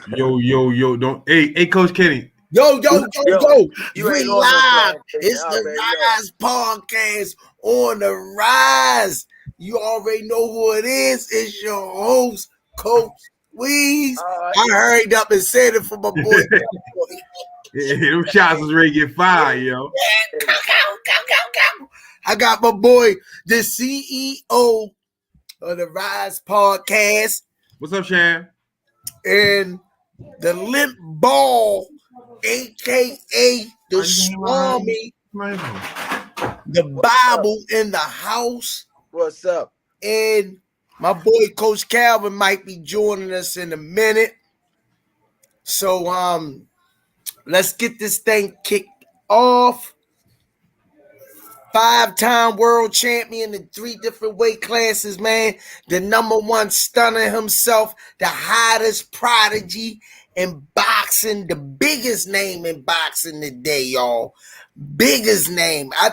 Yo, don't. Hey, Coach Kenny. Yo. You We ain't on no live. plantation. It's I the already know. Rise podcast on the Rise. You already know who it is. It's your host, Coach Rize. I hurried up and said it for my boy. Them shots was ready to get fired, yo. I got my boy, the CEO of the Rise podcast, What's up, Shan? and the limp ball, aka the Swami, the Bible in the house, What's up? and my boy Coach Calvin might be joining us in a minute. So let's get this thing kicked off. 5-time world champion in 3 different weight classes, man. The number 1 stunner himself, the hottest prodigy in boxing, the biggest name in boxing today, y'all. Biggest name. I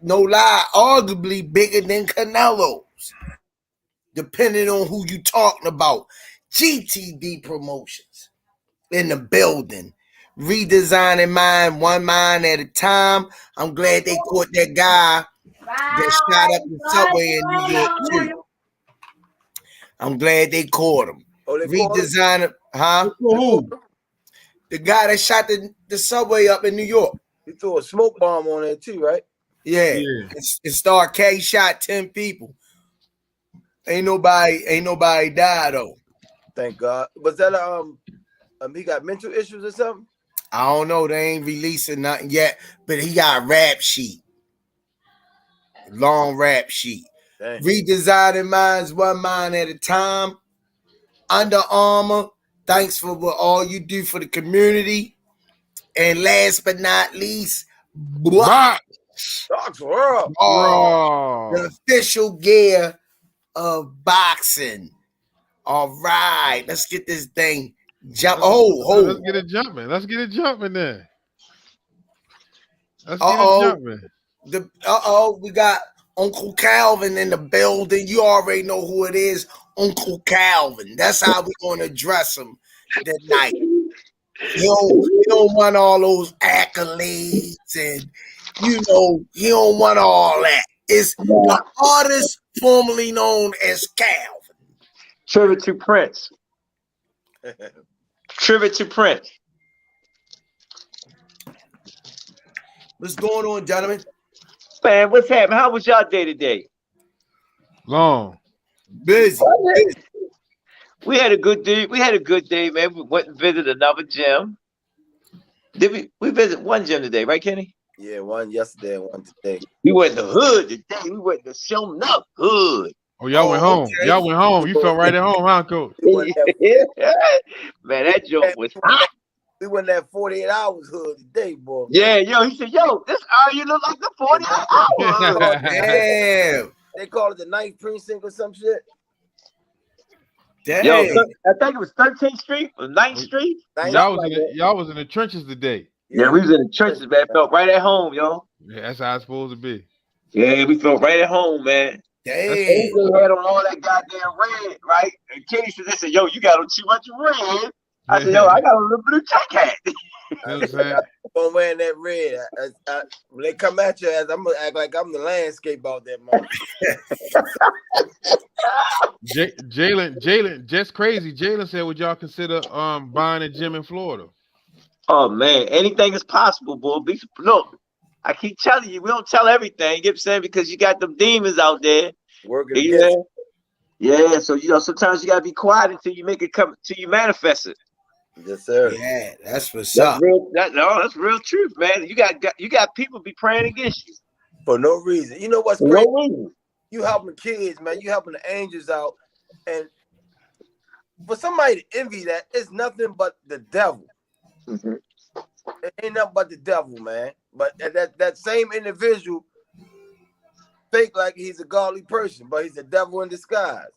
no lie, arguably bigger than Canelo's, depending on who you talking about. GTD Promotions in the building. Redesigning mind, one mind at a time. I'm glad they caught that guy that shot up the subway in New York too. I'm glad they caught him. Oh, they caught him? Redesigning, huh? Who? The guy that shot the subway up in New York. He threw a smoke bomb on there too, right? Yeah. It started K shot 10 people. Ain't nobody died though. Thank God. Was that he got mental issues or something? I don't know. They ain't releasing nothing yet, but he got a rap sheet. Long rap sheet. Dang. Redesigning minds, one mind at a time. Under Armour, thanks for all you do for the community. And last but not least, Box World. The official gear of boxing. All right, let's get this thing jump. Let's get it jumping. Let's get it jumping then. Let's get it jumping. We got Uncle Calvin in the building. You already know who it is, Uncle Calvin. That's how we're going to address him tonight. He don't want all those accolades, and he don't want all that. It's the artist formerly known as Calvin. Tribute to Prince. Tribute to Prince. What's going on, gentlemen? Man, what's happening? How was y'all day today? Long. Busy. We had a good day. Man. We went and visited another gym. Did we visit one gym today, right, Kenny? Yeah, one yesterday and one today. We went in the hood today. We went to Showing Up Hood. Oh, y'all went home. Okay. Y'all went home. You felt right at home, huh, Coach? Man, that joke was hot. We went that 48 hours hood today, boy. Yeah, he said, this you look like the 48 hours. Damn. They call it the 9th precinct or some shit. Damn. Yo, I think it was 13th Street or 9th Street. Y'all was in the trenches today. Yeah, we was in the trenches, man. Felt right at home, yo. Yeah, that's how it's supposed to be. Yeah, we felt right at home, man. Damn. They had on all that goddamn red, right? And Kenny said, yo, you got on too much red. I said, yo, I got a little blue check hat. You know what I'm saying? I'm wearing that red. When they come at you, I'm gonna act like I'm the landscape out there, man. Jalen, just crazy. Jalen said, would y'all consider buying a gym in Florida? Oh man, anything is possible, boy. Look, I keep telling you, we don't tell everything. You know what I'm saying? Because you got them demons out there. Working. Yeah. So sometimes you gotta be quiet until you make it come, till you manifest it. Yes, sir. Yeah, that's what's up. That's real truth, man. You got people be praying against you for no reason. You know what's crazy? No reason. You helping kids, man. You helping the angels out, and for somebody to envy that, it's nothing but the devil. Mm-hmm. It ain't nothing but the devil, man. But that same individual fake like he's a godly person, but he's a devil in disguise.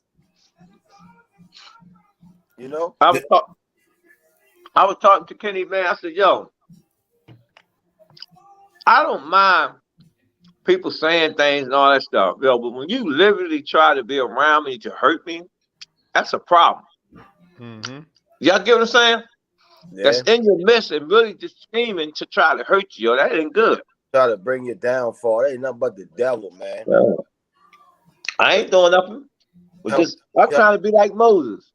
You know? I was talking to Kenny, man. I said, yo, I don't mind people saying things and all that stuff, yo, but when you literally try to be around me to hurt me, that's a problem. Mm-hmm. Y'all get what I'm saying? Yeah. That's in your midst and really just scheming to try to hurt you. Yo, that ain't good. Try to bring you downfall. That ain't nothing but the devil, man. Well, I ain't doing nothing. I'm trying to be like Moses.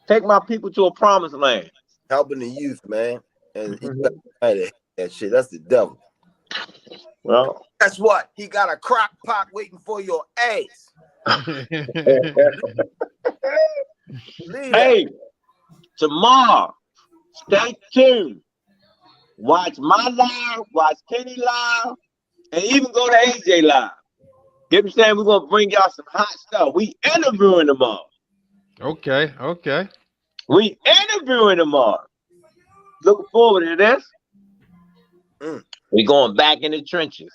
Take my people to a promised land. Helping the youth, man. And you got that shit. That's the devil. Well, guess what? He got a crock pot waiting for your ass. Hey, tomorrow, stay tuned. Watch my live, watch Kenny live, and even go to AJ live. Get me saying we're gonna bring y'all some hot stuff. We interviewing tomorrow. Okay. We interviewing tomorrow. Looking forward to this. We going back in the trenches.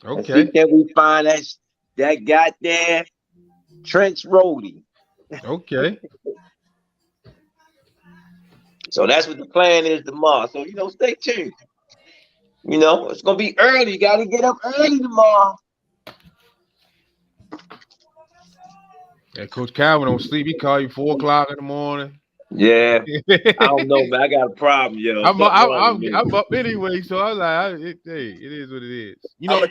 Okay. And see, can we find that goddamn trench roadie? Okay. So that's what the plan is tomorrow. So stay tuned. It's gonna be early. You gotta get up early tomorrow. Yeah, Coach Calvin don't sleep. He call you 4 o'clock in the morning. Yeah, I don't know, man. I got a problem, yo. I'm up anyway, so I was like, it is what it is. You got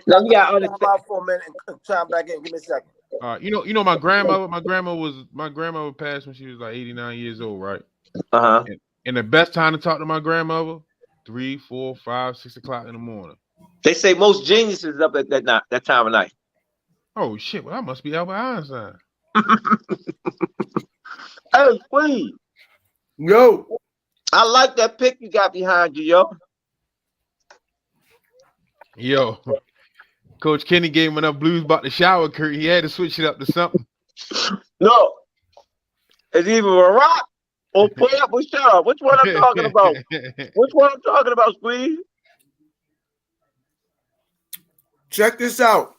about for a minute and chime back in. Give me a second. My grandmother. My grandmother passed when she was like 89 years old, right? And the best time to talk to my grandmother, 3, 4, 5, 6 o'clock in the morning. They say most geniuses up at that time of night. Oh shit! Well, I must be Albert Einstein. Hey, please. Yo, I like that pic you got behind you, yo. Coach Kenny gave him enough blues about the shower curtain. He had to switch it up to something. No, it's either a rock or put up or shut up. Which one I'm talking about? Which one I'm talking about, Squeeze? check this out.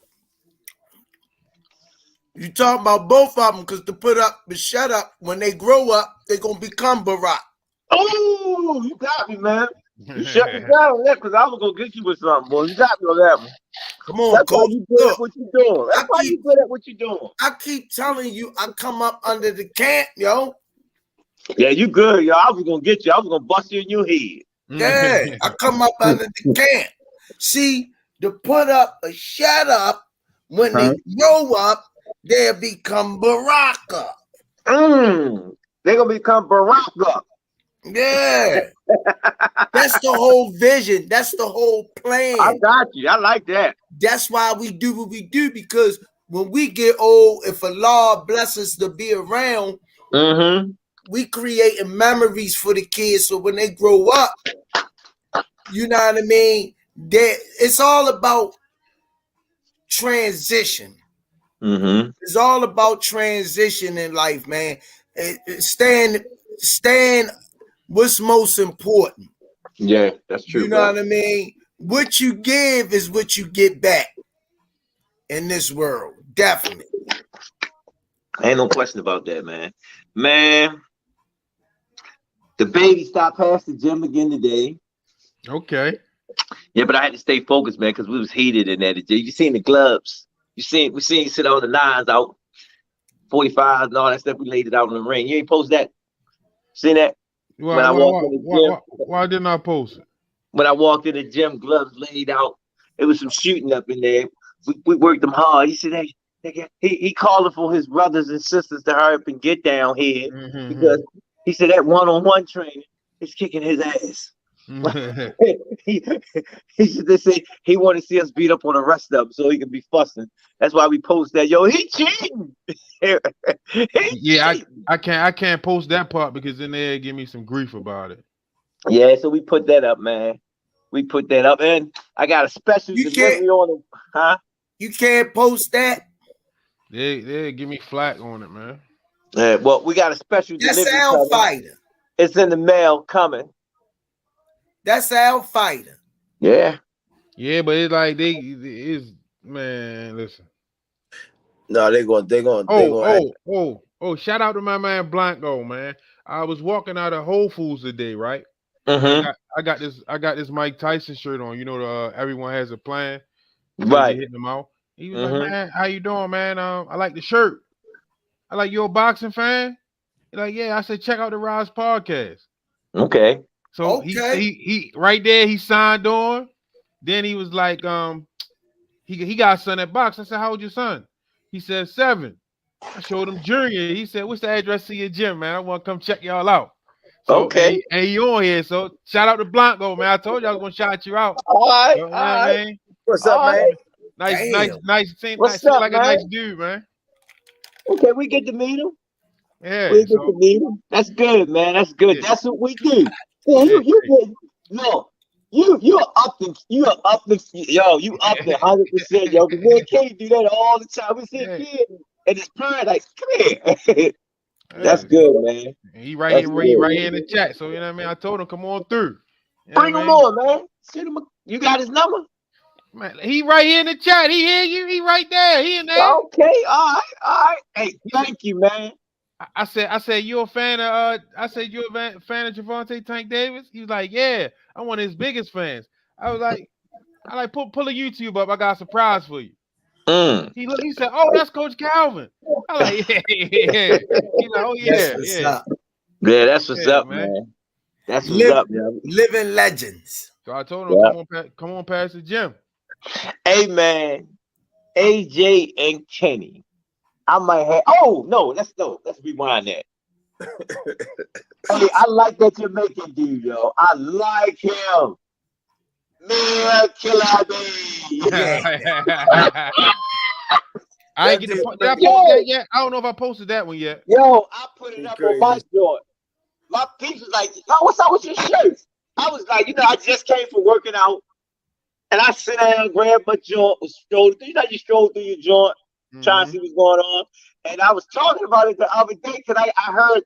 You talking about both of them because to put up and shut up, when they grow up, they're going to become Barack. Oh, you got me, man. You shut me down on that because I was going to get you with something, boy. You got me on that one. Come on, That's Coach. why you good at what you're doing. That's why you good at what you're doing. I keep telling you, I come up under the camp, yo. Yeah, you good, yo. I was going to get you. I was going to bust you in your head. Yeah, I come up under the camp. See, to put up a shut up, when they grow up, they'll become Baraka. They're going to become Baraka. Yeah. That's the whole vision. That's the whole plan. I got you. I like that. That's why we do what we do, because when we get old, if Allah bless us to be around, we creating memories for the kids. So when they grow up, you know what I mean? It's all about transition. It's all about transition in life, man. Stand what's most important. Yeah, that's true. You know what I mean? What you give is what you get back in this world. Definitely. Ain't no question about that, man. Man, the baby stopped past the gym again today. Okay. Yeah, but I had to stay focused, man, because we was heated in there. You seen the gloves. We seen you sit on the 9s out, 45s and all that stuff. We laid it out in the ring. You ain't post that? Seen that? Why didn't I post it? When I walked in the gym, gloves laid out. It was some shooting up in there. We worked them hard. He said, he calling for his brothers and sisters to hurry up and get down here because he said that one-on-one training is kicking his ass. He said he want to see us beat up on the rest of them so he can be fussing. That's why we post that. Yo, he cheating. I can't post that part because then they'll give me some grief about it. Yeah, so we put that up, man. We put that up, and I got a special delivery on it. Huh? You can't post that. They give me flack on it, man. Yeah, well, we got a special delivery. That's our fighter. It's in the mail coming. That's our fighter. Yeah. Yeah, but it's like man, listen. No, they're going. Oh! Shout out to my man Blanco, man. I was walking out of Whole Foods today, right? I got this Mike Tyson shirt on. You know, everyone has a plan. Right. Hitting them out. He was like, man, how you doing, man? I like the shirt. I like, you a boxing fan? He's like, yeah. I said, check out the Rize podcast. Okay. So he right there, he signed on. Then he was like, he got a son at box. I said, how old your son? He said 7. I showed him Junior. He said, what's the address to your gym, man? I want to come check y'all out. So, okay. And he on here. So shout out to Blanco, man. I told you I was gonna shout you out. All right. You know what I mean? What's up, man? Nice. Seems What's like up, a man? nice dude, man. Okay, we get to meet him. Yeah. We get to meet him. That's good, man. That's good. Yeah. That's what we do. Yeah, you up there 100%, yo. Because me and Kenny do that all the time. We see a kid and it's paradise. Come here. That's good, man. He right here in the chat. So you know what I mean? I told him come on through. Bring him on, man. Send him you got his number? Man, he right here in the chat. He hear you. He right there. He in there. Okay, all right. Hey, thank you, man. I said, you a fan of you a fan of Javante Tank Davis? He was like, yeah, I'm one of his biggest fans. I was like, pull a YouTube up. I got a surprise for you. He said, oh, that's Coach Calvin. I like, yeah. He's like, oh yeah, yeah. Yeah, that's what's up, man. That's what's up, man. Living legends. So I told him, come on past the gym. Hey, man, AJ and Kenny. I might have. Oh no, let's rewind that. Hey, I like that Jamaican dude, yo. I like him. Man, killer I ain't get did I post that yet? I don't know if I posted that one yet. Yo, I put it up on my joint. My peeps was like, "Yo, what's up with your shirts?" I was like, I just came from working out, and I sit down, grab my joint, was strolling through. You stroll through your joint. Trying to see what's going on. And I was talking about it the other day because I heard,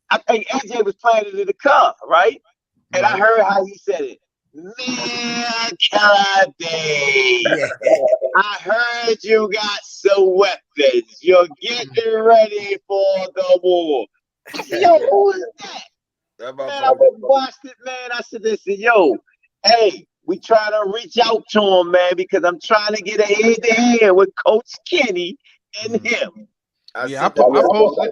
I think AJ was playing it in the car, right? And I heard how he said it. Man, I heard you got some weapons. You're getting ready for the war. I said, yo, who is that? Man, I went and watched it, man. I said, listen, yo, hey, we try to reach out to him, man, because I'm trying to get a head-to-head with Coach Kenny and him. I posted.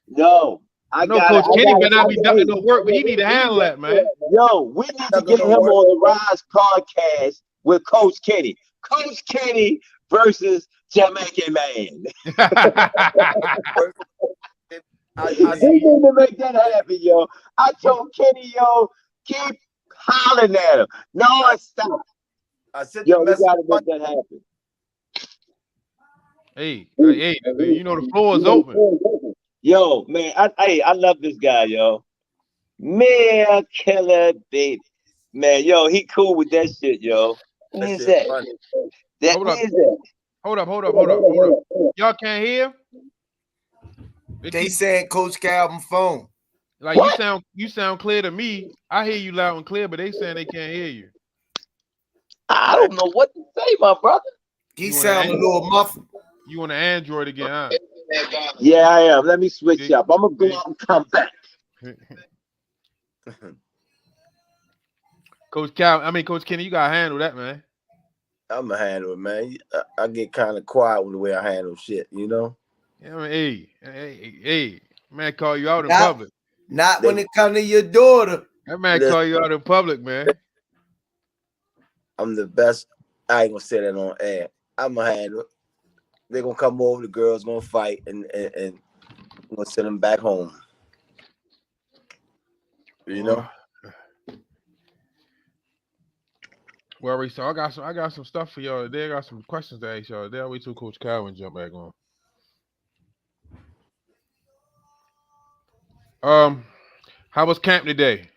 No, I know Coach Kenny better not be ducking no work, but he need to handle that, man. Yo, we need to get him on the Rize podcast with Coach Kenny. Coach Kenny versus Jamaican Man. I need to make that happen, yo. I told Kenny, yo, keep hollering at him. No, stop. I said, yo, we gotta make that happen. Hey, you know the floor is open. Yo, man, I love this guy, yo. Man, killer baby. Man, yo, he cool with that shit, yo. Who is that? Hold up. Y'all can't hear? They saying Coach Calvin phone. Like you sound clear to me. I hear you loud and clear, but they saying they can't hear you. I don't know what to say, my brother. He sound a little muffled. You on the Android again, huh? Yeah, I am. Let me switch up. I'm gonna go out and come back. Coach Kenny, you gotta handle that, man. I'm gonna handle it, man. I get kind of quiet with the way I handle shit, you know. Yeah, I mean, hey, man, call you out in public. Not when it comes to your daughter. That man call you out in public, man. I'm the best. I ain't gonna say that on air. I'm gonna handle it. They're gonna come over. The girls gonna fight, and I'm gonna send them back home. You know. Well, so I got some stuff for y'all today. I got some questions to ask y'all today. I'll wait till Coach Calvin jump back on. How was camp today?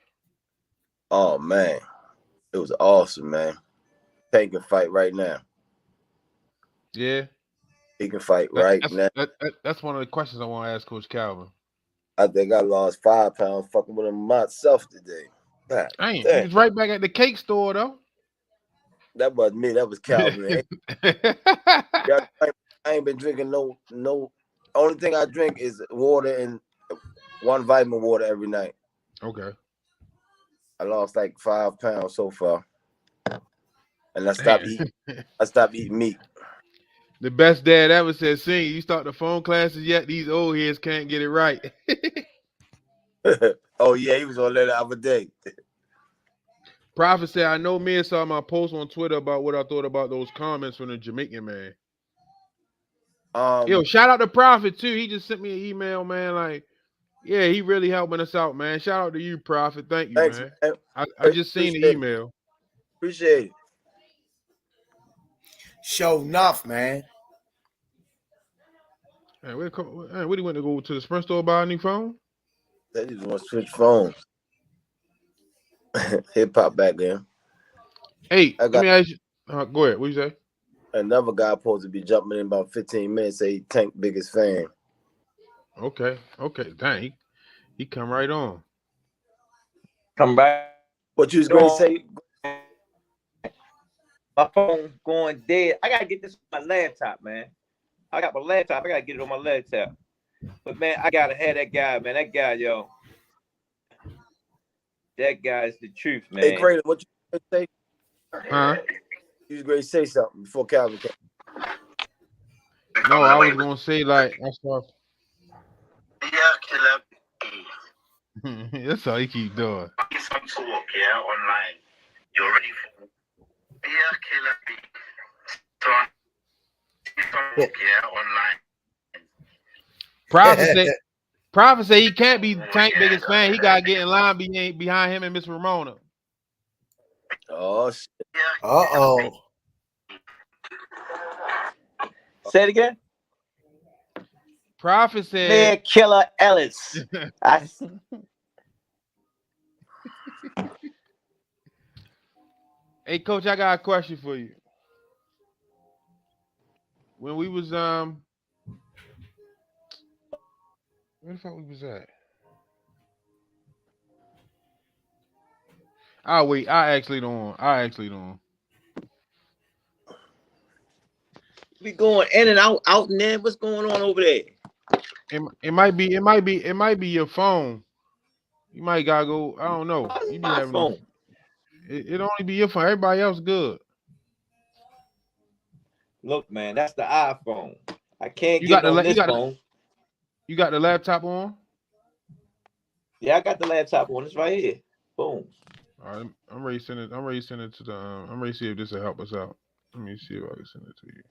Oh man, it was awesome, man. Tank can fight right now. Yeah, he can fight right now. That's one of the questions I want to ask Coach Calvin. I think I lost 5 pounds fucking with him myself today. He was right back at the cake store though. That wasn't me. That was Calvin. I ain't been drinking no. Only thing I drink is water and 1 vitamin water every night. Okay. I lost like 5 pounds so far, and I stopped eating. I stopped eating meat. The best dad ever said, "Sing, you start the phone classes yet? These old heads can't get it right." Oh yeah, he was on that the other day. Prophet said, "I know men saw my post on Twitter about what I thought about those comments from the Jamaican man." Yo, shout out to Prophet too. He just sent me an email, man. Like, yeah, he really helping us out, man. Shout out to you, Prophet. Thank you, Thanks, man. man. I just seen the email. Appreciate it. Show enough, man. Hey, where do you want to go to the Sprint store buy a new phone? They just want to switch phones. Hip hop back there. Hey, let me ask you. Go ahead. What you say? Another guy supposed to be jumping in about 15 minutes. Say Tank biggest fan. Okay. Dang, he come right on. Come back. What you was going to say? My phone going dead. I gotta get this on my laptop, man. I got my laptop. I gotta get it on my laptop. But man, I gotta have that guy, man. That guy, yo. That guy's the truth, man. Hey, Craig, what you going to say? Huh? You was going to say something before Calvin came. No, I was gonna say like I saw. That's all he keep doing. Some talk, yeah, online. You're ready for killer talk, yeah, online. Prophet say he can't be Tank biggest fan. He gotta get in line behind him and Miss Ramona. Oh shit. Uh-oh. Say it again. Prophet said, Man, killer Ellis. Hey, Coach, I got a question for you. When we was where the fuck we was at? I'll wait. I actually don't. We going in and out and in. What's going on over there? It might be your phone. You might gotta go. I don't know. You be having phone. It only be your phone. Everybody else good. Look, man, that's the iPhone. I can't get on this phone. You got the laptop on? Yeah, I got the laptop on. It's right here. Boom. All right, I'm ready to send it. I'm ready to send it to the. I'm ready to see if this will help us out. Let me see if I can send it to you.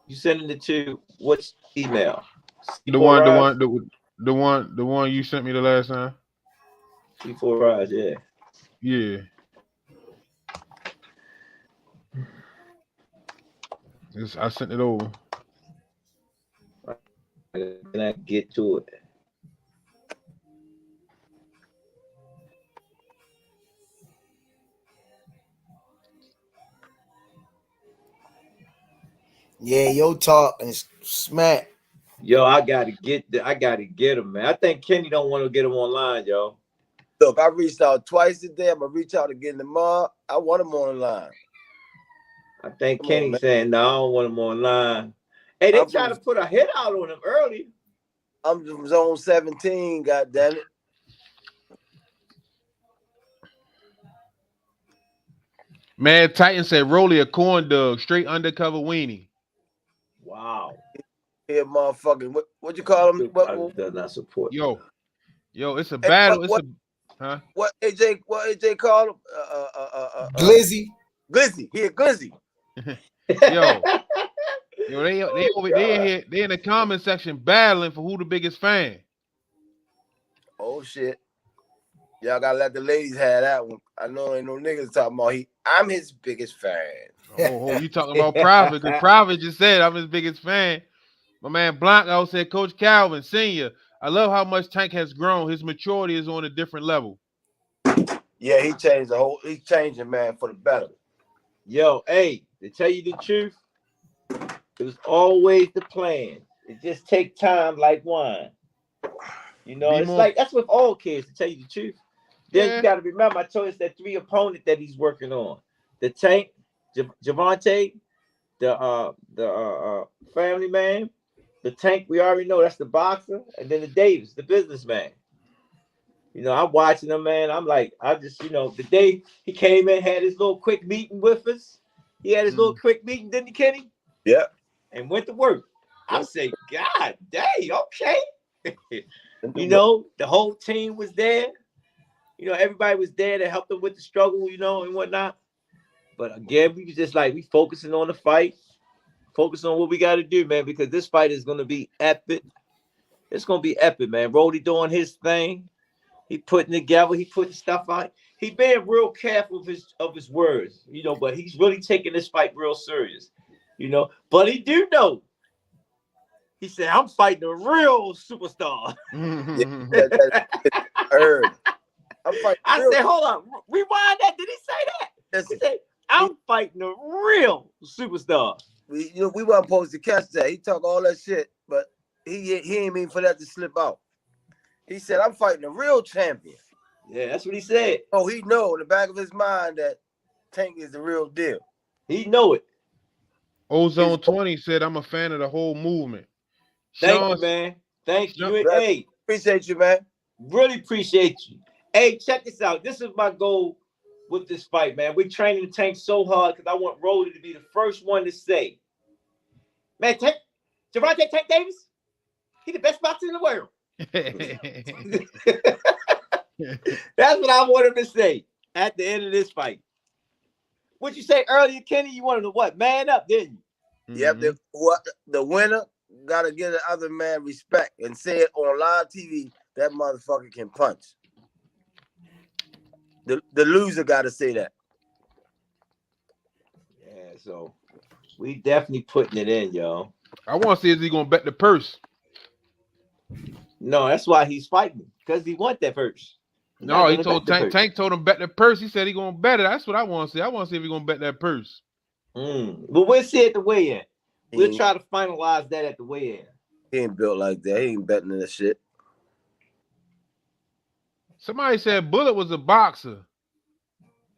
You sending it to which email? The one you sent me the last time. C4 Rize, yeah. Yeah. I sent it over. Can I get to it? Yeah, your talk and smack. Yo, I gotta get him, man. I think Kenny don't want to get him online, yo. Look, I reached out twice today. I'm gonna reach out again tomorrow. I want him online. I think Kenny's saying no, I don't want him online. Hey, they tried to put a hit out on him early. I'm from zone 17, goddammit. Man, Titan said Rolly a corn dog, straight undercover weenie. Wow. Yeah, motherfucking what you call him? What does not support? Yo, it's a battle. What AJ called him? Glizzy. Glizzy. He a Glizzy. Yo, they in here. They in the comment section battling for who the biggest fan. Oh shit. Y'all gotta let the ladies have that one. I know ain't no niggas talking about I'm his biggest fan. Oh, you talking about Prophet? Because Prophet just said I'm his biggest fan. My man Blanco said, Coach Calvin Sr., I love how much Tank has grown. His maturity is on a different level. Yeah, he's changing, man, for the better. Yo, hey, to tell you the truth, it was always the plan. It just take time like wine. You know, that's with all kids, to tell you the truth. Then you got to remember, I told you it's that 3 opponent that he's working on. The Tank, Javante, the family man, the Tank, we already know that's the boxer, and then the Davis, the businessman. You know, I'm watching him, man. I'm like, the day he came in, had his little quick meeting with us, He had his little quick meeting, didn't he, Kenny? Yeah. And went to work. I say, God dang, okay. You know, the whole team was there. You know, everybody was there to help them with the struggle, you know, and whatnot. But again, we was just like, we focusing on the fight, focusing on what we got to do, man, because this fight is going to be epic. It's going to be epic, man. Brody doing his thing. He putting together. He putting stuff out. He being real careful of his words, you know, but he's really taking this fight real serious, you know. But he do know. He said, I'm fighting a real superstar. Heard. I said, hold on. Rewind that. Did he say that? He said, I'm fighting a real superstar. We weren't supposed to catch that. He talk all that shit, but he ain't mean for that to slip out. He said, I'm fighting a real champion. Yeah, that's what he said. Oh, he know in the back of his mind that Tank is the real deal. He know it. Ozone 20 said, I'm a fan of the whole movement. Thank you, man. Thank you. Hey, appreciate you, man. Really appreciate you. Hey, check this out. This is my goal with this fight, man. We're training the Tank so hard because I want Rolly to be the first one to say, man, Gervonta Tank Davis, he the best boxer in the world. That's what I want him to say at the end of this fight. What you say earlier, Kenny? You wanted to what? Man up, didn't you? Yep. The winner got to give the other man respect and say it on live TV. That motherfucker can punch. The loser got to say that. Yeah, so we definitely putting it in, yo. I want to see if he's gonna bet the purse. No, that's why he's fighting, because he want that purse. No, he told Tank told him bet the purse. He said he gonna bet it. That's what I want to see. I want to see if he's gonna bet that purse. But we'll see at the weigh-in. We'll try to finalize that at the weigh-in. He ain't built like that. He ain't betting this shit. Somebody said Bullet was a boxer.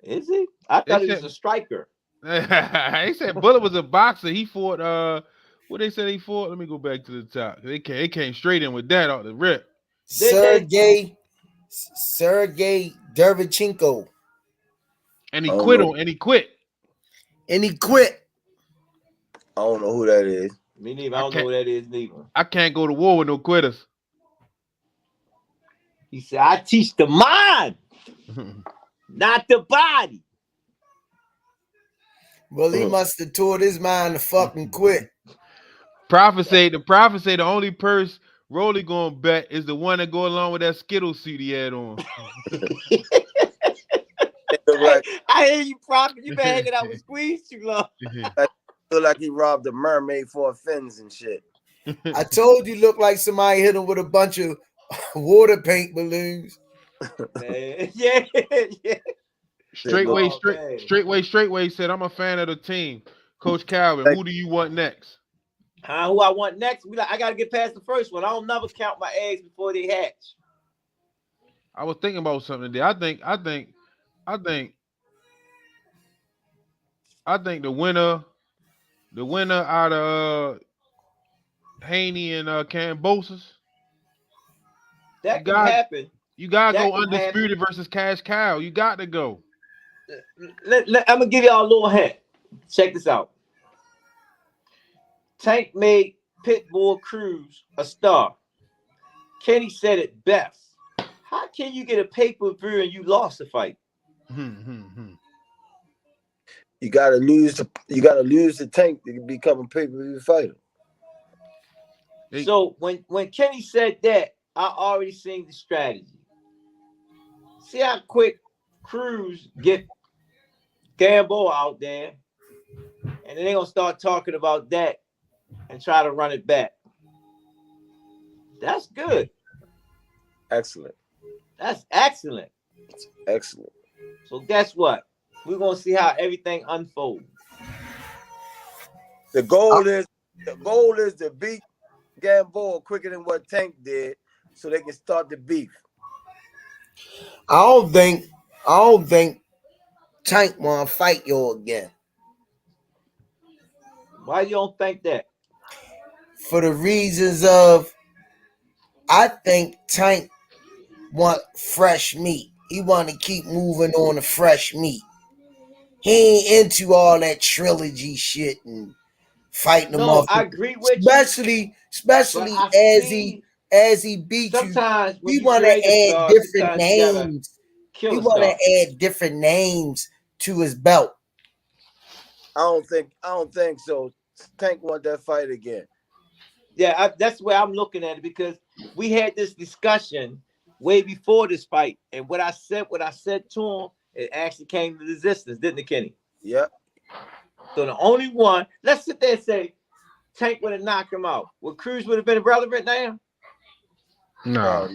Is he? I thought he was a striker. They said Bullet was a boxer. He fought what they said he fought. Let me go back to the top. They came straight in with that off the rip. Sergey Derevchenko. And he quit. And he quit. I don't know who that is. Me neither. I don't know who that is neither. I can't go to war with no quitters. He said, I teach the mind, not the body. Well, he must have taught his mind to fucking quit. The prophet say the only purse Rolly gonna bet is the one that go along with that Skittles suit he had on. I hear you, prophet. You been hanging out with Squeeze too long. Look like he robbed a mermaid for fins and shit. I told you, look like somebody hit him with a bunch of water paint balloons. Yeah. Straightway said, I'm a fan of the team. Coach Calvin, who do you want next? Who I want next? I gotta get past the first one. I don't never count my eggs before they hatch. I was thinking about something today. I think the winner out of Haney and Cambosis. That can happen. You gotta go undisputed versus Cash Cow. You got to go. I'm gonna give y'all a little hint. Check this out. Tank made Pitbull Cruz a star. Kenny said it best. How can you get a pay-per-view and you lost the fight? You gotta lose the Tank to become a pay-per-view fighter. So when Kenny said that, I already seen the strategy. See how quick Cruz get Gamboa out there, and then they're gonna start talking about that and try to run it back. That's good. Excellent. That's excellent. Excellent. So guess what? We're gonna see how everything unfolds. The goal is to beat Gamboa quicker than what Tank did, so they can start the beef. I don't think Tank wanna fight you again. Why you don't think that? For the reasons of, I think Tank want fresh meat. He want to keep moving on the fresh meat. He ain't into all that trilogy shit and fighting them off. I agree with especially I as he beat you. sometimes when He you want to create a add star, different sometimes you gotta names. kill He a want star. to add different names to his belt. I don't think so. Tank want that fight again. Yeah, that's where I'm looking at it, because we had this discussion way before this fight, and what I said to him, it actually came to resistance, didn't it, Kenny? Yep. So the only one, let's sit there and say Tank would have knocked him out. Would Cruz would have been irrelevant now? No.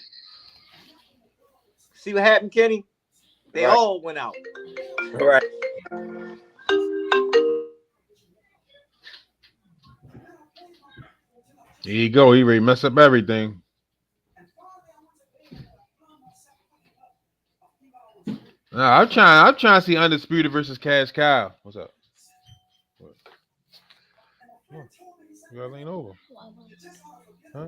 See what happened, Kenny? They Right. all went out. Right. There you go. He ready to mess up everything. I'm trying to see Undisputed versus Cash Cow. What's up? What? Oh, you gotta lean over. Huh?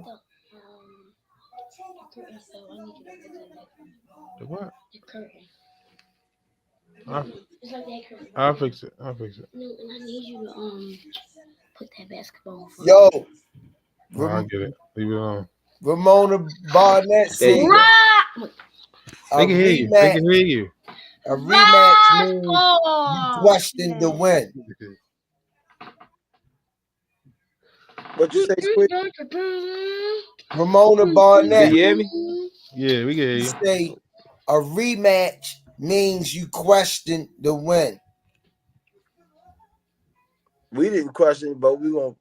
The what? The curtain. It's like that curtain. I'll fix it. No, and I need you to put that basketball for Yo, me. I get it. Leave it alone. Ramona Barnett said They can hear you. They can hear you. A rematch means you question the win. What you say, Squid? Ramona Barnett. Can you hear me? Yeah, we can hear you. Say a rematch means you question the win. We didn't question it, but we gonna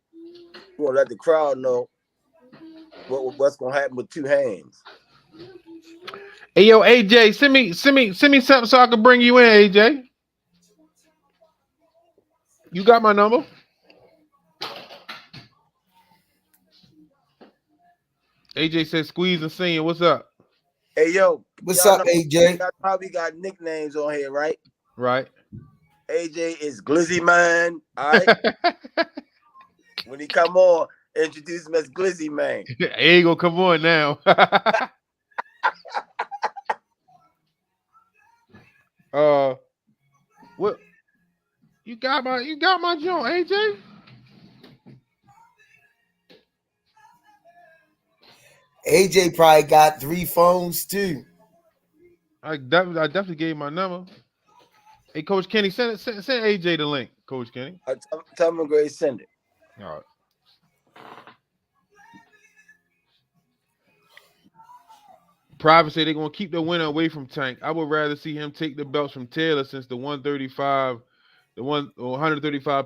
let the crowd know what's gonna happen with two hands. Hey yo, AJ, send me something so I can bring you in, AJ. You got my number? AJ said squeeze and sing. What's up? Hey yo, what's up, AJ? Y'all probably got nicknames on here, right? Right. AJ is Glizzy Man. All right. When he come on, introduce him as Glizzy Man. Hey, go come on now. What? You got my joint, AJ? AJ probably got 3 phones too. I definitely gave my number. Hey, Coach Kenny, send AJ the link, Coach Kenny. Tell him Gray send it. All right. Private say they're gonna keep the winner away from Tank. I would rather see him take the belts from Taylor, since the 135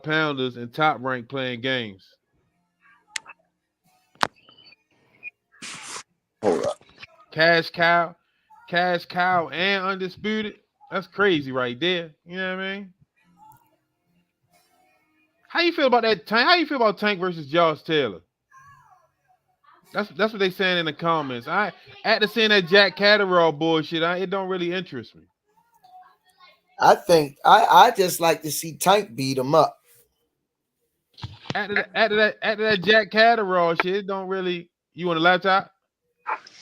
pounders in Top Rank playing games. Hold up. Cash Cow, and Undisputed. That's crazy right there. You know what I mean? How you feel about that, Tank? How you feel about Tank versus Josh Taylor? That's what they saying in the comments. After seeing that Jack Catterall bullshit, it don't really interest me. I think I just like to see Tank beat him up. After that Jack Catterall shit, it don't really. You on a laptop?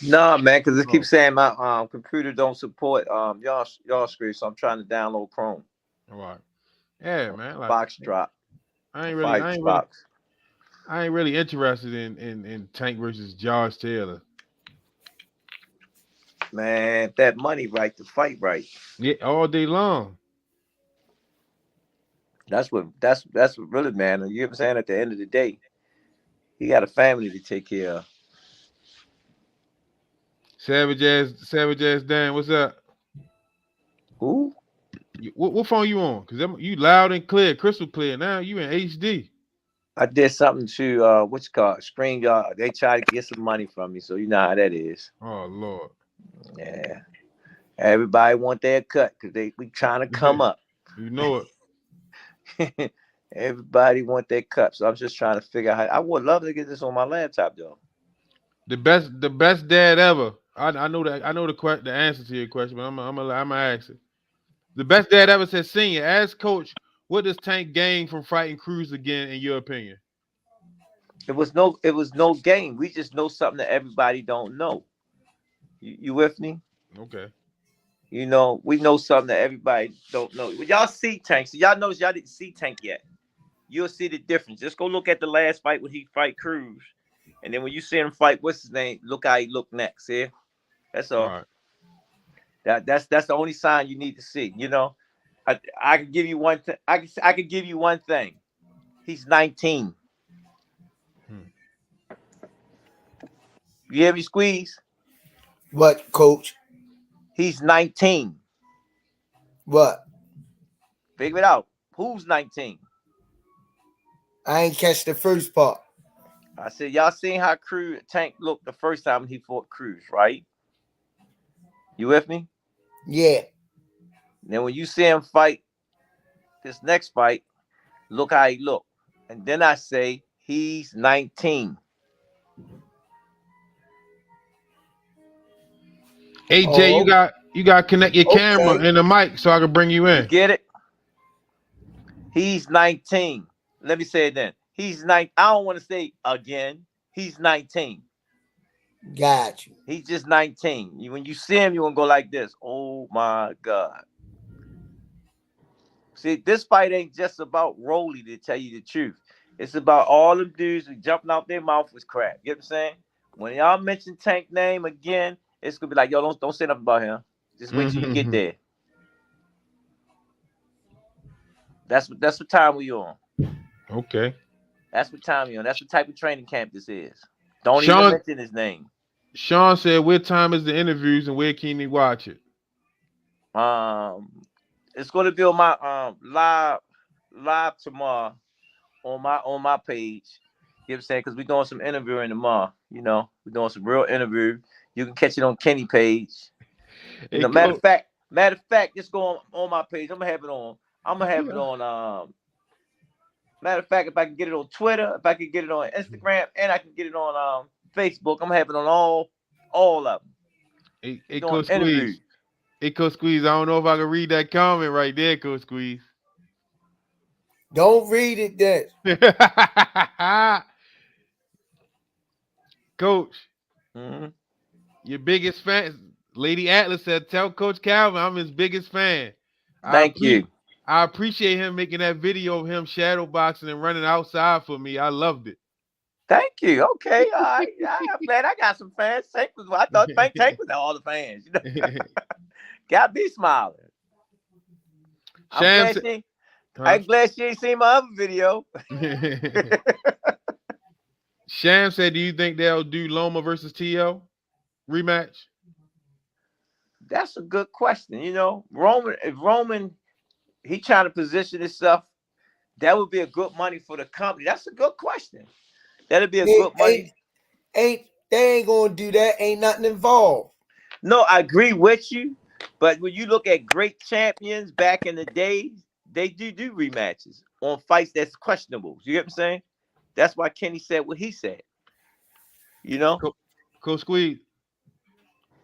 No, man, because it keeps saying my computer don't support y'all screen, so I'm trying to download Chrome. All right. Yeah, man. Like, box drop. I ain't really interested in Tank versus Josh Taylor. Man, that money right to fight right. Yeah, all day long. That's what really, man. You know what I'm saying? At the end of the day, he got a family to take care of. Savage ass Dan, what's up? Who? What phone you on? Because you loud and clear, crystal clear. Now you in HD. I did something to what's called Screen Guard. They try to get some money from me, so you know how that is. Oh Lord. Yeah. Everybody want their cut because we trying to come up. You know it. Everybody want their cut. So I'm just trying to figure out how. I would love to get this on my laptop though. The best dad ever. I know that. I know the answer to your question, but I'm gonna ask it. The best dad ever said, "Senior, as coach, what does Tank gain from fighting Cruz again, in your opinion?" It was no game. We just know something that everybody don't know. You with me? Okay. You know, we know something that everybody don't know. When y'all see Tank, so y'all notice y'all didn't see Tank yet. You'll see the difference. Just go look at the last fight when he fight Cruz. And then when you see him fight, what's his name? Look how he look next. Yeah. That's all. Right. That's the only sign you need to see. You know, I can give you one thing. I can give you one thing. He's 19. You hear me, Squeeze? What, coach? He's 19. What? Figure it out. Who's 19? I ain't catch the first part. I said, y'all seen how Tank looked the first time he fought Cruz, right? You with me? Yeah. Then when you see him fight this next fight, look how he looked. And then I say he's 19. AJ, Oh, you got to connect your camera okay. and the mic so I can bring you You in. get it? He's 19. Let me say it then. He's 9. I don't want to say again. He's 19. Got you. He's just 19. When you see him, you're going to go like this. Oh, my God. See, this fight ain't just about Rolly, to tell you the truth. It's about all them dudes who jumping out their mouth was crap. You know what I'm saying? When y'all mention Tank name again, it's going to be like, yo, don't say nothing about him. Just wait till you get there. That's what time we on. Okay. That's what time you on. That's the type of training camp this is. Don't Sean, even mention his name. Sean said, "What time is the interviews and where can he watch it?" It's going to be on my live tomorrow on my page. You know what I'm saying? Because we're doing some interviewing tomorrow. You know, we're doing some real interview. You can catch it on Kenny page. You know, matter of fact, just go on my page. I'm gonna have it on. Matter of fact, if I can get it on Twitter, if I can get it on Instagram, and I can get it on Facebook, I'm gonna have it on all of them. Hey, Coach Squeeze. Hey, Coach Squeeze. I don't know if I can read that comment right there, Coach Squeeze. Don't read it then. Coach, your biggest fan, Lady Atlas said, "Tell Coach Calvin I'm his biggest fan." Thank you. I appreciate him making that video of him shadow boxing and running outside for me. I loved it. Thank you. Okay, all right. I'm glad I got some fans. I thought Tank was all the fans. You know? Got me smiling. I'm glad she ain't seen my other video. Sham said, "Do you think they'll do Loma versus TL rematch?" That's a good question. You know, if Roman, he trying to position himself, that would be a good money for the company. That's a good question. That'd be a good money. They ain't gonna do that. Ain't nothing involved. No, I agree with you. But when you look at great champions back in the days, they do rematches on fights that's questionable. You get what I'm saying? That's why Kenny said what he said. You know? Coach Squeeze.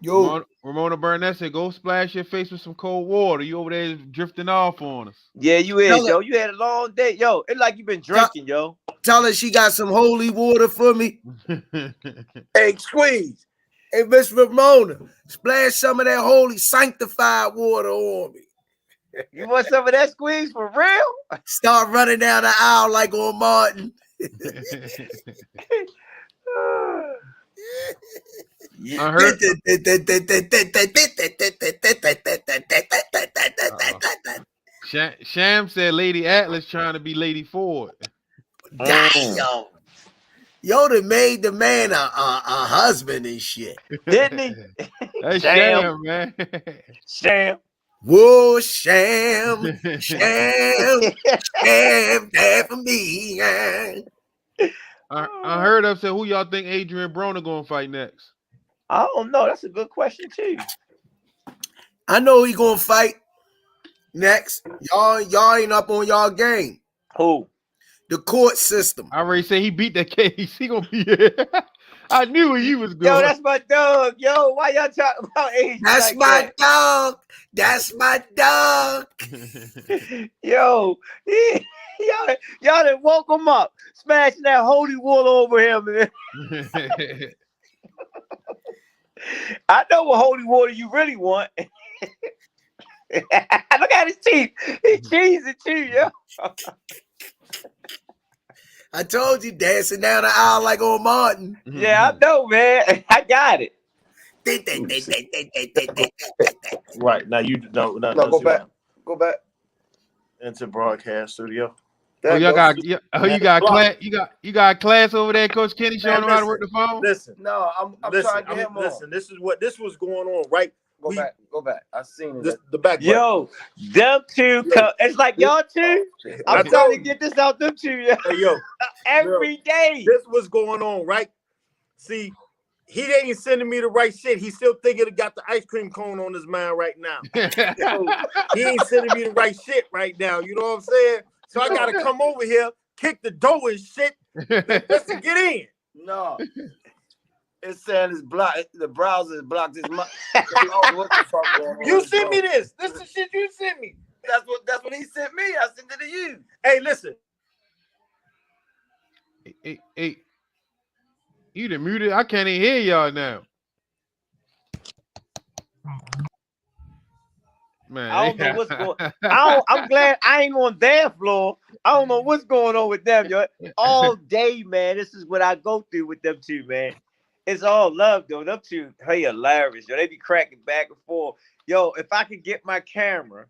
Yo. Ramona Burnett said, "Go splash your face with some cold water. You over there drifting off on us." Yeah, you is, yo. You had a long day. Yo, it's like you've been drinking, yo. Tell her she got some holy water for me. Hey, Squeeze. Hey, Miss Ramona, splash some of that holy sanctified water on me. You want some of that, Squeeze, for real? Start running down the aisle like on Martin. I heard. Sham said Lady Atlas trying to be Lady Ford. Damn. Yo, they made the man a husband and shit. Didn't he? That's Sham, man. Sham. Whoa, Sham, that for me. I heard of said, who y'all think Adrian Broner gonna fight next? I don't know. That's a good question too. I know he gonna fight next. Y'all ain't up on y'all game. Who? The court system. I already said he beat that case. He gonna be here. I knew where you was going. Yo, that's my dog. Yo, why y'all talking about Adrian? That's like my that? dog. That's my dog. Yo, y'all done woke him up, smashing that holy water over him. I know what holy water you really want. Look at his teeth. He cheesy too, yo. I told you, dancing down the aisle like old Martin. Yeah, I know, man. I got it. Right now, you no, Go back. Go back. into broadcast studio. Oh, y'all got you got class. You got class over there, Coach Kenny, showing them how to work the phone. Listen, No, I'm trying to get him on. listen. This was going on, right? Go back. I seen it. The back. Yo, them two. It's like y'all two. I'm trying to get this out them two. Yo. Hey, yo, Every day. this was going on, right? See, he ain't sending me the right shit. He's still thinking he got the ice cream cone on his mind right now. So, he ain't sending me the right shit right now. You know what I'm saying? So I gotta come over here, kick the door and shit, just to get in. No. It's saying it's blocked. The browser is blocked. His what the fuck going on? You sent me this. This is the shit you sent me. That's what he sent me. I sent it to you. Hey, listen. Hey, you done muted. I can't even hear y'all now. Man, I don't know what's going. I'm glad I ain't on their floor. I don't know what's going on with them, yo. All day, man. This is what I go through with them two, man. It's all love, though. Them two, hey, hilarious, yo. They be cracking back and forth. Yo, if I could get my camera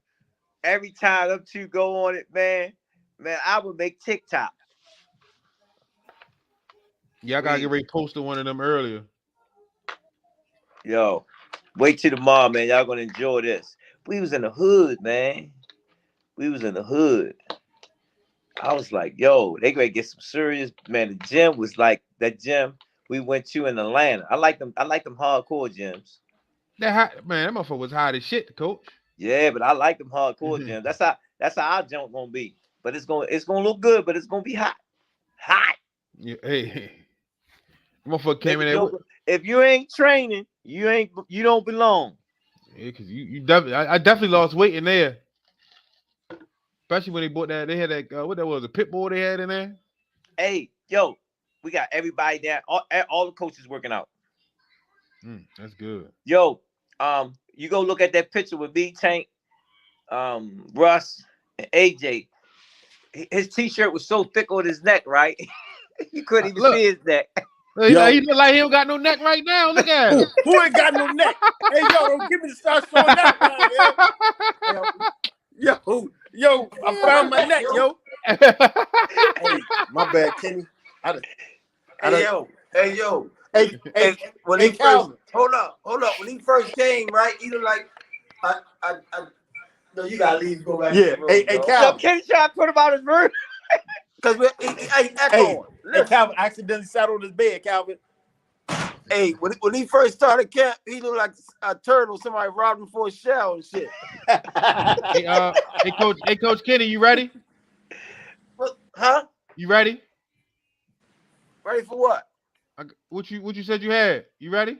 every time them two go on it, man, I would make TikTok. Y'all gotta get ready to post one of them earlier. Yo, wait till tomorrow, man. Y'all gonna enjoy this. We was in the hood, man. We was in the hood. I was like, yo, they gonna get some serious, man. The gym was like that gym we went to in Atlanta. I like them hardcore gyms. That motherfucker was hot as shit, Coach. Yeah, but I like them hardcore gyms. That's how our jump gonna be. But it's gonna look good, but it's gonna be hot. Hot. Yeah, hey. Motherfucker came in there. If you ain't training, you don't belong. Yeah, because you definitely, I definitely lost weight in there. Especially when they bought that, they had that, what that was, a pit bull they had in there. Hey, yo, we got everybody there, all the coaches working out. That's good. Yo, you go look at that picture with B Tank, Russ, and AJ. His t-shirt was so thick on his neck, right? You couldn't even see his neck. He look like he don't got no neck right now. Look at him. Who ain't got no neck? Hey, yo, don't give me the start showing that, man. Yo, I found my neck, yo. Hey, my bad, Kenny. Hey, yo. When he first, hold up. When he first came, right? He was like, no, you gotta leave. Go back. Yeah. To the room, Hey, bro. Calvin. Yo, Kenny tried to put him out his room. Because Hey, Calvin accidentally sat on his bed, Calvin. Hey, when he first started camp, he looked like a turtle. Somebody robbed him for a shell and shit. Hey, Coach Kenny, you ready? Huh? You ready? Ready for what? What you said you had? You ready?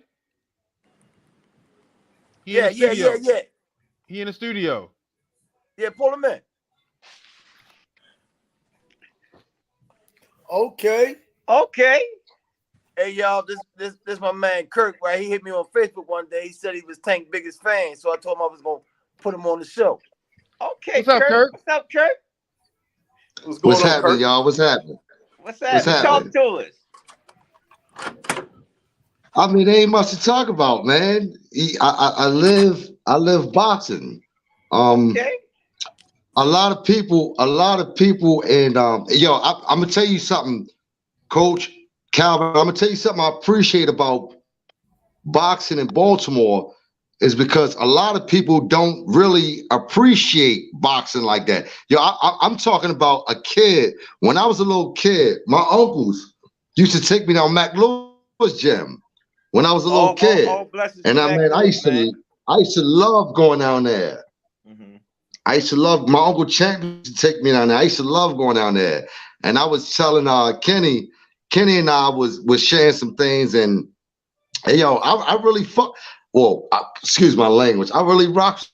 Yeah. He in the studio. Yeah, pull him in. Okay. Hey, y'all, this my man Kirk, right? He hit me on Facebook one day. He said he was Tank's biggest fan, so I told him I was gonna put him on the show. Okay, What's up, Kirk? What's up, Kirk? What's happening, y'all? What's happening? What's happening? Talk to us. I mean, there ain't much to talk about, man. I live boxing. Okay. A lot of people, and yo, I'm gonna tell you something, Coach Calvin. I'm gonna tell you something I appreciate about boxing in Baltimore is because a lot of people don't really appreciate boxing like that. Yo, I'm talking about a kid. When I was a little kid, my uncles used to take me down Mac Lewis gym when I was a little kid, and I used to love going down there. I used to love my Uncle Champ used to take me down there. I used to love going down there. And I was telling Kenny and I was sharing some things, and hey, yo, I really excuse my language. I really rock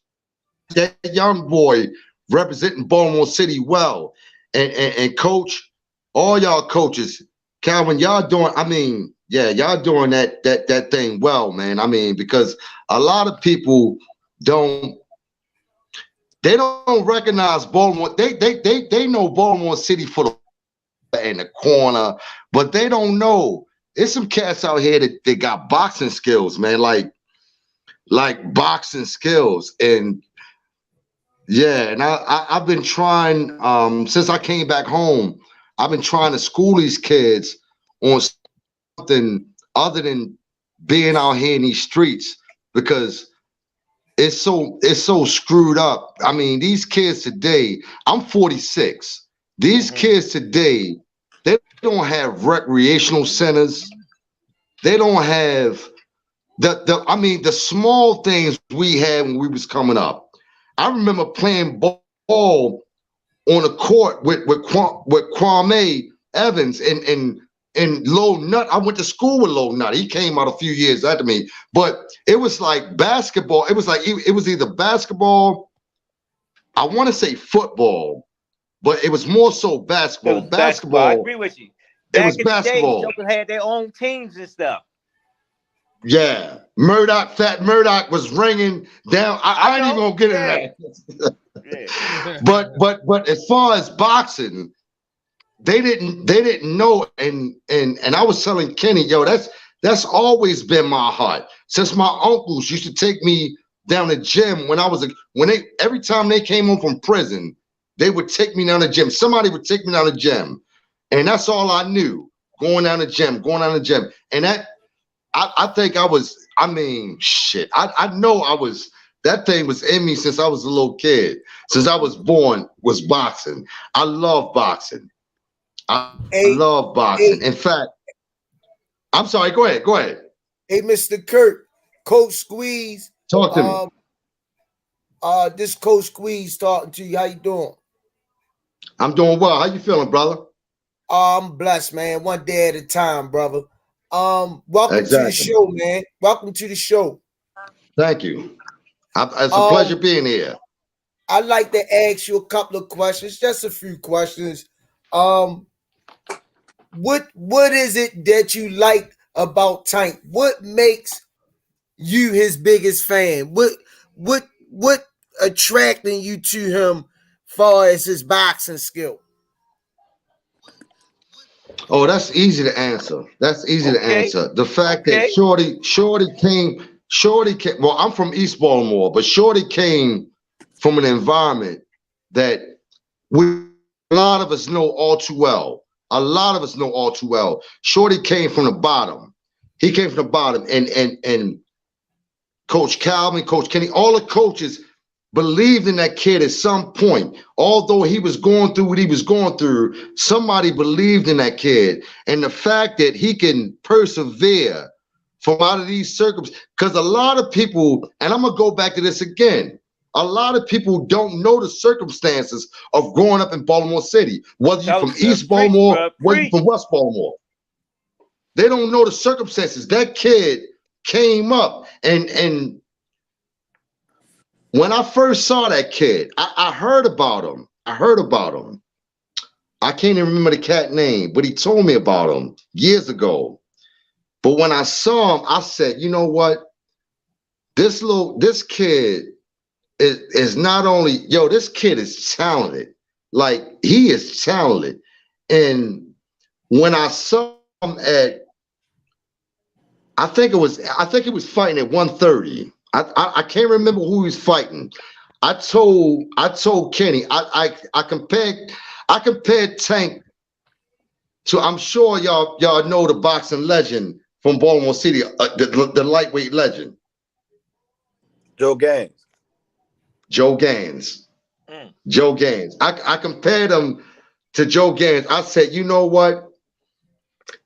that young boy representing Baltimore City well. And coach, all y'all coaches, Calvin, y'all doing, y'all doing that thing well, man. I mean, because a lot of people don't, they don't recognize Baltimore. They know Baltimore City for the in the corner, but they don't know there's some cats out here that got boxing skills, man, like boxing skills. And yeah, and I've been trying since I came back home. I've been trying to school these kids on something other than being out here in these streets, because it's so screwed up. I mean, these kids today, I'm 46. These kids today, they don't have recreational centers. They don't have the small things we had when we was coming up. I remember playing ball on the court with Kwame Evans and Lil Nut. I went to school with Lil Nut. He came out a few years after me, but it was like basketball. It was like it was either basketball, I want to say football, but it was more so basketball. Basketball. I agree with you. It was basketball. They had their own teams and stuff. Yeah, Fat Murdoch was ringing down. I ain't even gonna get into that. But as far as boxing, they didn't know, and I was telling Kenny, yo, that's always been my heart. Since my uncles used to take me down the gym every time they came home from prison, they would take me down the gym. Somebody would take me down the gym, and that's all I knew. Going down the gym, and that. I think I was, I mean, shit. I know I was, that thing was in me since I was a little kid. Since I was born, was boxing. I love boxing. I love boxing. In fact, I'm sorry, go ahead. Hey, Mr. Kurt, Coach Squeeze. Talk to me. This Coach Squeeze talking to you. How you doing? I'm doing well. How you feeling, brother? I'm blessed, man. One day at a time, brother. Welcome to the show, man. Welcome to the show. Thank you. It's a pleasure being here. I'd like to ask you a couple of questions, just a few questions. What is it that you like about Tank? What makes you his biggest fan? What attracting you to him far as his boxing skill? Oh, that's easy to answer. The fact that Shorty came, well, I'm from East Baltimore, but Shorty came from an environment that a lot of us know all too well. Shorty came from the bottom. He came from the bottom, and Coach Calvin, Coach Kenny, all the coaches believed in that kid at some point. Although he was going through what he was going through, somebody believed in that kid. And the fact that he can persevere from out of these circumstances, because a lot of people, and I'm going to go back to this again, a lot of people don't know the circumstances of growing up in Baltimore City, whether you're from East Baltimore, whether you're from West Baltimore. They don't know the circumstances. That kid came up, and when I first saw that kid, I heard about him. I can't even remember the cat name, but he told me about him years ago. But when I saw him, I said, you know what? This kid is not only, this kid is talented. Like, he is talented. And when I saw him I think it was fighting at 130. I can't remember who he was fighting. I told Kenny, I compared Tank to, I'm sure y'all know the boxing legend from Baltimore City, the lightweight legend. Joe Gaines. I compared him to Joe Gaines. I said, you know what?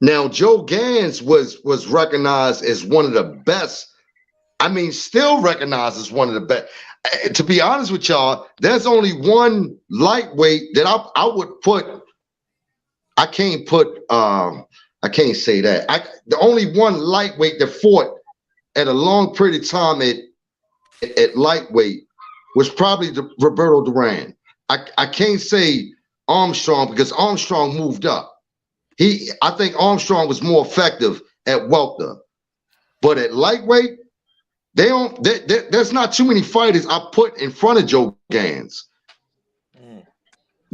Now, Joe Gaines was recognized as one of the best. I mean, still recognized as one of the best. To be honest with y'all, there's only one lightweight that I would put. I can't say that. The only one lightweight that fought at a long period of time at lightweight was probably Roberto Duran. I can't say Armstrong because Armstrong moved up. I think Armstrong was more effective at welter, but at lightweight, There's not too many fighters I put in front of Joe Gans.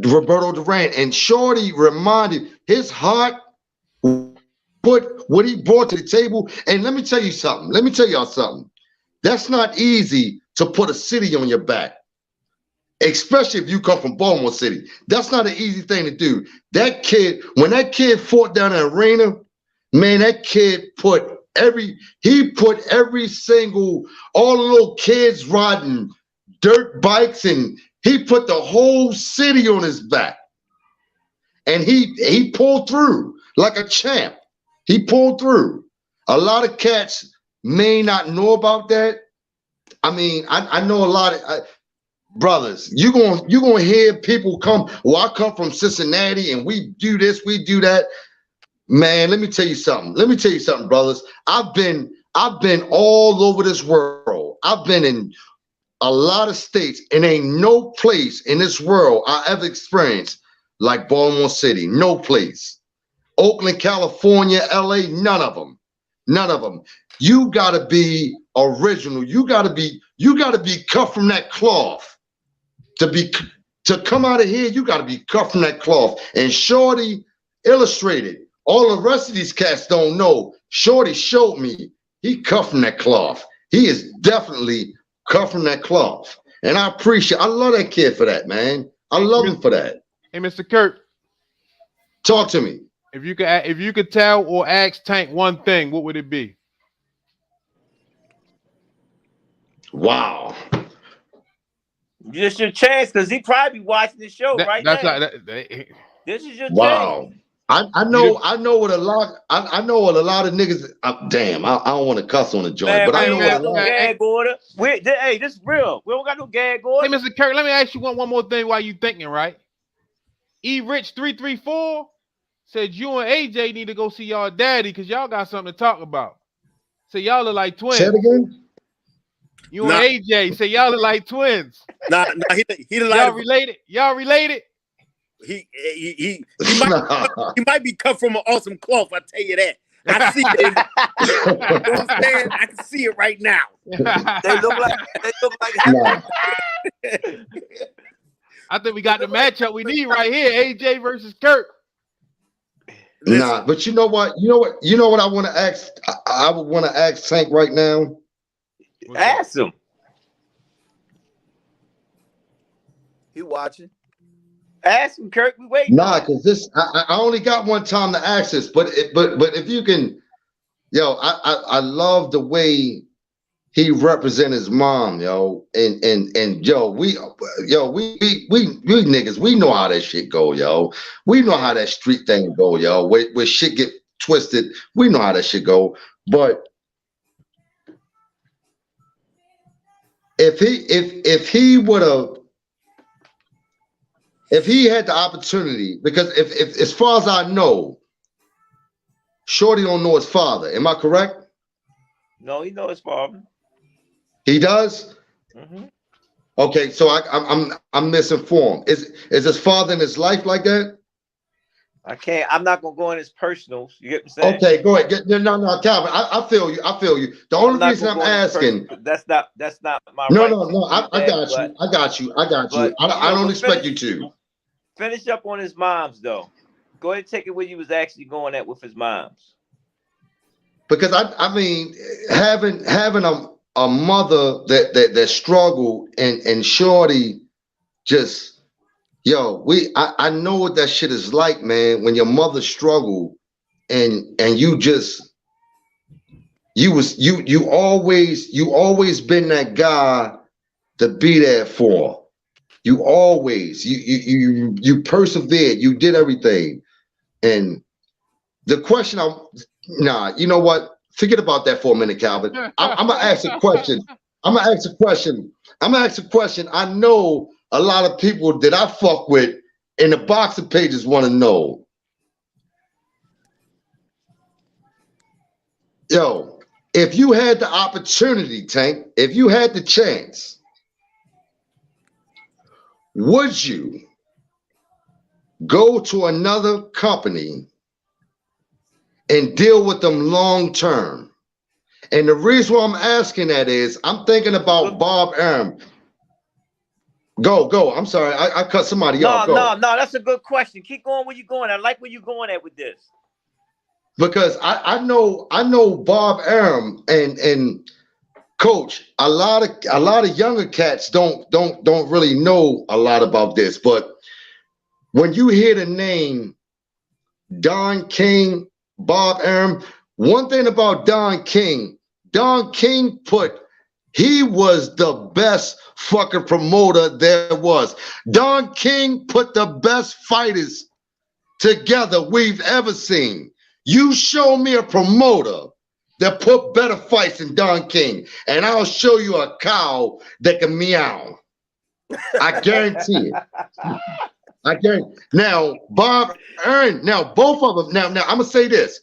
Roberto Duran, and Shorty reminded his heart, put what he brought to the table. And let me tell you something. Let me tell y'all something. That's not easy to put a city on your back, especially if you come from Baltimore City. That's not an easy thing to do. That kid, when that kid fought down in the arena, man, that kid put every single, all the little kids riding dirt bikes, and he put the whole city on his back. And he pulled through like a champ. He pulled through. A lot of cats may not know about that. I mean, I know a lot of brothers. You're gonna hear people come. Well, I come from Cincinnati, and we do this, we do that. Man, let me tell you something. Let me tell you something, brothers. I've been all over this world. I've been in a lot of states, and ain't no place in this world I ever experienced like Baltimore City. No place. Oakland, California, LA, none of them. None of them. You gotta be original. You gotta be cut from that cloth. To come out of here, you gotta be cut from that cloth. And Shorty illustrated. All the rest of these cats don't know. Shorty showed me he cut from that cloth. He is definitely cut from that cloth. And I love that kid for that, man. I love him for that. Hey, Mr. Kurt. Talk to me. If you could tell or ask Tank one thing, what would it be? Wow. This is your chance, because he probably be watching the show right now. This is your chance. I know what a lot of niggas. Damn, I don't want to cuss on the joint, but I know what a lot. Gag order. Hey, this is real. We don't got no gag order. Hey, Mr. Kurt, let me ask you one more thing while you thinking, right? Rich 334 said you and AJ need to go see y'all daddy because y'all got something to talk about. So y'all look like twins. Say it again. You and AJ say y'all look like twins. He y'all related. Y'all related. He might be cut from an awesome cloth. I tell you that. I see it. You know what I'm saying? I can see it right now. They look like. I think we got the matchup we need right here. AJ versus Kurt. Nah, but you know what? You know what I want to ask? I would want to ask Tank right now. Ask him. He watching. Ask him, Kurt. We waiting. Nah, because this I only got one time to ask this, but if you can, I love the way he represent his mom, yo, and we niggas, we know how that shit go, yo. We know how that street thing go, yo. Where shit get twisted, we know how that shit go. But if he had the opportunity, because if as far as I know, Shorty don't know his father. Am I correct? No, he know his father. He does? Mm-hmm. Okay, so I'm misinformed. Is his father in his life like that? I'm not gonna go in his personals. You get what I'm saying? Okay, go ahead. No, Calvin. I feel you. The only reason I'm asking. That's not my. No. I got you. I don't expect you to. Finish up on his mom's though. Go ahead and take it where you was actually going at with his mom's. Because I mean, having a mother that struggled and Shorty just. I know what that shit is like, man. When your mother struggled, and you always been that guy to be there for. You always you persevered. You did everything, and the question you know what? Forget about that for a minute, Calvin. I'm gonna ask a question. I know a lot of people that I fuck with in the boxing pages want to know. Yo, if you had the opportunity, Tank, if you had the chance, would you go to another company and deal with them long term And the reason why I'm asking that is I'm thinking about Bob Arum. Go. I'm sorry. I cut somebody off. Go. No. That's a good question. Keep going where you're going. I like where you're going at with this. Because I know Bob Arum and Coach, a lot of younger cats don't really know a lot about this, but when you hear the name Don King, Bob Arum, one thing about Don King he was the best fucking promoter there was. Don King put the best fighters together we've ever seen. You show me a promoter that put better fights than Don King, and I'll show you a cow that can meow. I guarantee it. Now, Bob Arum, now both of them, now I'm gonna say this,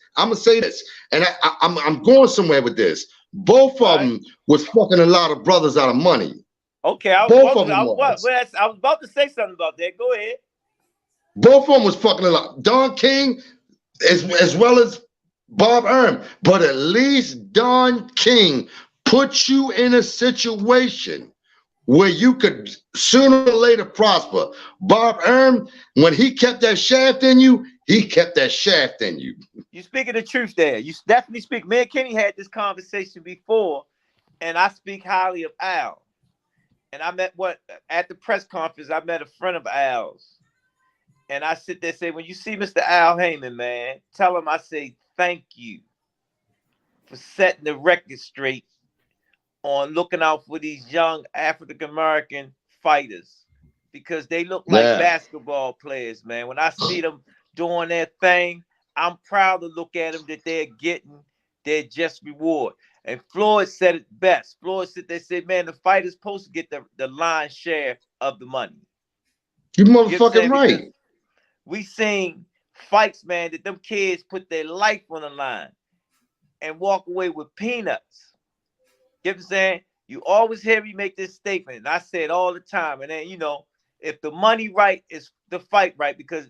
and I'm going somewhere with this. Both of them was fucking a lot of brothers out of money. Okay, I was about to say something about that. Go ahead. Both of them was fucking a lot. Don King as well as Bob Arum, but at least Don King put you in a situation where you could sooner or later prosper. Bob Arum, when he kept that shaft in you, he kept that shaft in you. You speaking the truth there. You definitely speak. Me and Kenny had this conversation before, and I speak highly of Al. And I met at the press conference, I met a friend of Al's. And I sit there and say, when you see Mr. Al Heyman, man, tell him I say thank you for setting the record straight on looking out for these young African-American fighters, because they look like basketball players, man. When I see them doing their thing, I'm proud to look at them that they're getting their just reward. And Floyd said it best. Floyd said, man, the fighter's supposed to get the lion's share of the money. You motherfucking right. We seen fights, man, that them kids put their life on the line and walk away with peanuts. You know what I'm saying? You always hear me make this statement, and I say it all the time. And then, if the money right, is the fight right, because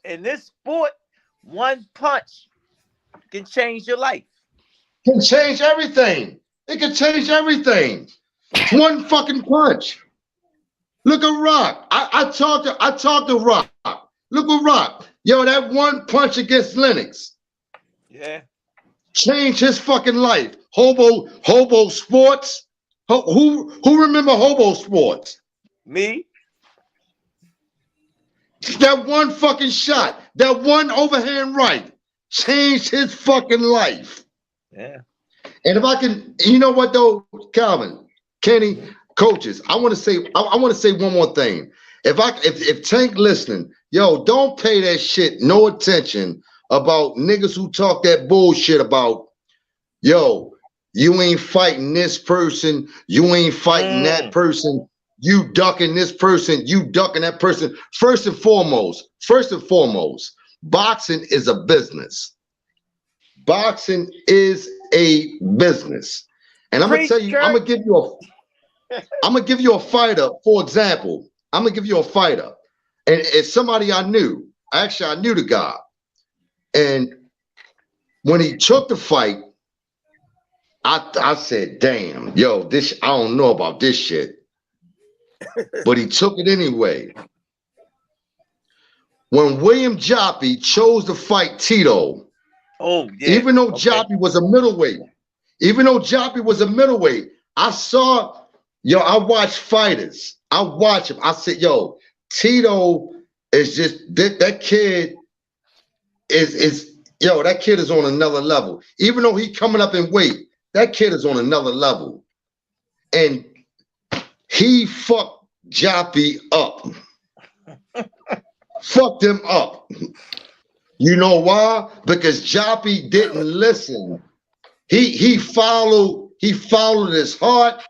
in this sport, one punch can change your life. Can change everything. It can change everything. One fucking punch. Look at Rock. I talked to Rock. Look at Rock. Yo, that one punch against Lennox. Yeah. Changed his fucking life. Hobo Sports. Who remember Hobo Sports? Me. That one fucking shot, that one overhand right, changed his fucking life. Yeah. And if I can, you know what though, Calvin, Kenny, coaches, I want to say one more thing. If Tank listening, yo, don't pay that shit no attention about niggas who talk that bullshit about, yo, you ain't fighting this person, you ain't fighting that person, you ducking this person, you ducking that person. First and foremost, boxing is a business. Boxing is a business. And I'm gonna tell you, I'm gonna give you a fighter, for example. I'm gonna give you a fighter. And it's somebody I knew. Actually, I knew the guy. And when he took the fight, I said, damn, yo, this, I don't know about this shit. But he took it anyway. When William Joppy chose to fight Tito, even though Joppy was a middleweight, I watched fighters. I watch him. I said, yo, Tito is just, that kid that kid is on another level. Even though he coming up in weight, that kid is on another level. And he fucked Joppy up. Fucked him up. You know why? Because Joppy didn't listen. He followed his heart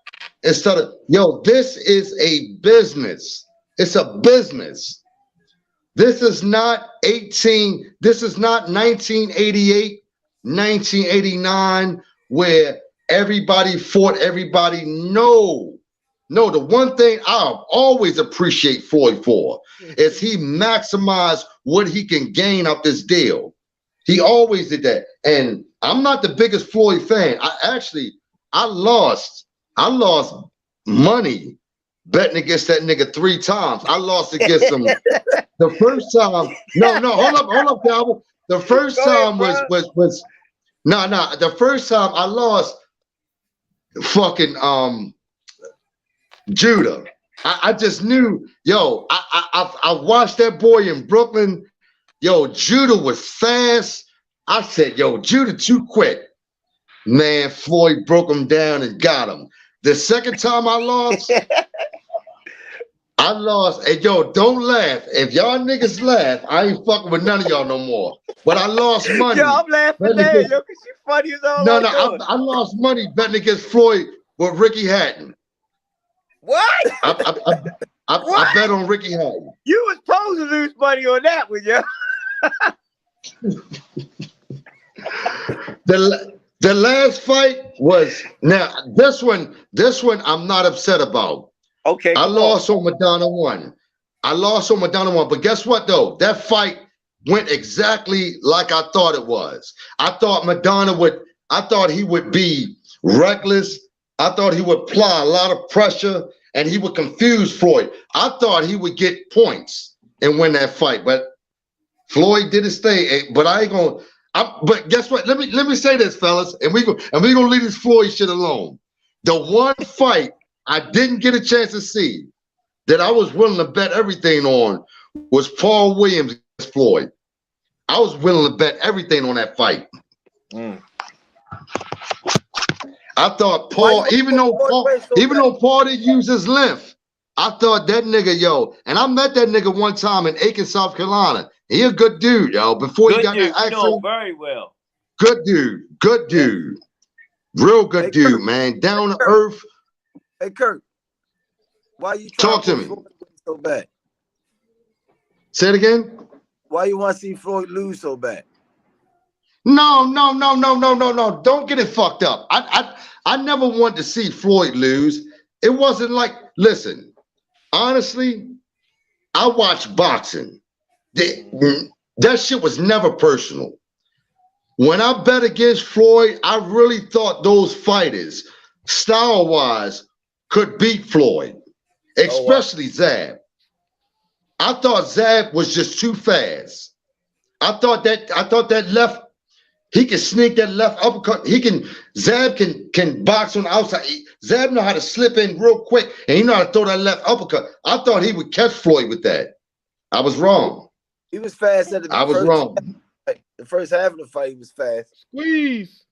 instead of, yo, this is a business. It's a business. This is not 1988, 1989, where everybody fought everybody. No, the one thing I always appreciate Floyd for is he maximized what he can gain out this deal. He always did that. And I'm not the biggest Floyd fan. I lost money betting against that nigga 3 times. I lost against him the first time. No, hold up, Calvin. The first time was the first time I lost fucking Judah. I just knew, yo, I watched that boy in Brooklyn. Yo, Judah was fast. I said, yo, Judah too quick. Man, Floyd broke him down and got him. The second time I lost, and yo, don't laugh. If y'all niggas laugh, I ain't fucking with none of y'all no more. But I lost money. Yo, I'm laughing now, yo, because you funny as all. No, I lost money betting against Floyd with Ricky Hatton. What? I bet on Ricky Hatton. You was supposed to lose money on that one, yo. The last fight was now this one I'm not upset about. Okay. I lost on Madonna 1. But guess what though? That fight went exactly like I thought it was. I thought he would be reckless. I thought he would apply a lot of pressure and he would confuse Floyd. I thought he would get points and win that fight, but Floyd did his thing. But I ain't gonna. But guess what? Let me say this, fellas, and we gonna leave this Floyd shit alone. The one fight I didn't get a chance to see that I was willing to bet everything on was Paul Williams against Floyd. I was willing to bet everything on that fight. I thought Paul, even though Paul didn't use his length, I thought that nigga, yo, and I met that nigga one time in Aiken, South Carolina. He a good dude, yo. Before he got that accident, very well. Good dude, real good dude, man. Down to earth. Hey, Kurt, why you talk to me so bad? Say it again. Why you want to see Floyd lose so bad? No. Don't get it fucked up. I never wanted to see Floyd lose. It wasn't like, listen, honestly, I watch boxing. That shit was never personal. When I bet against Floyd, I really thought those fighters, style-wise, could beat Floyd, especially Zab. I thought Zab was just too fast. I thought that left, he can sneak that left uppercut. Zab can box on the outside. Zab know how to slip in real quick, and he know how to throw that left uppercut. I thought he would catch Floyd with that. I was wrong. He was fast at the I was wrong. The first half of the fight, he was fast. Squeeze.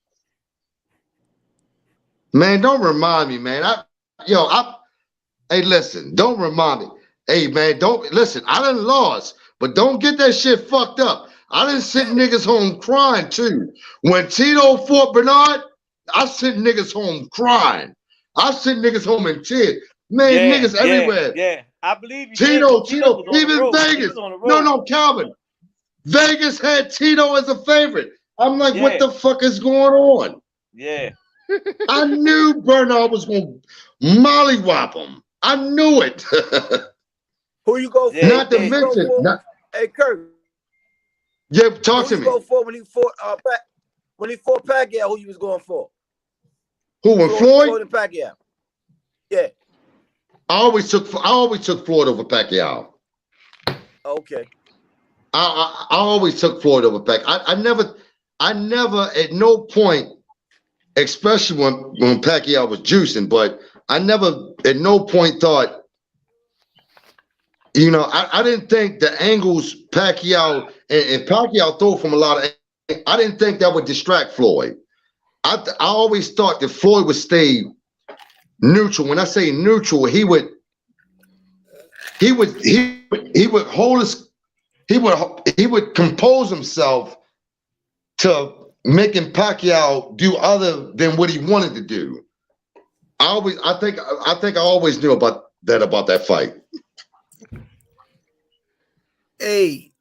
Man, don't remind me, man. Hey, listen, don't remind me. Hey, man, don't listen. I done lost, but don't get that shit fucked up. I done sent niggas home crying too. When Tito fought Bernard, I sent niggas home crying. I sent niggas home in tears. Man, niggas everywhere. Yeah, I believe you. Tito, even Vegas. No, Calvin. Vegas had Tito as a favorite. I'm like, what the fuck is going on? Yeah. I knew Bernard was going to mollywop him. I knew it. Who you go for? Not to mention. Hey, Kurt. Yeah, talk to me. Who you go for when he fought Pacquiao? Who you was going for? Who, when Floyd? And Pacquiao. Yeah. I always took Floyd over Pacquiao. Okay. I always took Floyd over Pacquiao. I never at no point, especially when Pacquiao was juicing, but I never at no point thought, you know, I didn't think the angles Pacquiao and Pacquiao threw from a lot of, I didn't think that would distract Floyd. I always thought that Floyd would stay neutral. When I say neutral, he would hold his, he would compose himself to making Pacquiao do other than what he wanted to do. I think I always knew about that fight. Hey,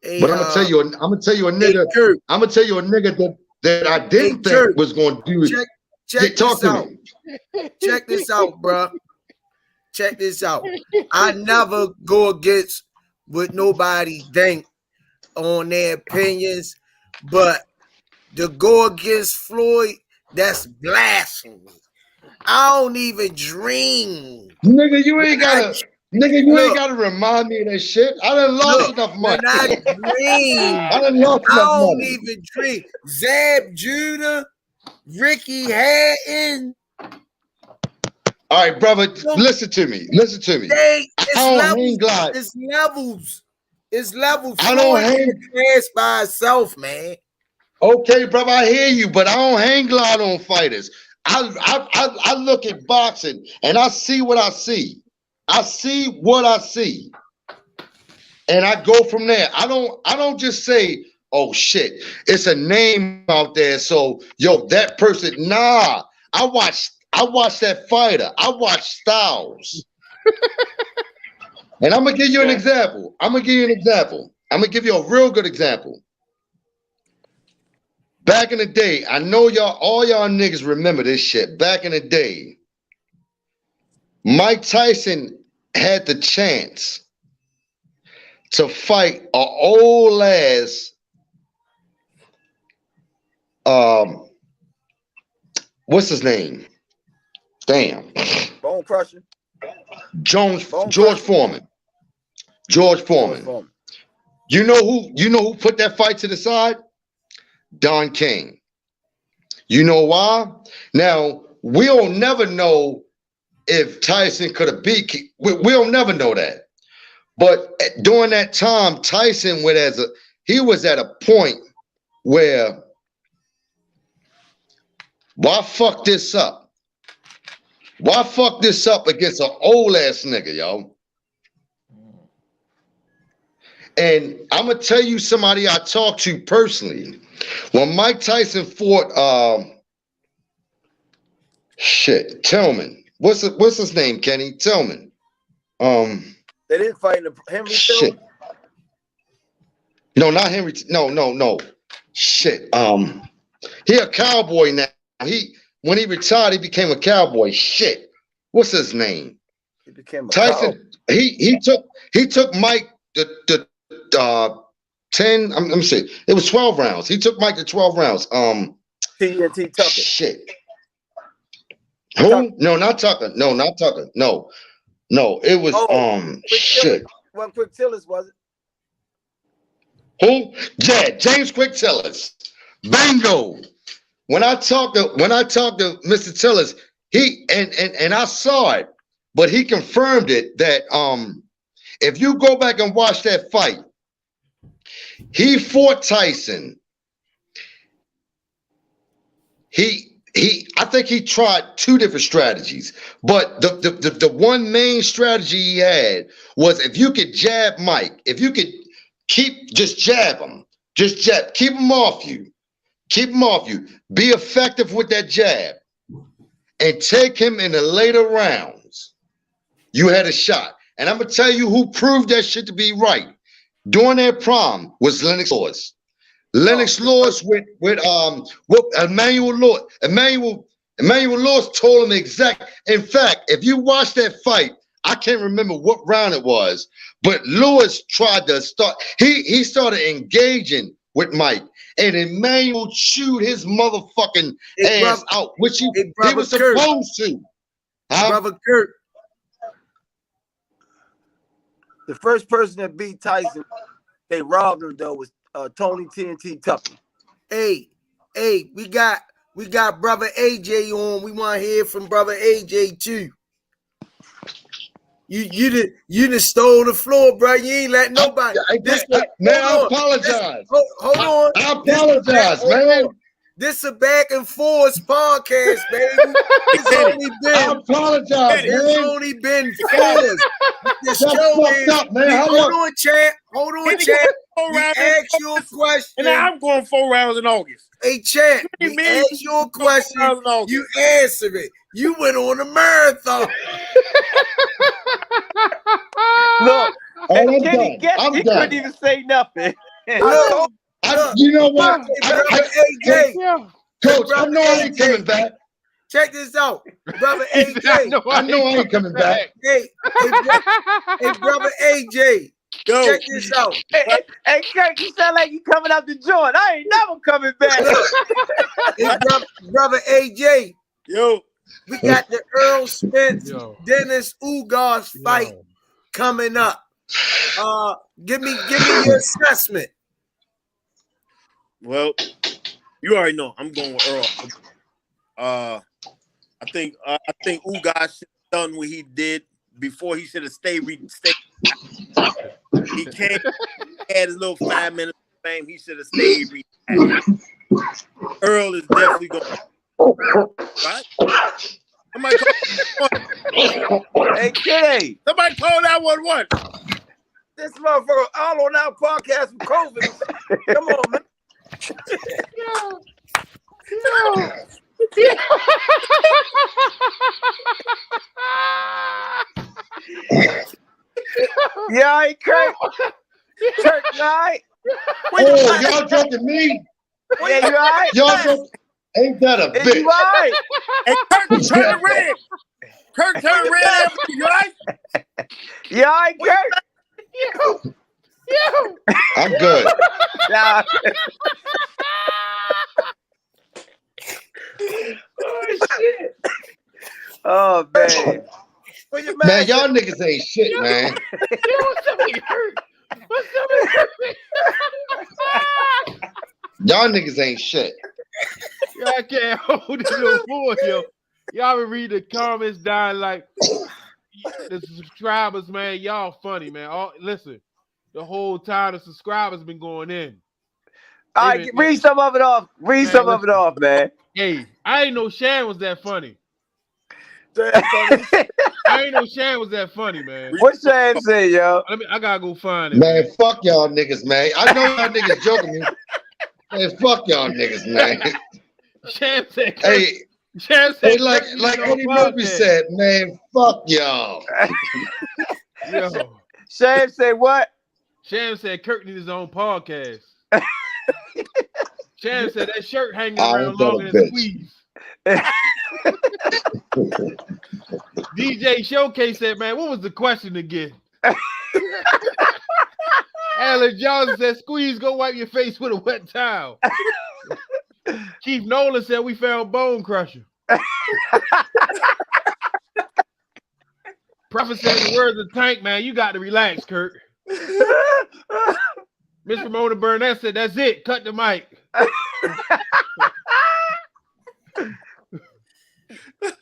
but I'm gonna tell you a nigga. Kurt, I'm gonna tell you a nigga that I didn't think Kurt, was gonna do it. Talk to me. Check this out, bro. Check this out. I never go against what nobody think on their opinions, but to go against Floyd, that's blasphemy. I don't even dream. Nigga, you ain't gotta remind me of that shit. I done lost enough money. When I dream, I done lost I enough don't money. even dream. Zab Judah, Ricky Hatton. All right, brother, listen to me. Listen to me. It's levels. It's levels. I don't hang class by itself, man. Okay, brother, I hear you, but I don't hang glide on fighters. I look at boxing and I see what I see. I see what I see. And I go from there. I don't just say, oh shit, it's a name out there. So yo, that person, nah. I watch that fighter. I watch styles. And I'm gonna give you an example. I'm gonna give you a real good example. Back in the day, I know all y'all niggas remember this shit. Back in the day, Mike Tyson had the chance to fight an old ass what's his name? Damn. Bone Crusher. George Foreman. George Foreman. You know who put that fight to the side? Don King. You know why? Now, we'll never know if Tyson could have beat King. We'll never know that. But during that time, Tyson was at a point where, why fuck this up? Why fuck this up against an old ass nigga, yo? And I'm gonna tell you somebody I talked to personally. When Mike Tyson fought Tillman. What's his name, Kenny? Tillman. They didn't fight Henry Tillman? No, not Henry. No. Shit. He a cowboy now. When he retired, he became a cowboy. Shit. What's his name? He became a Tyson. He took Mike the 10. Let me see. It was 12 rounds. He took Mike to 12 rounds. TNT Tucker. Shit. Who? No, not Tucker. No, not Tucker. No. It was shit. Well, Quick Tillis, was it? Who? Yeah, James Quick Tillis. Bingo. When I talked to Mr. Tillis, he and I saw it, but he confirmed it that if you go back and watch that fight, he fought Tyson. I think he tried two different strategies, but the one main strategy he had was if you could jab Mike, if you could just jab him, keep him off you, be effective with that jab, and take him in the later rounds, you had a shot. And I'm gonna tell you who proved that shit to be right during their prime was Lennox Lewis. Lennox Lewis with Emmanuel Lewis. Emmanuel Lewis told him exact. In fact, if you watch that fight, I can't remember what round it was, but Lewis tried to start. He started engaging with Mike, and Emmanuel chewed his motherfucking ass out, which he was supposed to. Brother Kurt. The first person that beat Tyson, they robbed him though, was Tony TNT Tucker. Hey, we got brother AJ on. We want to hear from brother AJ too. You done stole the floor, bro. You ain't let nobody. I apologize. Hold on. I apologize, man. This a back and forth podcast, baby. I apologize, It's only been forced. The show is up, man. Hold on, champ. We asked you a question. And I'm going 4 rounds in August. Hey, champ, we asked you a question. You answered it. You went on a marathon. Look, I'm Kenny done. he couldn't even say nothing. Look, you know what? AJ. Coach, I know I ain't coming back. Check this out, brother AJ. I know I ain't coming back. Hey, brother AJ. Yo, Check this out. Hey, Kirk, you sound like you coming out the joint. I ain't never coming back. Hey, brother AJ, yo, we got the Earl Spence, Yo. Dennis Ugas fight Yo. coming up. Give me your assessment. well, you already know I'm going with Earl. I think Ugas should have done what he did before. He should have stayed. He came, had his little 5 minutes of fame. He should have stayed. Earl is definitely going. Right? Somebody call. Hey, Kitty. Somebody call 911. This motherfucker all on our podcast with COVID. Come on, man. Yeah, hey, Kirk. Kirk, you all right? Oh, y'all joking me? Yeah, you all right? Y'all joking? Ain't that a Is bitch? you all right? Hey, Kirk, turn red. Kirk, turn red. You right? You all right, Kirk? I'm good. Nah. Oh, shit. Oh, man. Man, y'all niggas ain't shit, man. Y'all niggas ain't shit. Yo, I can't hold it no more, yo. Y'all been read the comments dying like the subscribers, man. Y'all funny, man. Listen, the whole time the subscribers been going in. All right, read some of it off. Read some of it off, man. Hey, I ain't know Shan was that funny. I ain't know Shan was that funny, man. What Shan say, yo? I gotta go find it. Man, fuck y'all niggas, man. I know y'all niggas joking me. Man, fuck y'all niggas, man. Shan said, Hey, Shan said, hey, like Eddie Murphy said, man, fuck y'all. Yo. Shan said what? Shan said Kirk needs his own podcast. Shan said that shirt hanging around longer than Squeeze. DJ Showcase said, man, what was the question again? Alan Johnson said, Squeeze, go wipe your face with a wet towel. Chief Nolan said, we found Bone Crusher. Prophet said, the words of Tank, man, you got to relax, Kurt. Miss Ramona Burnett said, that's it. Cut the mic.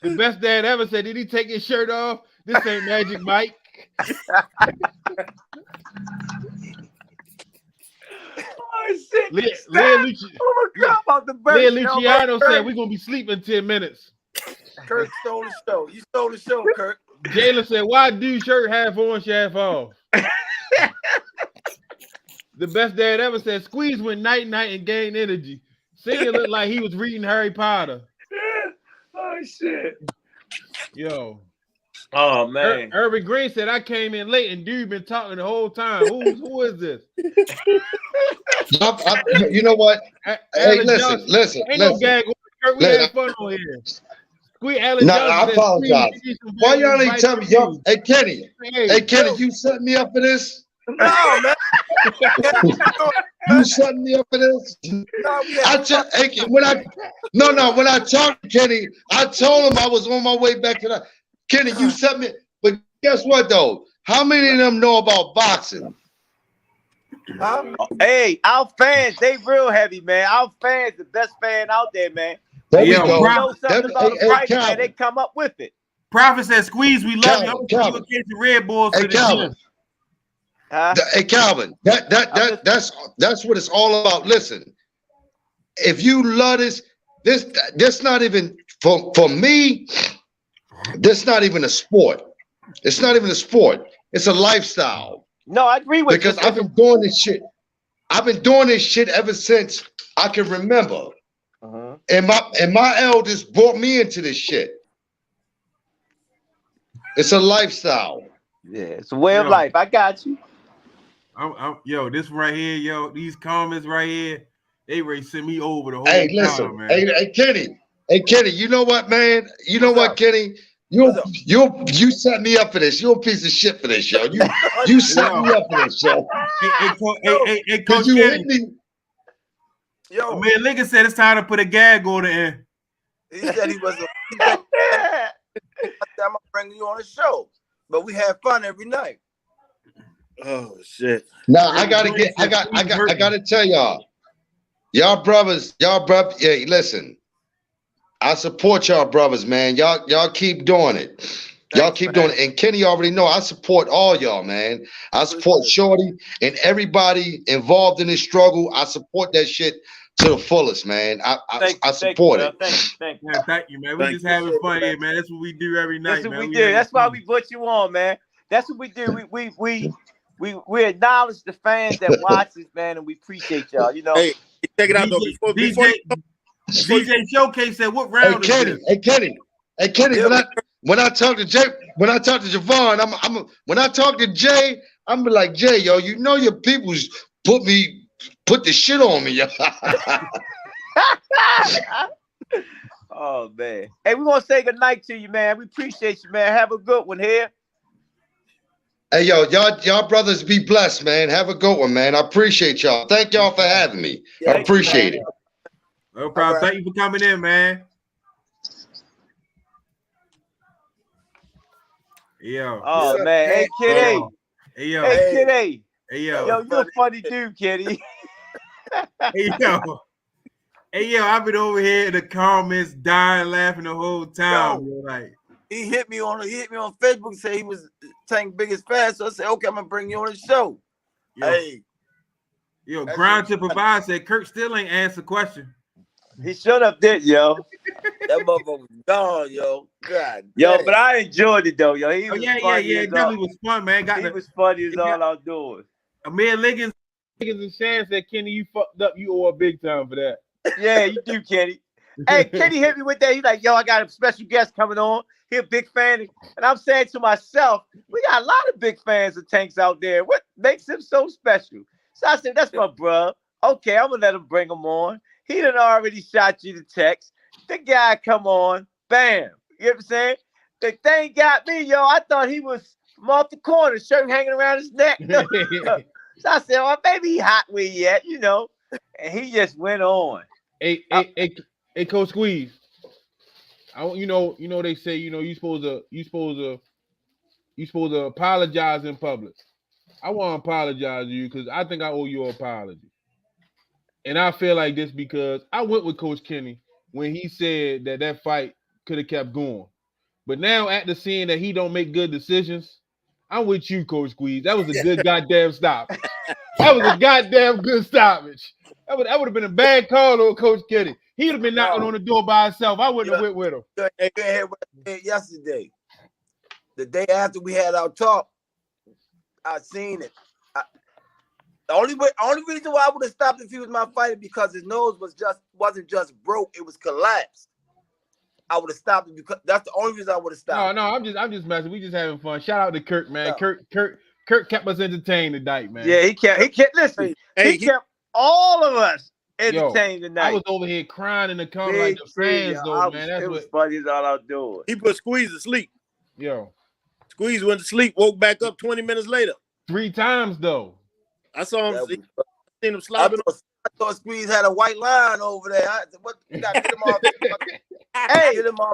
The best dad ever said, did he take his shirt off? This ain't Magic Mike. Oh, shit. Leah Luciano said, we're going to be sleeping 10 minutes. Kirk stole the show. You stole the show, Kirk. Jayla said, why do shirt half on, half off? The best dad ever said, Squeeze went night-night and gained energy. Senior looked like he was reading Harry Potter. Oh, shit. Yo. Oh, man. Irvin Green said, I came in late and dude been talking the whole time. Who is this? You know what? Hey, listen. Ain't no gag. We had fun on here. I apologize. Why y'all ain't tell me? Yo, hey, Kenny. Hey, Kenny, you set me up for this? No, man. You setting me up for this? When I talked to Kenny, I told him I was on my way back to that. Kenny, you set me. But guess what, though? How many of them know about boxing? Hey, our fans, they real heavy, man. Our fans, the best fan out there, man. There we go. You know something about a fight, man, they come up with it. Prophet said, Squeeze, we love you. I'm going to get the Red Bulls for the gym. Hey, Calvin, that's what it's all about. Listen, if you love this not even for me. This not even a sport. It's not even a sport. It's a lifestyle. No, I agree with you. Because I've been doing this shit. I've been doing this shit ever since I can remember. And my elders brought me into this shit. It's a lifestyle. Yeah, it's a way of life. I got you. Yo, this right here, yo, these comments right here, they ready to send me over the whole Hey, listen, time, man. Hey, Kenny. Hey, Kenny, you know what, man? You know what, Kenny? You set me up for this. You're a piece of shit for this, yo. You set me up for this, yo. Hey, Cause Coach you Kenny. hit me. Yo, Man, Lincoln said it's time to put a gag order in. he said he was. I'm gonna bring you on the show, but we have fun every night. Oh shit. Now I gotta tell y'all brothers, hey, listen. I support y'all brothers, man. Y'all keep doing it. Y'all keep doing it. And Kenny already know I support all y'all, man. I support Shorty and everybody involved in this struggle. I support that shit to the fullest, man. I support it. Thank you. Man, thank you, man. We just having fun here, man. That's what we do every night, That's what man. we do. That's why we put you on, man. That's what we do. We acknowledge the fans that watch us, man, and we appreciate y'all. You know. Hey, check it out though. Before DJ Showcase said, "What round is this?" Hey Kenny. When I talk to Javon, when I talk to Jay, I'm be like, Jay, yo, you know your people's put the shit on me, yo. Oh man. Hey, we want to say good night to you, man. We appreciate you, man. Have a good one here. Hey, yo, y'all brothers be blessed, man. Have a good one, man. I appreciate y'all. Thank y'all for having me. I appreciate it. No problem. Thank you for coming in, man. Yo. Oh man. Hey, Kitty. Hey, yo. Hey, Kitty. Hey, yo. Yo, you a funny dude, Kitty. Hey, yo. Hey, yo, I've been over here in the comments dying laughing the whole time. Yo. Like, He hit me on Facebook and said he was Tank biggest fan. So I said, okay, I'm gonna bring you on the show. yo, Hey. yo, Grind to Provide said Kirk still ain't answered the question. He shut up, did yo. That motherfucker was gone, yo. God. Yo, damn. but I enjoyed it though, yo. He was funny. It definitely was fun, man. He was funny as all outdoors. Amir Liggins and Shan said, Kenny, you fucked up. You owe a big time for that. Yeah, you do, Kenny. Hey, Kenny hit me with that. He's like, yo, I got a special guest coming on. He a big fan. And I'm saying to myself, we got a lot of big fans of Tanks out there. What makes him so special? So I said, that's my bro. Okay, I'm going to let him bring him on. He done already shot you the text. The guy come on. Bam. You know what I'm saying? The thing got me, yo. I thought he was from off the corner, shirt hanging around his neck. So I said, well, maybe he hot where he at, you know. And he just went on. Hey, Coach Squeeze. You know they say, you know, you supposed to apologize in public. I want to apologize to you because I think I owe you an apology. And I feel like this because I went with Coach Kenny when he said that fight could have kept going. But now after seeing that he don't make good decisions, I'm with you, Coach Squeeze. That was a good goddamn stop. That was a goddamn good stoppage. That would have been a bad call on Coach Kenny. He'd have been knocking on the door by himself. I wouldn't have went with him. Hey, you heard what I said yesterday. The day after we had our talk, I seen it. The only reason why I would have stopped if he was my fighter because his nose wasn't just broke, it was collapsed. I would have stopped it because that's the only reason I would have stopped. No, I'm just messing. We just having fun. Shout out to Kirk, man. Yeah. Kirk kept us entertained tonight, man. Yeah, he kept listen. He kept all of us entertained tonight. I was over here crying in the corner like the fans, though, man. It was funny as all outdoors. He put Squeeze to sleep. Yo. Squeeze went to sleep, woke back up 20 minutes later. 3 times, though. I saw him. Seen him slobbing. I thought Squeeze had a white line over there. I said, what? You got to get him off. Get him off.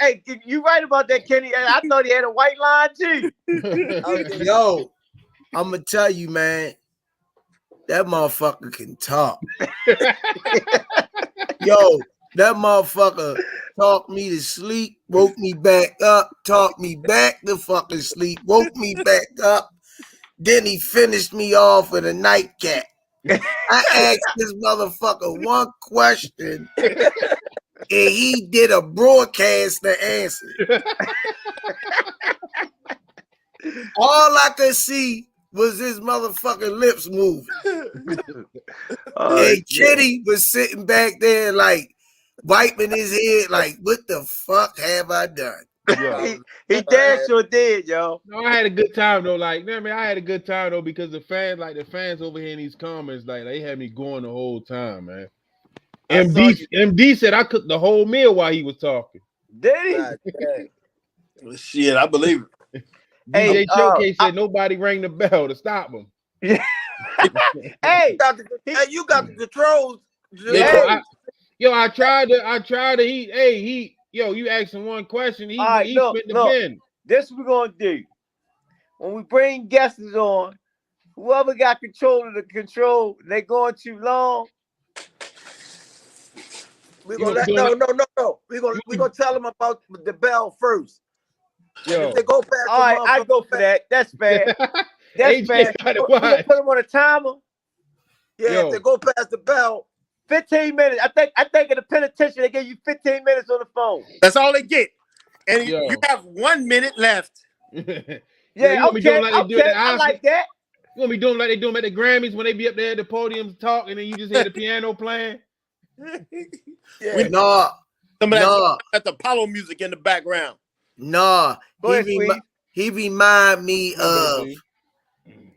Hey, you right about that, Kenny. I thought he had a white line, too. Yo, I'm going to tell you, man. That motherfucker can talk. Yo, that motherfucker talked me to sleep, woke me back up, talked me back to fucking sleep, woke me back up. Then he finished me off with a nightcap. I asked this motherfucker one question, and he did a broadcast to answer. All I could see was his motherfucking lips moving. And Kitty was sitting back there like wiping his head like, what the fuck have I done? He damn sure did, yo. No, I had a good time though. Like, man, I had a good time though because the fans over here in these comments, like, they had me going the whole time, man. MD said I cooked the whole meal while he was talking. Did he? Shit, I believe it. DJ Showcase said nobody rang the bell to stop him. Hey, you got the controls. I tried to. You asked him one question. He split the bin. This we're gonna do. When we bring guests on, whoever got control of the control, they going too long. We're gonna no. We're gonna tell them about the bell first. Yo. If they go past all right, I go for that. That's fair. That's fair. We're gonna put them on a timer. Yeah, if they go past the bell. 15 minutes. I think in the penitentiary they give you 15 minutes on the phone. That's all they get. And you have 1 minute left. Yeah, okay, I like that. You gonna be doing like they do them at the Grammys when they be up there at the podium talking and then you just hear the piano playing? Nah. At the Apollo music in the background. Nah. He remind me of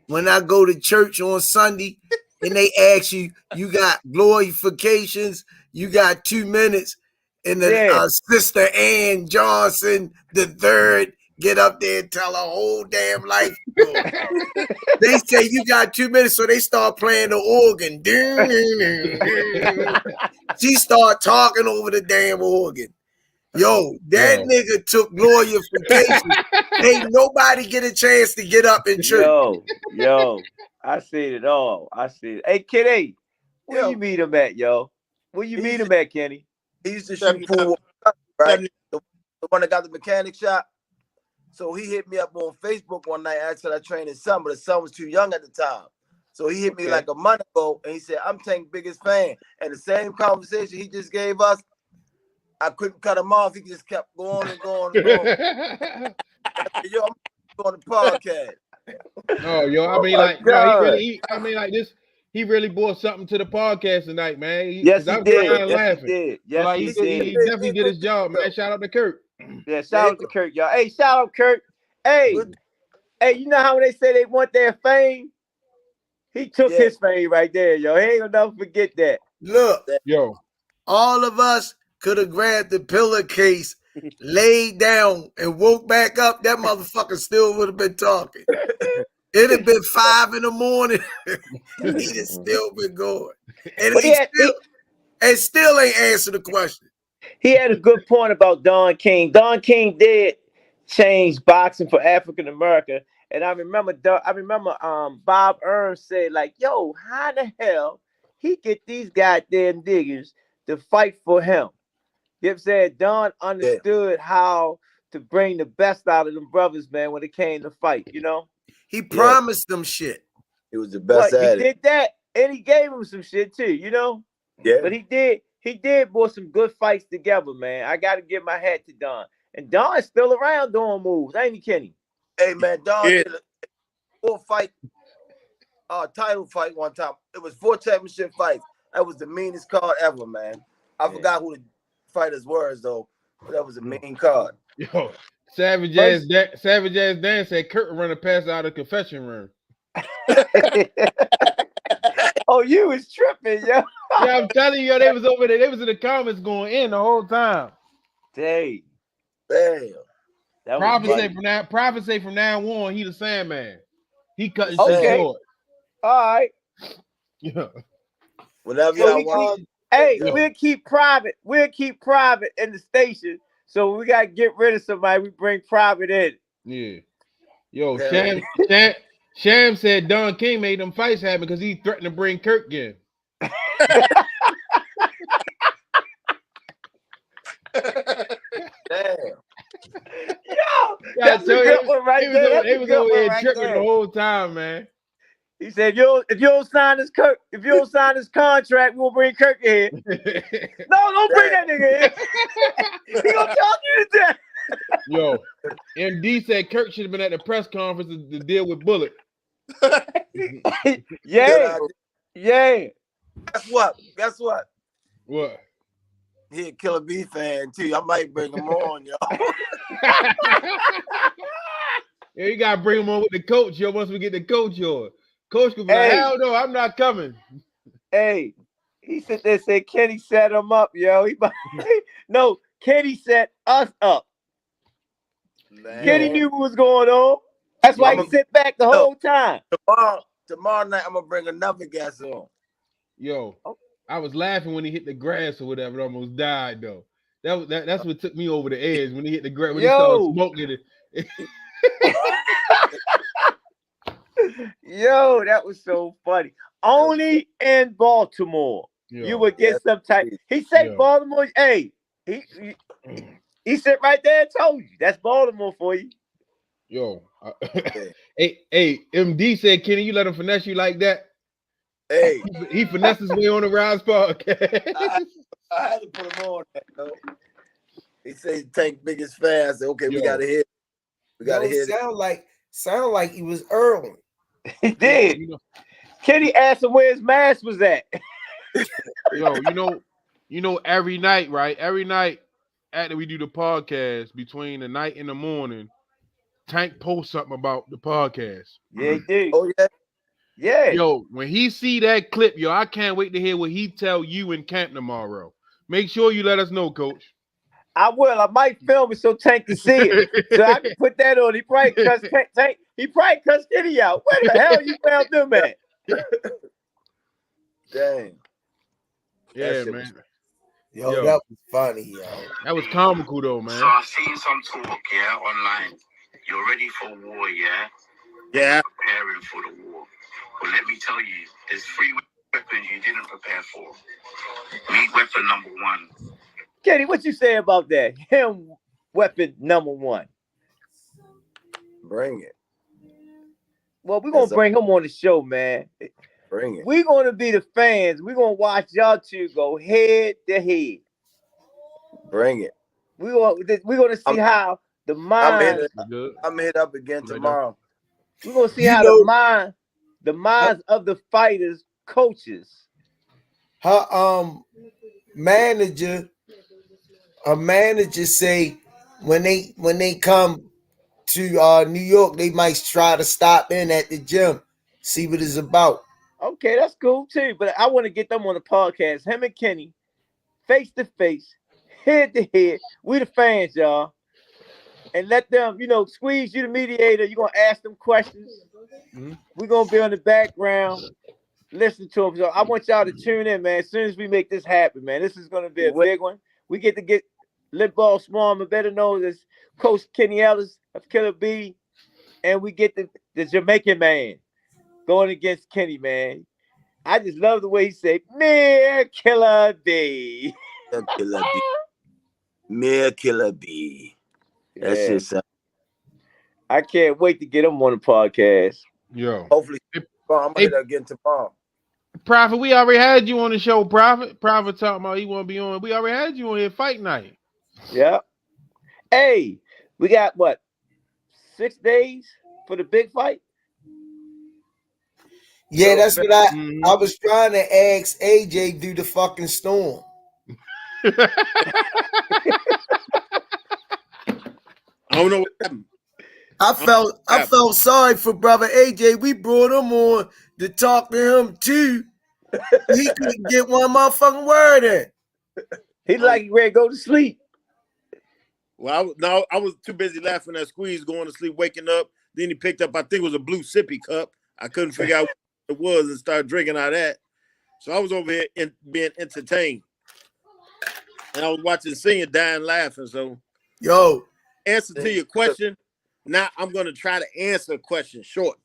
when I go to church on Sunday and they ask you got glorifications, you got 2 minutes, and then Sister Ann Johnson the third get up there and tell her whole damn life story. They say you got 2 minutes, so they start playing the organ. She start talking over the damn organ. Yo, that nigga took glorification. Ain't nobody get a chance to get up in church. Yo, I see it all. I see it. Hey, Kenny, where you meet him at, yo? Where you meet him at, Kenny? He used to shoot pool, right? The one that got the mechanic shop. So he hit me up on Facebook one night. I said I trained his son, but his son was too young at the time. So he hit me like a month ago, and he said, I'm Tank's biggest fan. And the same conversation he just gave us, I couldn't cut him off. He just kept going and going and going. Yo, I'm on the podcast. Oh, yo, I mean, like, no, he really brought something to the podcast tonight, man. Yes, he did. Yes, he did. He definitely did his job, man. Shout out to Kurt. Yeah, shout out to Kurt, y'all. Hey, shout out Kurt. Hey, you know how when they say they want their fame? He took his fame right there, yo. He ain't gonna never forget that. Look, yo, all of us could have grabbed the pillowcase, laid down, and woke back up. That motherfucker still would have been talking. It'd have been 5 in the morning. He'd have still been going. And he still ain't answered the question. He had a good point about Don King. Don King did change boxing for African America. And I remember Bob Earns said, like, yo, how the hell he get these goddamn niggas to fight for him? You know what I'm saying? Don understood how to bring the best out of them brothers, man, when it came to fight, you know? He promised them shit. He was the best at it. He did that, and he gave him some shit too, you know? Yeah. But he did brought some good fights together, man. I got to give my hat to Don. And Don is still around doing moves, ain't he, Kenny? Hey, man, Don did a 4-fight title fight one time. It was 4 championship fights. That was the meanest card ever, man. I forgot who the fighters were, though, but that was a mean card. Yo, Savage Ass Dan said Kurt running past out of the confession room. Oh, you was tripping, yo. Yeah, I'm telling you, they was over there. They was in the comments going in the whole time. Damn. Prophet say from now on, he the Sandman. He cutting shit short. All right. Yeah. Whatever y'all want. We'll keep private. We'll keep private in the station. So we gotta get rid of somebody. We bring private in. Yeah. Yo, Sham said Don King made them fights happen because he threatened to bring Kirk in. Damn. Yo, that's a good one right there. They was over here tripping the whole time, man. He said, if you don't sign this contract, we'll bring Kirk in. No, don't bring that nigga in. He gonna talk you to death. Yo, MD said Kirk should have been at the press conference to deal with Bullet. Yeah. Guess what? What? He a Killer B fan too. I might bring him on, yo. Yeah, you gotta bring him on with the coach, yo. Once we get the coach on, coach could be like, hell no, I'm not coming. Hey, he sit there and said Kenny set him up, yo. No, Kenny set us up. Man. Kenny knew what was going on. That's why he sit back the whole time. Tomorrow night, I'm gonna bring another guest on. Yo, I was laughing when he hit the grass or whatever. It almost died though. That's what took me over the edge when he hit the grass. When he started smoking it. Yo, that was so funny. Only in Baltimore, you would get some type. He said Baltimore. Hey, he sit right there and told you that's Baltimore for you. Yo, hey, MD said, Kenny, you let him finesse you like that? Hey, he finessed his way on the Rize podcast. I had to put him on that though. He said Tank biggest fan. I said, okay, we gotta hit. We gotta hit. Sound like he was early. He did. Kenny asked him where his mask was at. Yo, you know, every night, right? Every night after we do the podcast, between the night and the morning, Tank posts something about the podcast. Yeah, he did. Oh yeah. Yeah. Yo, when he see that clip, yo, I can't wait to hear what he tell you in camp tomorrow. Make sure you let us know, Coach. I will. I might film it so Tank can see it. So I can put that on. He probably cuss Tank. He probably cuss Kenny out. Where the hell you found them at? Dang. Yeah, man. Yo, that was funny, yo. That was comical though, man. So I've seen some talk, online. You're ready for war, yeah? Yeah. Preparing for the war. Well, let me tell you, there's 3 weapons you didn't prepare for. Meet weapon number 1. Kenny, what you say about that? Him weapon number 1. Bring it. Well, we're going to bring him on the show, man. Bring it. We're going to be the fans. We're going to watch y'all two go head to head. Bring it. We're going to see how the mind. I'm hit up again tomorrow. We're going to see how the minds of the fighters coaches. Her manager say when they come to New York, they might try to stop in at the gym, see what it's about. Okay, that's cool too. But I want to get them on the podcast. Him and Kenny, face to face, head to head. We the fans, y'all. And let them, squeeze you the mediator. You're gonna ask them questions. Mm-hmm. We're gonna be on the background, listen to them. So I want y'all to tune in, man. As soon as we make this happen, man, this is gonna be a big one. We get to get Lip Ball Small, but better known as Coach Kenny Ellis of Killer B, and we get the Jamaican man going against Kenny, man. I just love the way he said, "Mere Killer B." Killer B. Mere Killer B. That's just. I can't wait to get him on the podcast. Yo, hopefully, I'm gonna hit again tomorrow. Prophet, we already had you on the show. Prophet talking about he want to be on. We already had you on here fight night. Yeah. Hey, we got what? 6 days for the big fight. Yeah, that's what I was trying to ask AJ do the fucking storm. I don't know what happened. I felt sorry for brother AJ. We brought him on to talk to him too. He couldn't get one motherfucking word in. He like he ready to go to sleep. Well, I was too busy laughing at Squeeze going to sleep, waking up. Then he picked up, I think it was a blue sippy cup. I couldn't figure out what it was and started drinking out of that. So I was over here being entertained. And I was watching Senior dying laughing. So, answer to your question. Now I'm going to try to answer a question short.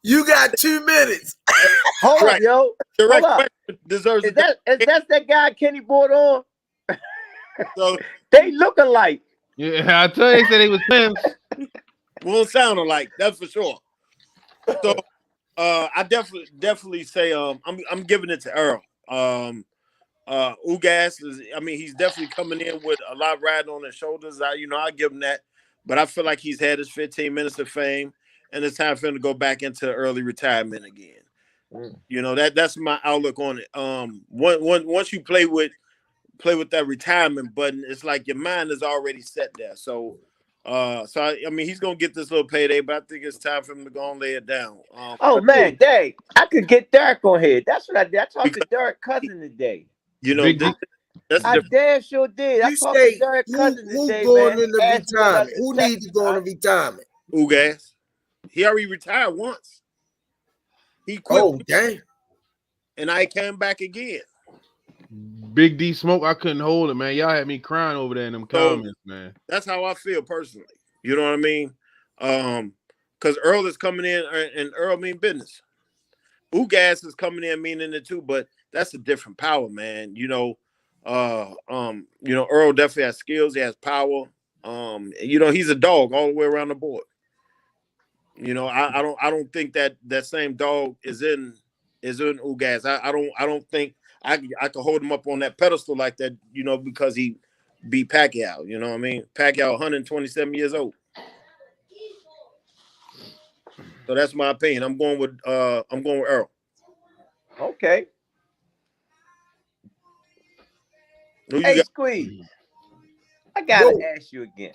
You got 2 minutes. Hold on, yo. Direct question deserves. Is that guy Kenny brought on? So they look alike. Yeah, I tell you, they said they was twins. Won't sound alike, that's for sure. So I definitely say I'm giving it to Earl. Ugas is, he's definitely coming in with a lot riding on his shoulders. I give him that, but I feel like he's had his 15 minutes of fame, and it's time for him to go back into early retirement again. That's my outlook on it. Once you play with that retirement button, it's like your mind is already set there. So So I mean, he's gonna get this little payday, but I think it's time for him to go and lay it down. Oh man, Derrick, I could get Derrick on here. That's what I did. I talked to Derrick Cousin today. You know, Big that's I different. damn sure did. I You talked to say Derrick Cousin who today, going man. into He asked me about retirement? the Who Texans. needs to go into retirement? Ugas. He already retired once. He quit. Oh, dang. And I came back again. Big D Smoke, I couldn't hold it, man. Y'all had me crying over there in them comments, man. That's how I feel personally. You know what I mean? Because Earl is coming in, and Earl mean business. Ugas is coming in meaning it too, but that's a different power, man. You know, Earl definitely has skills. He has power. He's a dog all the way around the board. You know, I don't think that same dog is in Ugas. I don't think I could hold him up on that pedestal like that, because he beat Pacquiao. You know what I mean? Pacquiao 127 years old. So that's my opinion. I'm going with Earl. Okay. Hey, Squeeze. I gotta ask you again.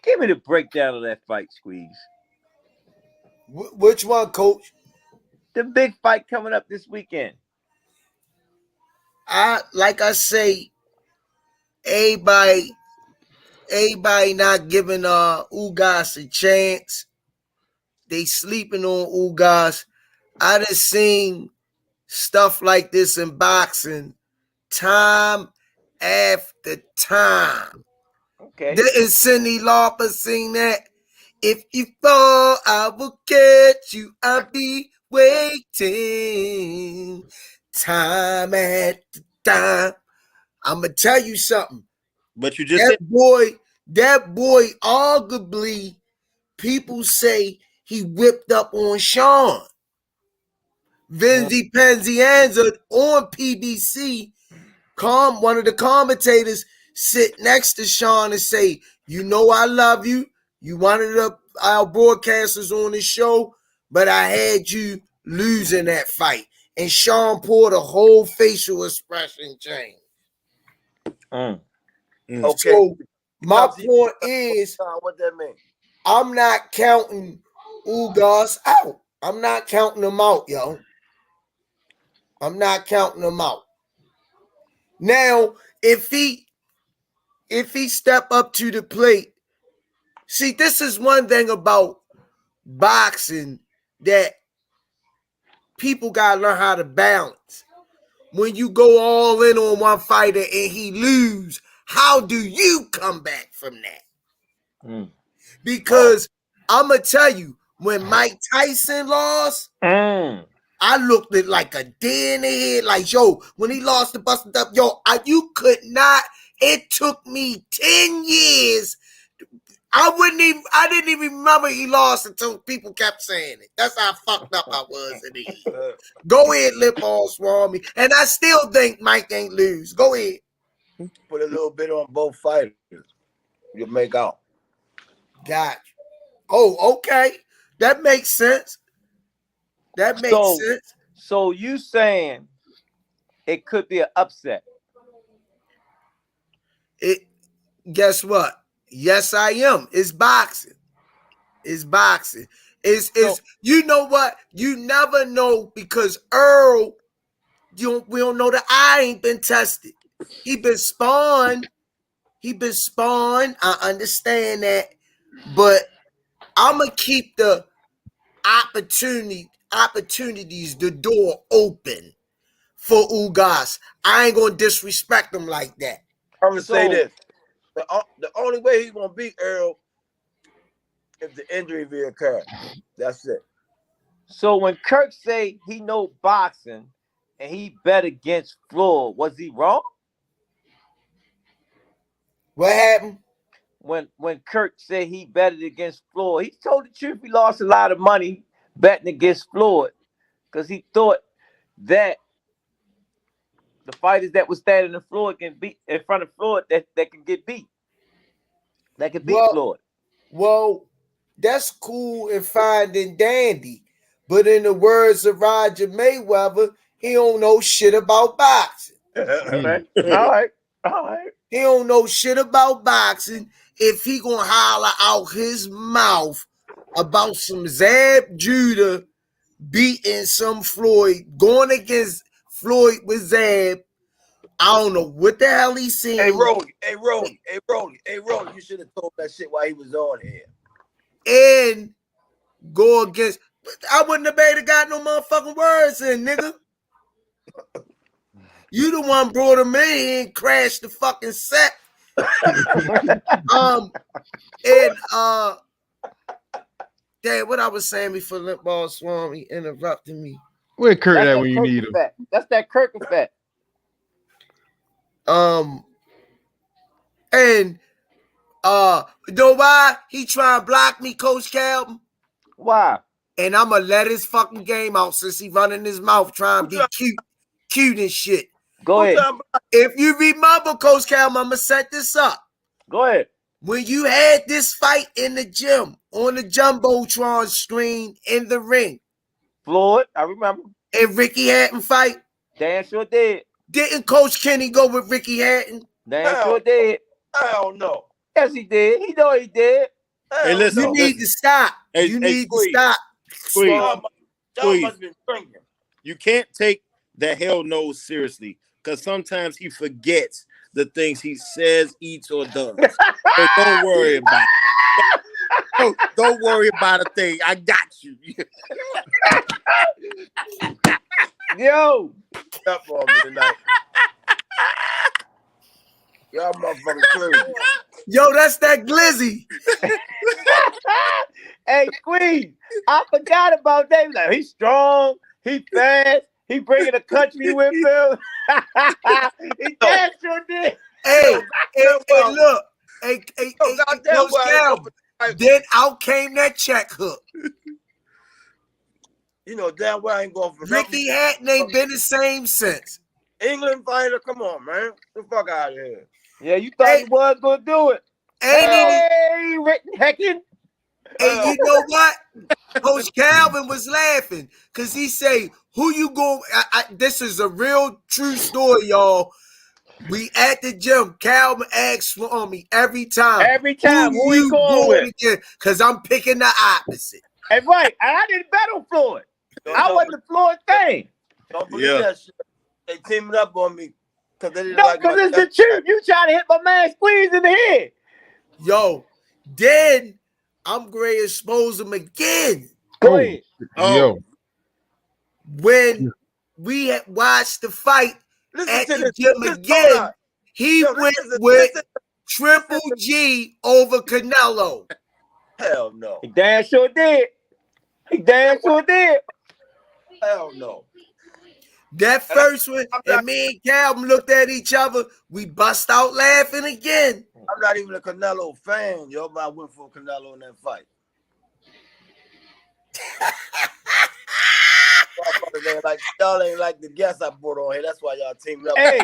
Give me the breakdown of that fight, Squeeze. Which one, Coach? The big fight coming up this weekend. Like I say, everybody not giving Ugas a chance. They sleeping on Ugas. I done seen stuff like this in boxing time after time. Okay. Didn't Cindy Lauper sing that? If you fall, I will catch you. I'll be waiting. Time after time. I'm gonna tell you something. But you just that boy, arguably, people say he whipped up on Sean. Vinzi Panzianza on PBC, one of the commentators sit next to Sean and say, I love you. You wanted our broadcasters on the show, but I had you losing that fight. And Sean pulled a whole facial expression change. Okay. So my point is, what that mean? I'm not counting Ugas out. I'm not counting them out, yo. I'm not counting them out. Now, if he step up to the plate, see, this is one thing about boxing that people gotta learn how to balance. When you go all in on one fighter and he lose, how do you come back from that? Because I'm gonna tell you, when Mike Tyson lost, I looked at like a deer in the head, like, yo, when he lost the busted up, you could not. It took me 10 years. I didn't even remember he lost until people kept saying it. That's how fucked up I was in the head. Go ahead, lip all Swami. And I still think Mike ain't lose. Go ahead. Put a little bit on both fighters. You'll make out. Gotcha. Oh, okay. That makes sense. That makes sense. So you saying it could be an upset? Guess what? Yes, I am. It's boxing. It's boxing. You know what? You never know, because Earl, we don't know, the eye ain't been tested. He been spawned. I understand that. But I'm gonna keep the opportunities, the door open for Ugas. I ain't gonna disrespect him like that. I'm gonna say this: the only way he's gonna beat Earl if the injury reoccurs. That's it. So when Kirk say he know boxing and he bet against Floyd, was he wrong? What happened? When Kirk said he betted against Floyd, he told the truth. He lost a lot of money betting against Floyd because he thought that the fighters that was standing in Floyd can beat in front of Floyd that can get beat. That can beat Floyd. Well, that's cool and fine and dandy. But in the words of Roger Mayweather, he don't know shit about boxing. All right. He don't know shit about boxing. if he gonna holler out his mouth about some Zab Judah beating some Floyd, going against Floyd with Zab. I don't know what the hell he's saying. Hey, Rolly, you should have told that shit while he was on here. And go against. I wouldn't have made got no motherfucking words in, nigga. You the one brought him in and crashed the fucking set. Dad, what I was saying before Limp Ball Swami interrupted me. Where Kurt at when you need him? That's that Kirk effect. And you know why he trying to block me, Coach Calvin? Why? And I'm gonna let his fucking game out since he running his mouth trying to be cute and shit. Go ahead. If you remember, Coach Calvin, I'm gonna set this up. Go ahead. When you had this fight in the gym on the Jumbotron screen in the ring, Floyd, I remember. And Ricky Hatton fight. Dan sure did. Didn't Coach Kenny go with Ricky Hatton? Dan sure did. Hell no. Yes, he did. He know he did. Hey, listen. You need to stop. You need to stop. Squeeze. Y'all must be drinking. You can't take the hell no seriously because sometimes he forgets the things he says, eats, or does. So don't worry about it. Don't worry about a thing. I got you. Yo. Up on me tonight. Y'all motherfuckers crazy. Yo, that's that glizzy. Hey, Queen, I forgot about that. Like, he's strong, he fast, he bringing the country with him. He damn sure did. Hey, look. Hey, Coach Calvin. Then out came that check hook. You know damn well I ain't going for Ricky Hatton ain't been the same since. England fighter, come on, man. Get the fuck out of here. Yeah, you thought he was gonna do it. Hey, Rick Heckin. And you know what? Coach Calvin was laughing because he say, who you go? This is a real true story, y'all. We at the gym. Calvin asks on me every time. Every time. Who you going with? Because I'm picking the opposite. And right. I didn't bet on Floyd. I wasn't the Floyd thing. Don't believe that shit. They teamed up on me. Because they didn't because it's the truth. You trying to hit my man Squeeze in the head. Yo, then I'm going to expose him again. Go ahead. Yo. When we had watched the fight at the gym again, he went with Triple G over Canelo. Hell no. He damn sure did. Hell no. That first one, and me and Calvin looked at each other. We bust out laughing again. I'm not even a Canelo fan, yo, but I went for Canelo in that fight. Y'all ain't like the guests I brought on here. That's why y'all teamed up. Hey,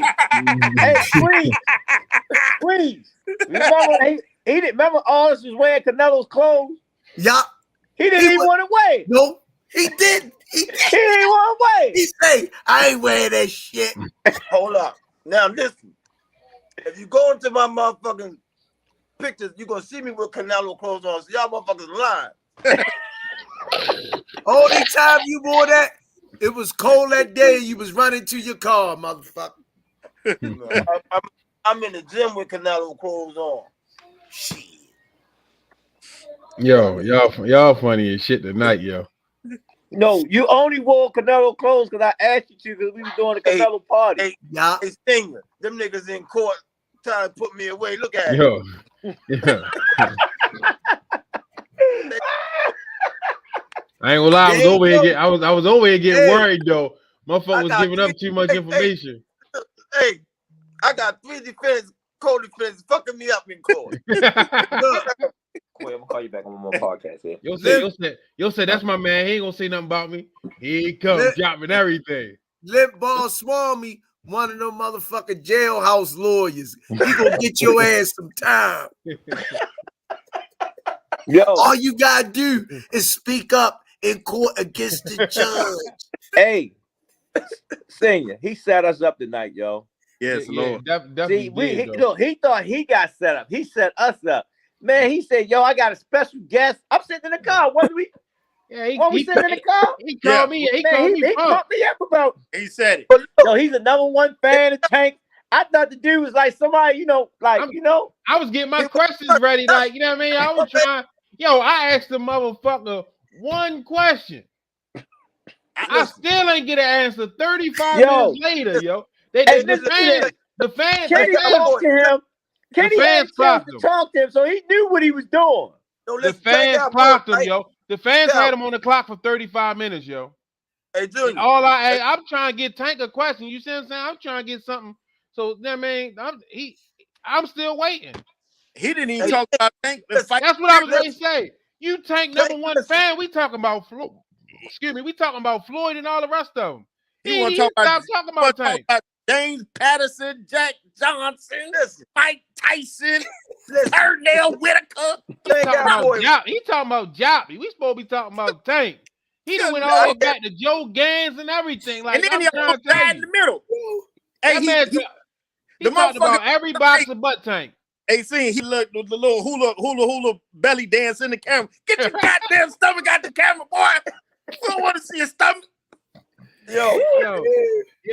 Squeeze. Remember he didn't remember Ellis was wearing Canelo's clothes? Yup. He didn't even want to wear. No, he didn't. He didn't want to wear. He say, I ain't wearing that shit. Hold up. Now listen. If you go into my motherfucking pictures, you're gonna see me with Canelo clothes on. So y'all motherfuckers lying. Only time you wore that, it was cold that day and you was running to your car, motherfucker. I'm in the gym with Canelo clothes on. Shit. Yo, y'all funny as shit tonight, yo. No, you only wore Canelo clothes because I asked you to because we was doing a Canelo party. Hey, Stinger, them niggas in court trying to put me away. Look at Yo. it. I ain't gonna lie, I was over here getting worried though. Motherfucker was giving up too much information. Hey, I got 3 defendants, co-defendants fucking me up in court. Wait, I'm gonna call you back on my podcast here. Yo said that's my man. He ain't gonna say nothing about me. Here he comes, dropping everything. Lip Ball Swami, one of them motherfucking jailhouse lawyers. He gonna get your ass some time. Yo. All you gotta do is speak up in court against the judge. Hey, Senior, he set us up tonight, yo. Yes, Lord. See, he thought he got set up. He set us up. Man, he said, "Yo, I got a special guest." I'm sitting in the car. What we sitting in the car? He called me. He Man, called me. he caught me up about. He said it. Yo, he's the #1 fan of Tank. I thought the dude was like somebody, I was getting my questions ready, like, you know what I mean? I was trying. Yo, I asked the motherfucker one question. I still ain't get an answer 35 minutes later, yo. The fans talked to him. Kenny had a chance to him. talk to him, so he knew what he was doing. The fans clocked him, yo. The fans had him on the clock for 35 minutes, yo. Hey, Junior. I'm trying to get Tank a question. You see what I'm saying? I'm trying to get something. So, I mean, I'm still waiting. He didn't even talk about Tank. That's what I was going to say. You Tank #1 fan. We talking about Floyd. Excuse me. We talking about Floyd and all the rest of them. He want to talking about Tank. James Patterson, Jack Johnson, Mike Tyson, Ernell Whitaker. He talking about Joppy. We supposed to be talking about Tank. He done went all the way back to Joe Gans and everything. Like, and then he almost died in the middle. Hey, he talked about every boxer but Tank. Hey, see, he looked the little hula belly dance in the camera. Get your goddamn stomach out the camera, boy. You don't want to see your stomach. Yo,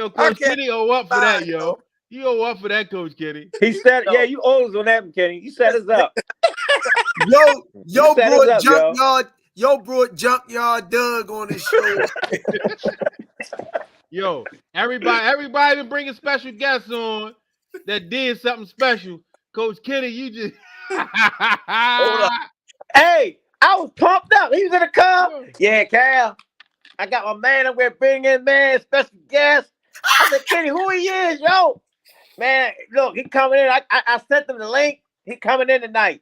Coach Kenny owe up for that, yo. You owe up for that, Coach Kenny. He said, "Yeah, you owe us on that, Kenny. You set us up." Yo brought Junkyard Doug on his show. Yo, everybody been bringing special guests on that did something special. Coach Kenny, you just hold up. Hey, I was pumped up. He was in the car. Yeah, Cal. I got my man up there bringing in, man, special guest. I said, Kenny, who he is, yo? Man, look, he coming in. I sent him the link. He coming in tonight.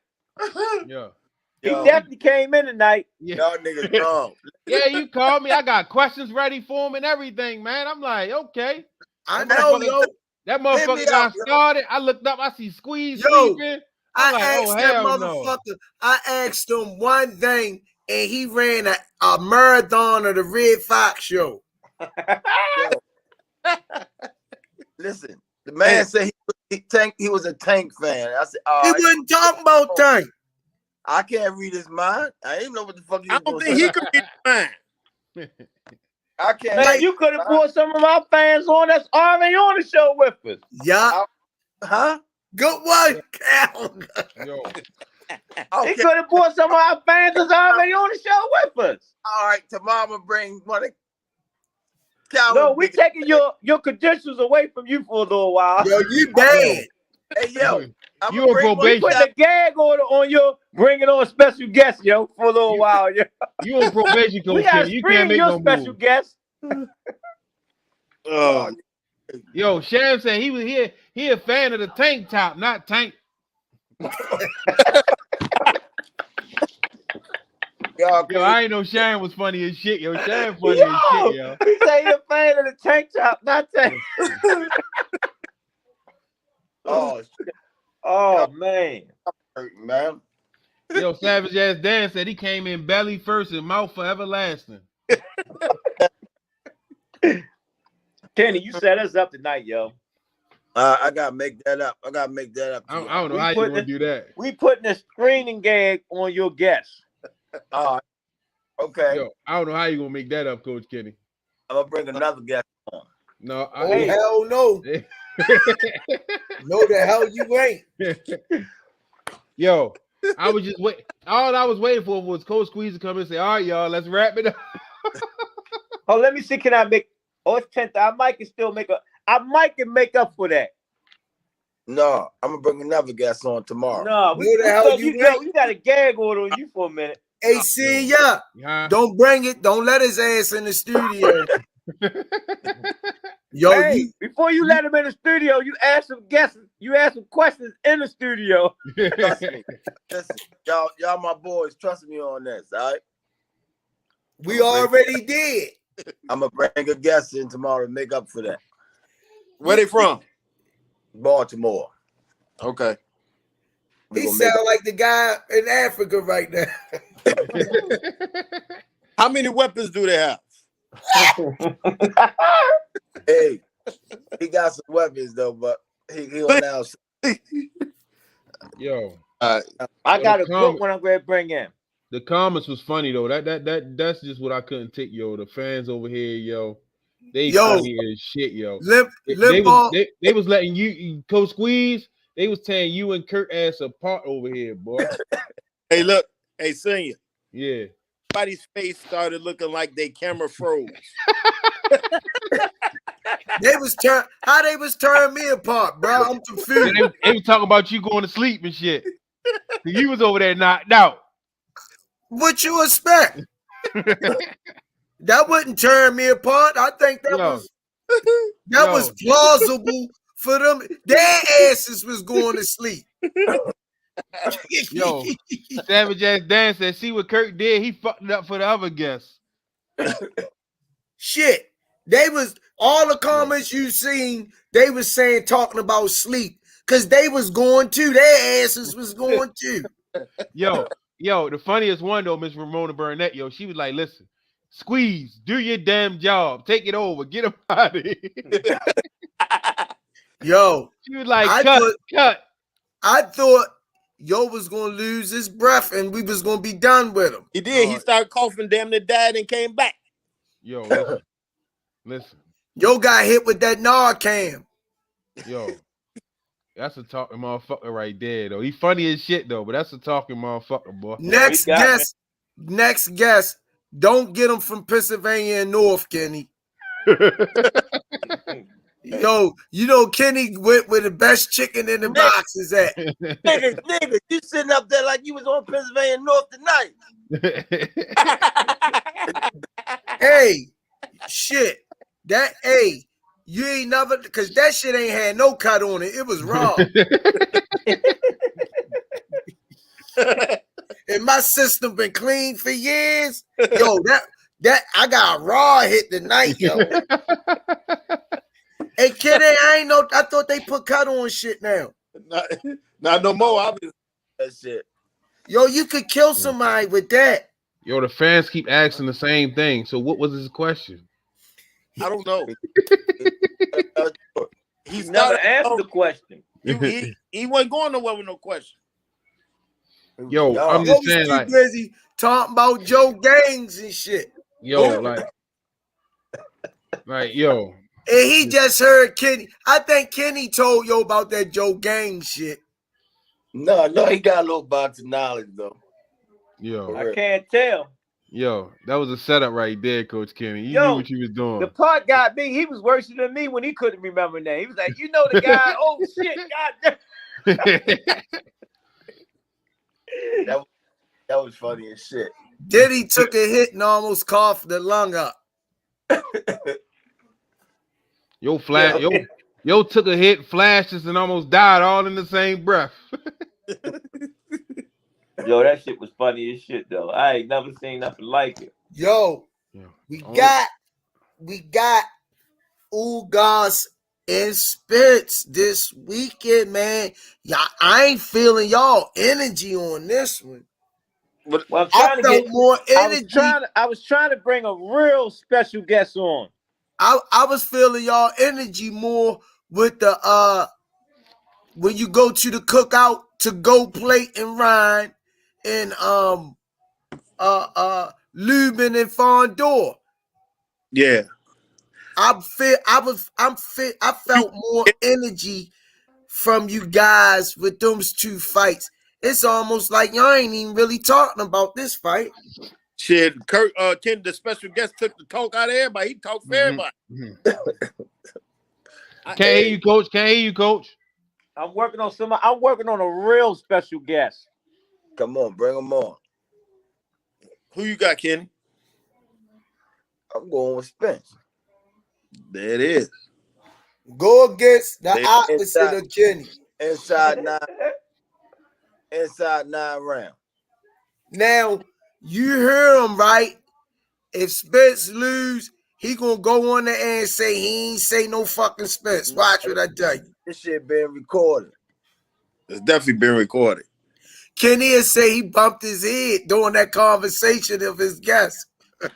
Yeah. He definitely came in tonight. Yeah. Y'all niggas wrong. Yeah, you called me. I got questions ready for him and everything, man. I'm like, okay. I know, yo. That motherfucker got started. I looked up. I see Squeeze sleeping. I asked that motherfucker. I asked him one thing, and he ran a marathon of the Red Fox show. Listen, the man said he was a Tank fan. I said, he wasn't talking about Tank. I can't read his mind. I didn't know what the fuck he was. I don't think he could read his mind. I can't. Man, you could have brought some of our fans on that's already on the show with us. Yeah. Huh? Good one, Cal. Yo. He could have brought some of our fans that's already on the show with us. All right, tomorrow I'm gonna bring one of Cal. No, we taking your credentials away from you for a little while. Yo, you bad. Hey, yo. You on probation. Put the gag order on your bringing on special guest, yo, for a little while, yo. You on probation, Coach Kenny. You can't make no special move. guest. Yo, Sham said he was here. He a fan of the tank top, not Tank. Yo, I ain't know Sham was funny as shit. Yo, Sham funny as shit, yo. He say he a fan of the tank top, not Tank. Oh, shit. Oh, man. Man. Yo, Savage Ass Dan said he came in belly first and mouth forever lasting. Kenny, you set us up tonight, yo. I gotta make that up. I don't know how you gonna do that. We putting a screening gag on your guest. Okay. Yo, I don't know how you gonna make that up, Coach Kenny. I'm gonna bring another guest on. No, hell no. No, the hell you ain't. Yo, I was just wait. All I was waiting for was Coach Squeeze to come and say, "All right, y'all, let's wrap it up." Oh, let me see. Can I make? Oh, it's 10th. I might can make up for that. No, I'm gonna bring another guest on tomorrow. No, you got a gag order on you for a minute. Hey, see ya. Don't bring it. Don't let his ass in the studio. Yo, hey, before you let him in the studio, you ask some guests. You ask some questions in the studio. Trust me. Listen, y'all my boys. Trust me on this. All right. We already did. I'm gonna bring a guest in tomorrow to make up for that. Where they from? Baltimore. Okay. He sound like the guy in Africa right now. How many weapons do they have? Hey, he got some weapons though, but he'll announce. Yo, Uh, I got the a good one I'm going to bring in. The comments was funny though. That's just what I couldn't take, yo. The fans over here, yo, they funny as shit, yo. They was letting you Coach Squeeze. They was tearing you and Kurt ass apart over here, boy. Hey, look, hey, senior. Yeah. Everybody's face started looking like they camera froze. How they was turning me apart, bro. I'm confused. They was talking about you going to sleep and shit. You was over there knocked out. What you expect? That wouldn't turn me apart. I think that was plausible for them. Their asses was going to sleep. Yo, Savage Ass Dan said, see what Kurt did? He fucked it up for the other guests. Shit. They was all the comments you seen, they was saying talking about sleep. Cause they was going to, their asses was going to. Yo, the funniest one though, Miss Ramona Burnett, yo, she was like, listen, Squeeze, do your damn job. Take it over. Get him out of here. Yo. She was like, cut. I thought Yo was gonna lose his breath and we was gonna be done with him. He did. He started coughing, damn near died and came back. Yo, listen. Yo got hit with that Narcan. Yo, that's a talking motherfucker right there, though. He funny as shit, though, but that's a talking motherfucker, boy. Next guest. Don't get him from Pennsylvania and North, Kenny. Yo, you know Kenny went where the best chicken in the box is at. Nigga, you sitting up there like you was on Pennsylvania North tonight. Hey, shit. You ain't never, because that shit ain't had no cut on it. It was raw. And my system been clean for years. Yo, that I got a raw hit tonight, yo. Hey, kid, I thought they put cut on shit now. Not no more. Obviously. That shit. Yo, you could kill somebody with that. Yo, the fans keep asking the same thing. So what was his question? I don't know. He's never answered the question. He wasn't going nowhere with no question. Yo, I'm just saying, like, busy talking about Joe Gangs and shit. Yo, yo. And he just heard Kenny. I think Kenny told Yo about that Joe Gang shit. No, he got a little box of knowledge though. Yo, I can't tell. Yo, that was a setup right there, Coach Kenny. You knew what you was doing. The part got me. He was worse than me when he couldn't remember that. He was like, you know the guy. Oh shit, goddamn. That was funny as shit. Diddy took a hit and almost coughed the lung up. Yo took a hit, flashes, and almost died all in the same breath. Yo, that shit was funny as shit though. I ain't never seen nothing like it. Yo, we got Ugas and Spitz this weekend, man. I ain't feeling y'all energy on this one. Well, I felt more energy. I was trying to bring a real special guest on. I was feeling y'all energy more with the when you go to the cookout to go plate and Ryan and Lubin and Fondor. Yeah. I felt more energy from you guys with those two fights. It's almost like y'all ain't even really talking about this fight. Shit, Kurt, Ken, the special guest took the talk out of everybody. He talked for everybody. Can't hear you, coach. I'm working on a real special guest. Come on, bring him on. Who you got, Kenny? I'm going with Spence. There it is. Go against the opposite of Kenny. Inside 9 rounds. Now, you hear him, right? If Spence lose, he gonna go on there and say he ain't say no fucking Spence. Watch what I tell you. This shit been recorded. It's definitely been recorded. Kenny will say he bumped his head during that conversation of his guest. They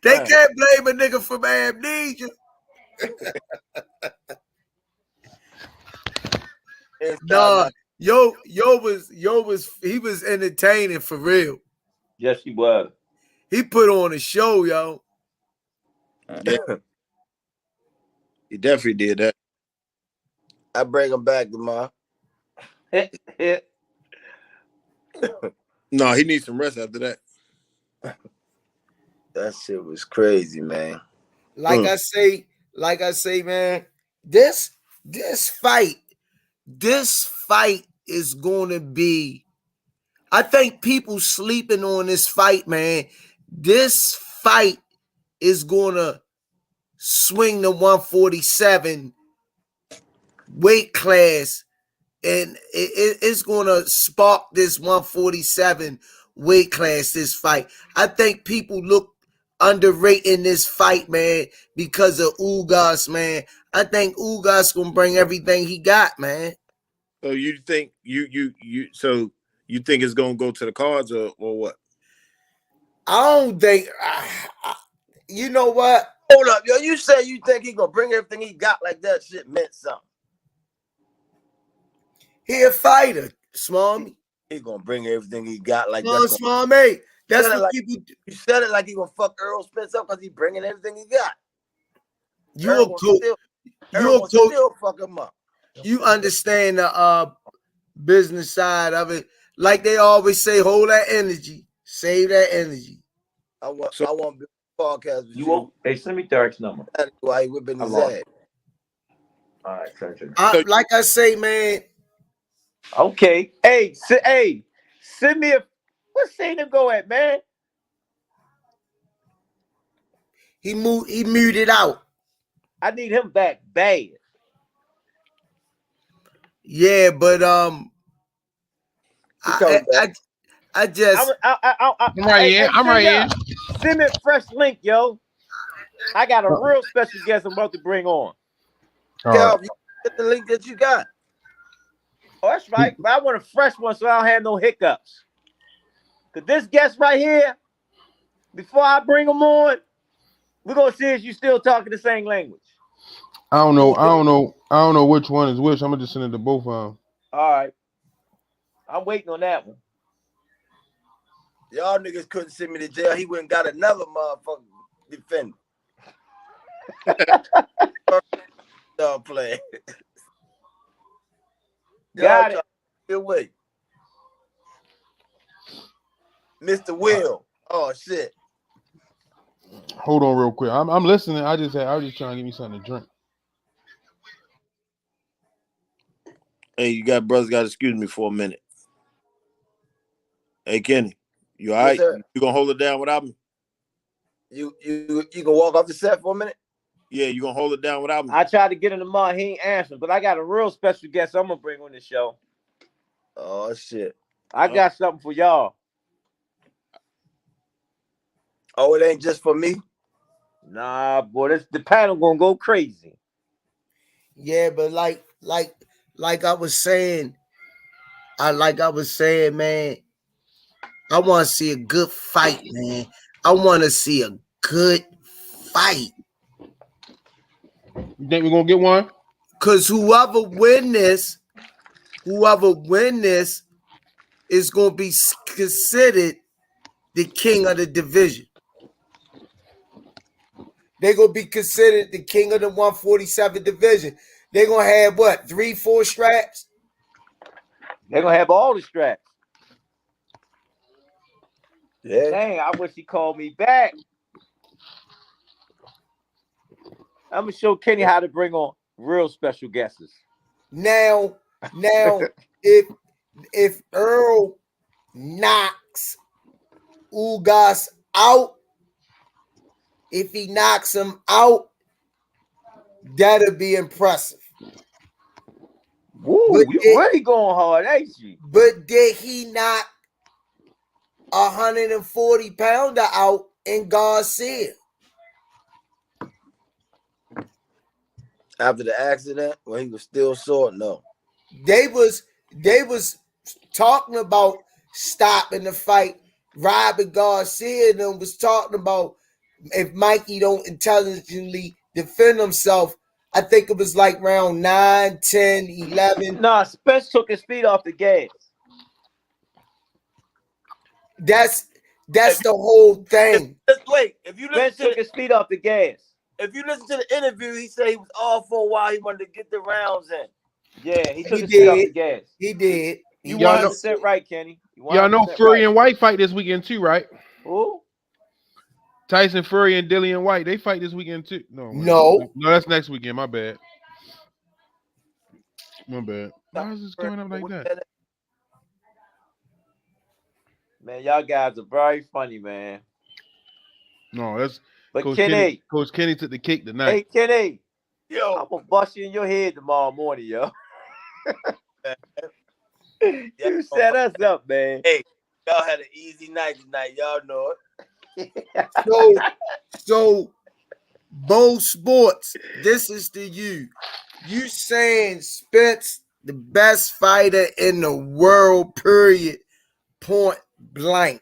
can't blame a nigga from amnesia. Nah, yo was he was entertaining for real. Yes, he was. He put on a show, yo. Yeah. He definitely did that. I bring him back tomorrow. No, he needs some rest after that. That shit was crazy, man. Like I say, man, this fight is going to be. I think people sleeping on this fight, man. This fight is going to swing the 147 weight class, and it's going to spark this 147 weight class, this fight. I think people look underrating this fight, man, because of Ugas, man. I think Ugas going to bring everything he got, man. So you think so you think it's gonna go to the cards or what? I don't think. You know what? Hold up, yo. You say you think he gonna bring everything he got like that shit meant something. He a fighter, Small. He gonna bring everything he got like that. that. Small mate. That's what like, people. You said it like he gonna fuck Earl Spence up because he bringing everything he got. You a coach. You a coach. Still fuck him up. You understand the business side of it. Like they always say, hold that energy. Save that energy. I want to podcast with you. Won't, hey, send me Derrick's number. That's why he whipping his ass. All right, like I say, man. Okay. Hey, send me what's Shane to go at, man? He muted out. I need him back bad. Yeah, but I just I'm right here. I'm right here. Send me a fresh link, yo. I got a real special guest I'm about to bring on. Cal, you get the link that you got. Oh, that's right. But I want a fresh one so I don't have no hiccups. Cause this guest right here, before I bring him on, we're gonna see if you still talking the same language. I don't know which one is which. I'm gonna just send it to both of them. All right. I'm waiting on that one. Y'all niggas couldn't send me to jail. He went and got another motherfucker defender. Y'all play. Got it. Good way. Mr. Will. Oh shit. Hold on real quick. I'm listening. I was just trying to give me something to drink. Hey, you brothers got to excuse me for a minute. Hey, Kenny, you all right? Sir. You gonna hold it down without me? You gonna walk off the set for a minute? Yeah, you gonna hold it down without me? I tried to get him tomorrow. He ain't answering, but I got a real special guest I'm gonna bring on the show. Oh shit! I got something for y'all. Oh, it ain't just for me? Nah, boy, the panel gonna go crazy. Yeah, but like I was saying, man, I want to see a good fight, man. I want to see a good fight. You think we're gonna get one? Cause whoever win this is gonna be considered the king of the division. They're gonna be considered the king of the 147 division. They're gonna have what, 3-4 straps? They're gonna have all the straps. Yeah. Dang, I wish he called me back. I'm gonna show Kenny how to bring on real special guests. Now, if Earl knocks Ugas out, if he knocks him out, that'll be impressive. Woo, you really going hard, ain't you? But did he knock 140-pounder out in Garcia? After the accident, when he was still sore, no. They was talking about stopping the fight. Robert Garcia and them was talking about if Mikey don't intelligently defend himself, I think it was like round 9, 10, 11. Nah, Spence took his feet off the gas. That's the whole thing. Wait, if you Spence listen took his feet off the gas. to the interview, he said he was off for a while. He wanted to get the rounds in. Yeah, he took He his feet off the did. gas. He did. You Y'all know- 100% right, Kenny. Y'all know 100% Fury right. and White fight this weekend too, right? Who? Tyson Fury and Dillian White, they fight this weekend too. No. No, that's next weekend. My bad. Why is this coming up like that? Man, y'all guys are very funny, man. No, that's But Coach Kenny, Coach Kenny took the cake hey tonight. Kenny, Yo, I'm gonna bust you in your head tomorrow morning, yo. You set us up, man. hey, y'all had an easy night tonight. Y'all know it. So Bo Sports, this is to you. You saying Spence the best fighter in the world, period, point blank.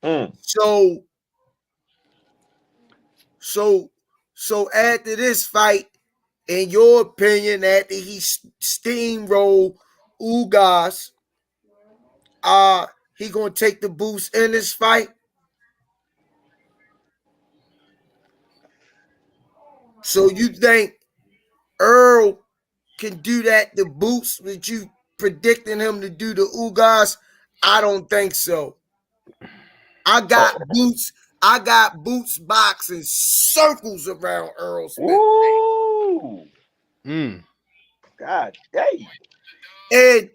So after this fight, in your opinion, after he steamrolled Ugas, he gonna take the boost in this fight? So you think Earl can do that, the boots that you predicting him to do the Ugas? I don't think so. I got boots boxing circles around Earl Spence. Woo! God dang. And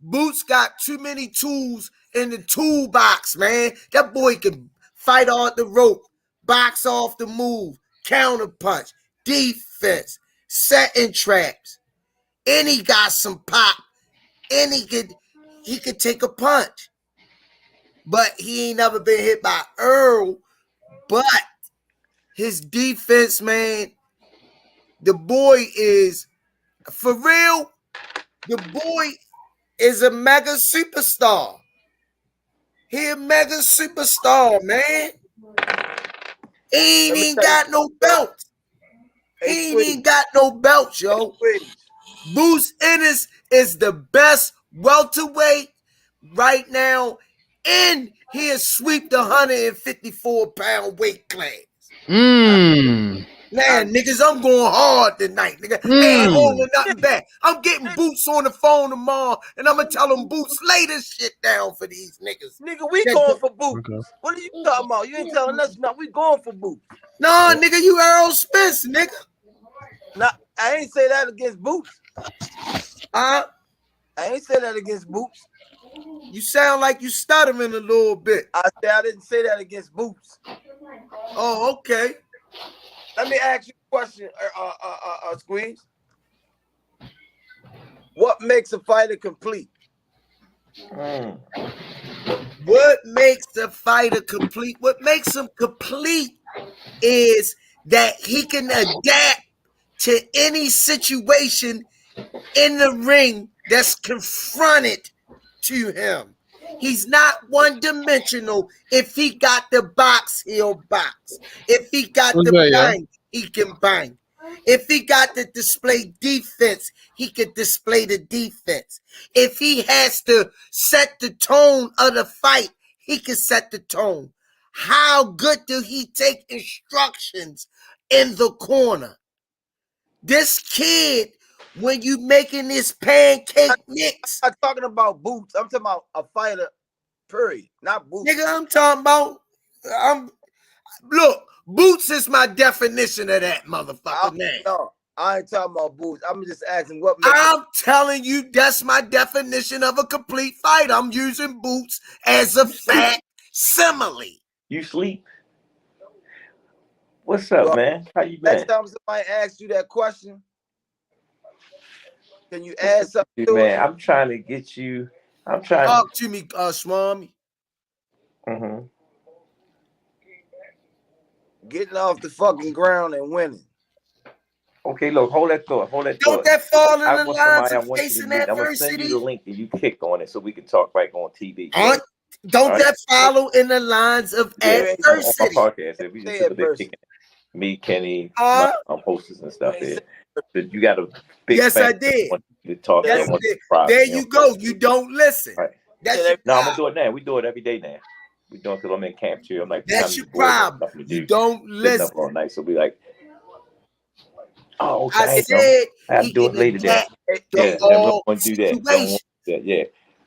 Boots got too many tools in the toolbox, man. That boy can fight off the rope, box off the move, counter punch, defense, setting traps. And he got some pop. And he could take a punch. But he ain't never been hit by Earl. But his defense, man, the boy is, for real, the boy is a mega superstar. He a mega superstar, man. He ain't even got no belt. He ain't even got no belt, yo. Boots Ennis is the best welterweight right now, and he has swept the 154-pound weight class. Man, niggas, I'm going hard tonight, nigga. I ain't holding nothing back. I'm getting Boots on the phone tomorrow, and I'm gonna tell them Boots lay this shit down for these niggas. Nigga, we going for Boots. Okay. What are you talking about? You ain't telling us nothing. We going for Boots. No, nigga, you Earl Spence, nigga. Nah, I ain't say that against Boots. I ain't say that against Boots. You sound like you stuttering a little bit. I didn't say that against Boots. Oh, okay. Let me ask you a question, Squeeze. What makes a fighter complete? What makes a fighter complete? What makes him complete is that he can adapt to any situation in the ring that's confronted to him. He's not one-dimensional. If he got the box, he'll box. If he got the bang, he can bang. If he got to display defense, he can display the defense. If he has to set the tone of the fight, he can set the tone. How good do he take instructions in the corner? This kid, when you making this pancake mix. I'm not talking about Boots. I'm talking about a fighter, period. Not Boots. Nigga, I'm talking about, look, Boots is my definition of that motherfucker name. No, I ain't talking about Boots. I'm just asking what makes I'm telling you, that's my definition of a complete fight. I'm using Boots as a facsimile. You sleep? What's up, man? How you been? Next time somebody asks you that question, can you add something to man, it? I'm trying to get you. I'm trying talk to me, Swami. Getting off the fucking ground and winning. Okay, look, hold that thought. Don't that fall in the lines of facing adversity? I'm gonna send you the link and you click on it so we can talk back on TV. Don't that follow in the lines of adversity? On my podcast, we just Me, Kenny, Huh? my hostess and stuff here. But you got a big Yes, fan. I did. Want you to talk. Yes, I I want to did. surprise There me. you go. You don't listen. Right. That's your No, I'm gonna problem. do it now. We do it every day now. We doing because I'm in camp too. I'm like, That's time your to board, problem. nothing to You do. don't Sitting up listen. all night. So we like, oh, I okay, said I have to he do can it later then. adapt Yeah, to and we don't all want to do that. We don't want situations. to do that. Yeah.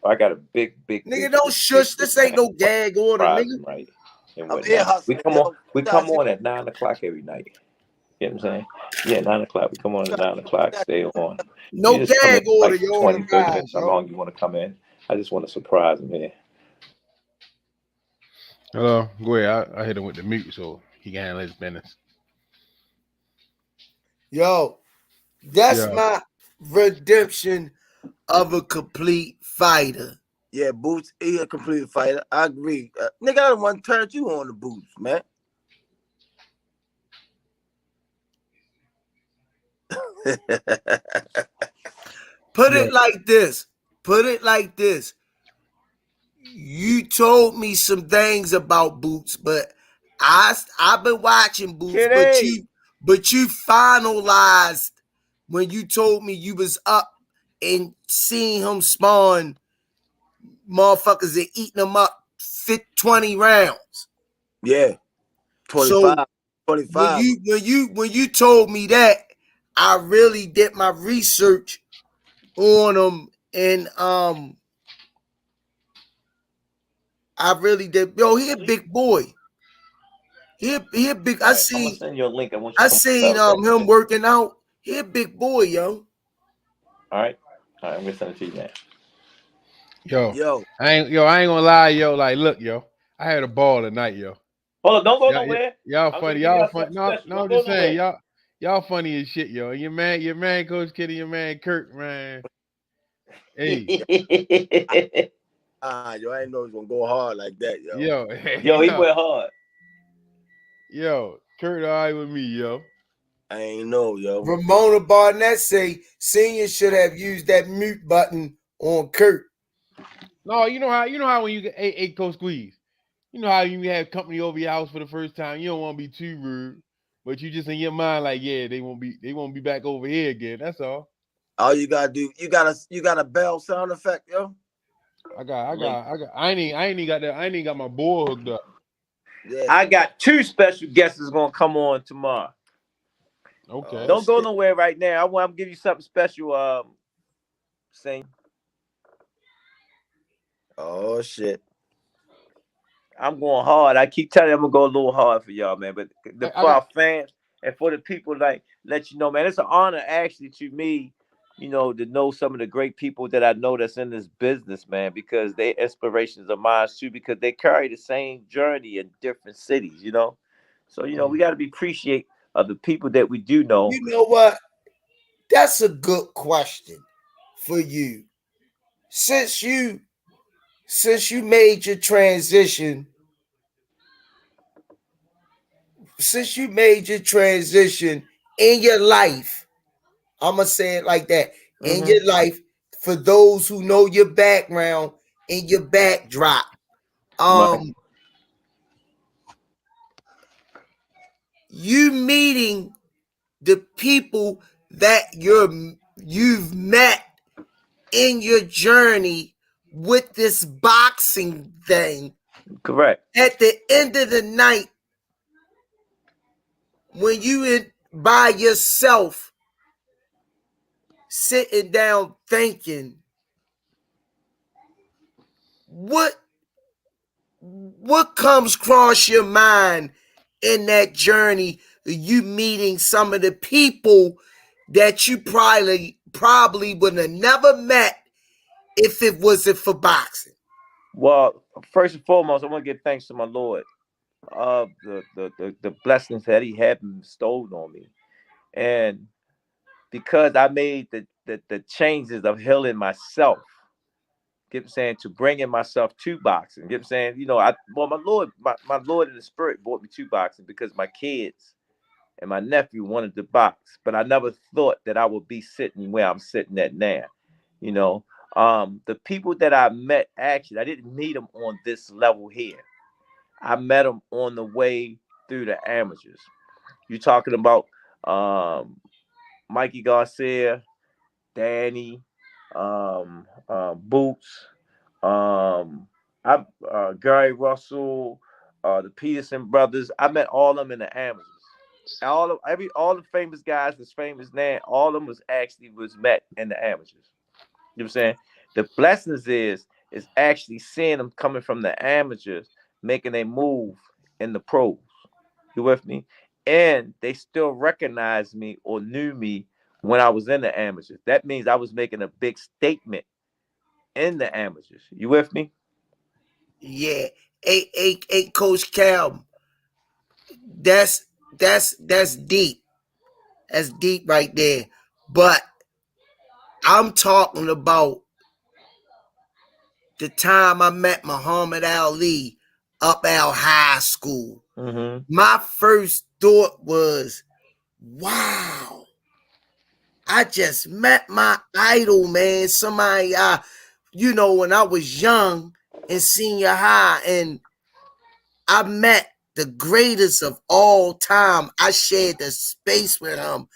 I got a big Nigga, don't big shush. This ain't no gag order, surprise nigga. him, right? And I'm ear whatnot. hustling, yo. We come on at 9 o'clock every night. You know what I'm saying? Yeah, 9 o'clock. We come on at 9 o'clock, stay on. No You just come in gag order, like yo, on 20, the 30 rise, minutes, how yo. long you want to come in. I just want to surprise him here. Hello, go ahead. I hit him with the mute so he can handle his business. Yo, that's Yeah. my redemption of a complete fighter. Yeah, Boots, he a complete fighter. I agree. Nigga, I don't want to turn you on the Boots, man. Put it like this. Put it like this. You told me some things about Boots, but I've been watching Boots, but you finalized when you told me you was up and seeing him spawn motherfuckers and eating them up 20 rounds. Yeah. 25. So 25. when you told me that, I really did my research on him, and I really did. Yo, he a big boy. He a big. All right, I'm gonna send you a link. I want you to come seen him working out. He a big boy, yo. All right, I'm gonna send it to you now. Yo, I ain't gonna lie, yo. Like, look, yo, I had a ball tonight, yo. Hold on, don't go nowhere. Y'all funny, y'all funny. No, I'm just saying, y'all funny as shit, yo. And your man, Coach Kitty, your man, Kurt, man. Hey. Yo, I didn't know it was gonna go hard like that, yo. Yo, he went hard. Yo, Kurt, all right with me, yo. I ain't know, yo. Ramona Barnett say Senior should have used that mute button on Kurt. No, you know how when you get a Coach Squeeze, you know how you have company over your house for the first time, you don't want to be too rude, but you just in your mind like, yeah, they won't be back over here again. That's all. All you gotta do, you got a bell sound effect, yo. I ain't even got that. I ain't even got my board hooked up. Yeah. I got 2 special guests that's gonna come on tomorrow. Okay. Don't go nowhere right now. I want to give you something special. Sing. Oh shit. I'm going hard. I keep telling you I'm gonna go a little hard for y'all, man. But for our fans and for the people, like, let you know, man, it's an honor actually to me, you know, to know some of the great people that I know that's in this business, man, because they inspirations of mine too, because they carry the same journey in different cities, you know. So, you know, we gotta be appreciate of the people that we do know. You know what? That's a good question for you. Since you made your transition, in your life, I'm gonna say it like that. In your life, for those who know your background and your backdrop, you meeting the people that you've met in your journey with this boxing thing. Correct. At the end of the night, when you in by yourself, sitting down thinking, what comes across your mind in that journey? You meeting some of the people that you probably would have never met if it wasn't for boxing. Well, first and foremost, I want to give thanks to my Lord of the blessings that He had bestowed on me, and because I made the changes of healing myself. Get saying to bringing myself to boxing. Get saying, you know, my Lord in the spirit brought me to boxing because my kids and my nephew wanted to box, but I never thought that I would be sitting where I'm sitting at now. You know, the people that I met, actually, I didn't meet them on this level here. I met them on the way through the amateurs. You're talking about Mikey Garcia, Danny, Boots, Gary Russell, the Peterson brothers. I met all of them in the amateurs. All the famous guys that's famous now, all of them was met in the amateurs. You know what I'm saying? The blessings is actually seeing them coming from the amateurs, making a move in the pros. You with me? And they still recognize me or knew me when I was in the amateurs. That means I was making a big statement in the amateurs. You with me? Yeah. Hey, Coach Cal, that's deep. That's deep right there. But I'm talking about the time I met Muhammad Ali up at high school. Mm-hmm. My first thought was, wow, I just met my idol, man. Somebody, when I was young in senior high, and I met the greatest of all time. I shared the space with him.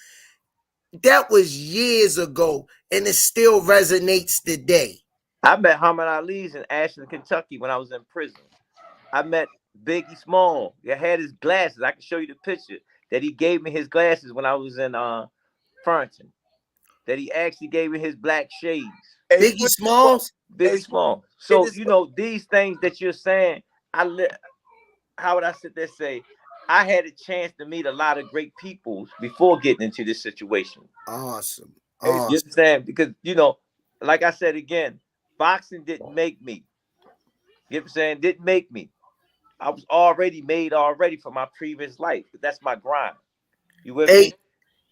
That was years ago, and it still resonates today. I met Muhammad Ali's in Ashland, Kentucky when I was in prison. I met Biggie Small. He had his glasses. I can show you the picture that he gave me his glasses when I was in Farrington. That he actually gave me his black shades. Biggie Smalls? Biggie Small. So, these things that you're saying, how would I sit there and say, I had a chance to meet a lot of great people before getting into this situation. Awesome. You understand? Because, like I said again, boxing didn't make me. You know what I'm saying? Didn't make me. I was already made for my previous life. That's my grind. You with me?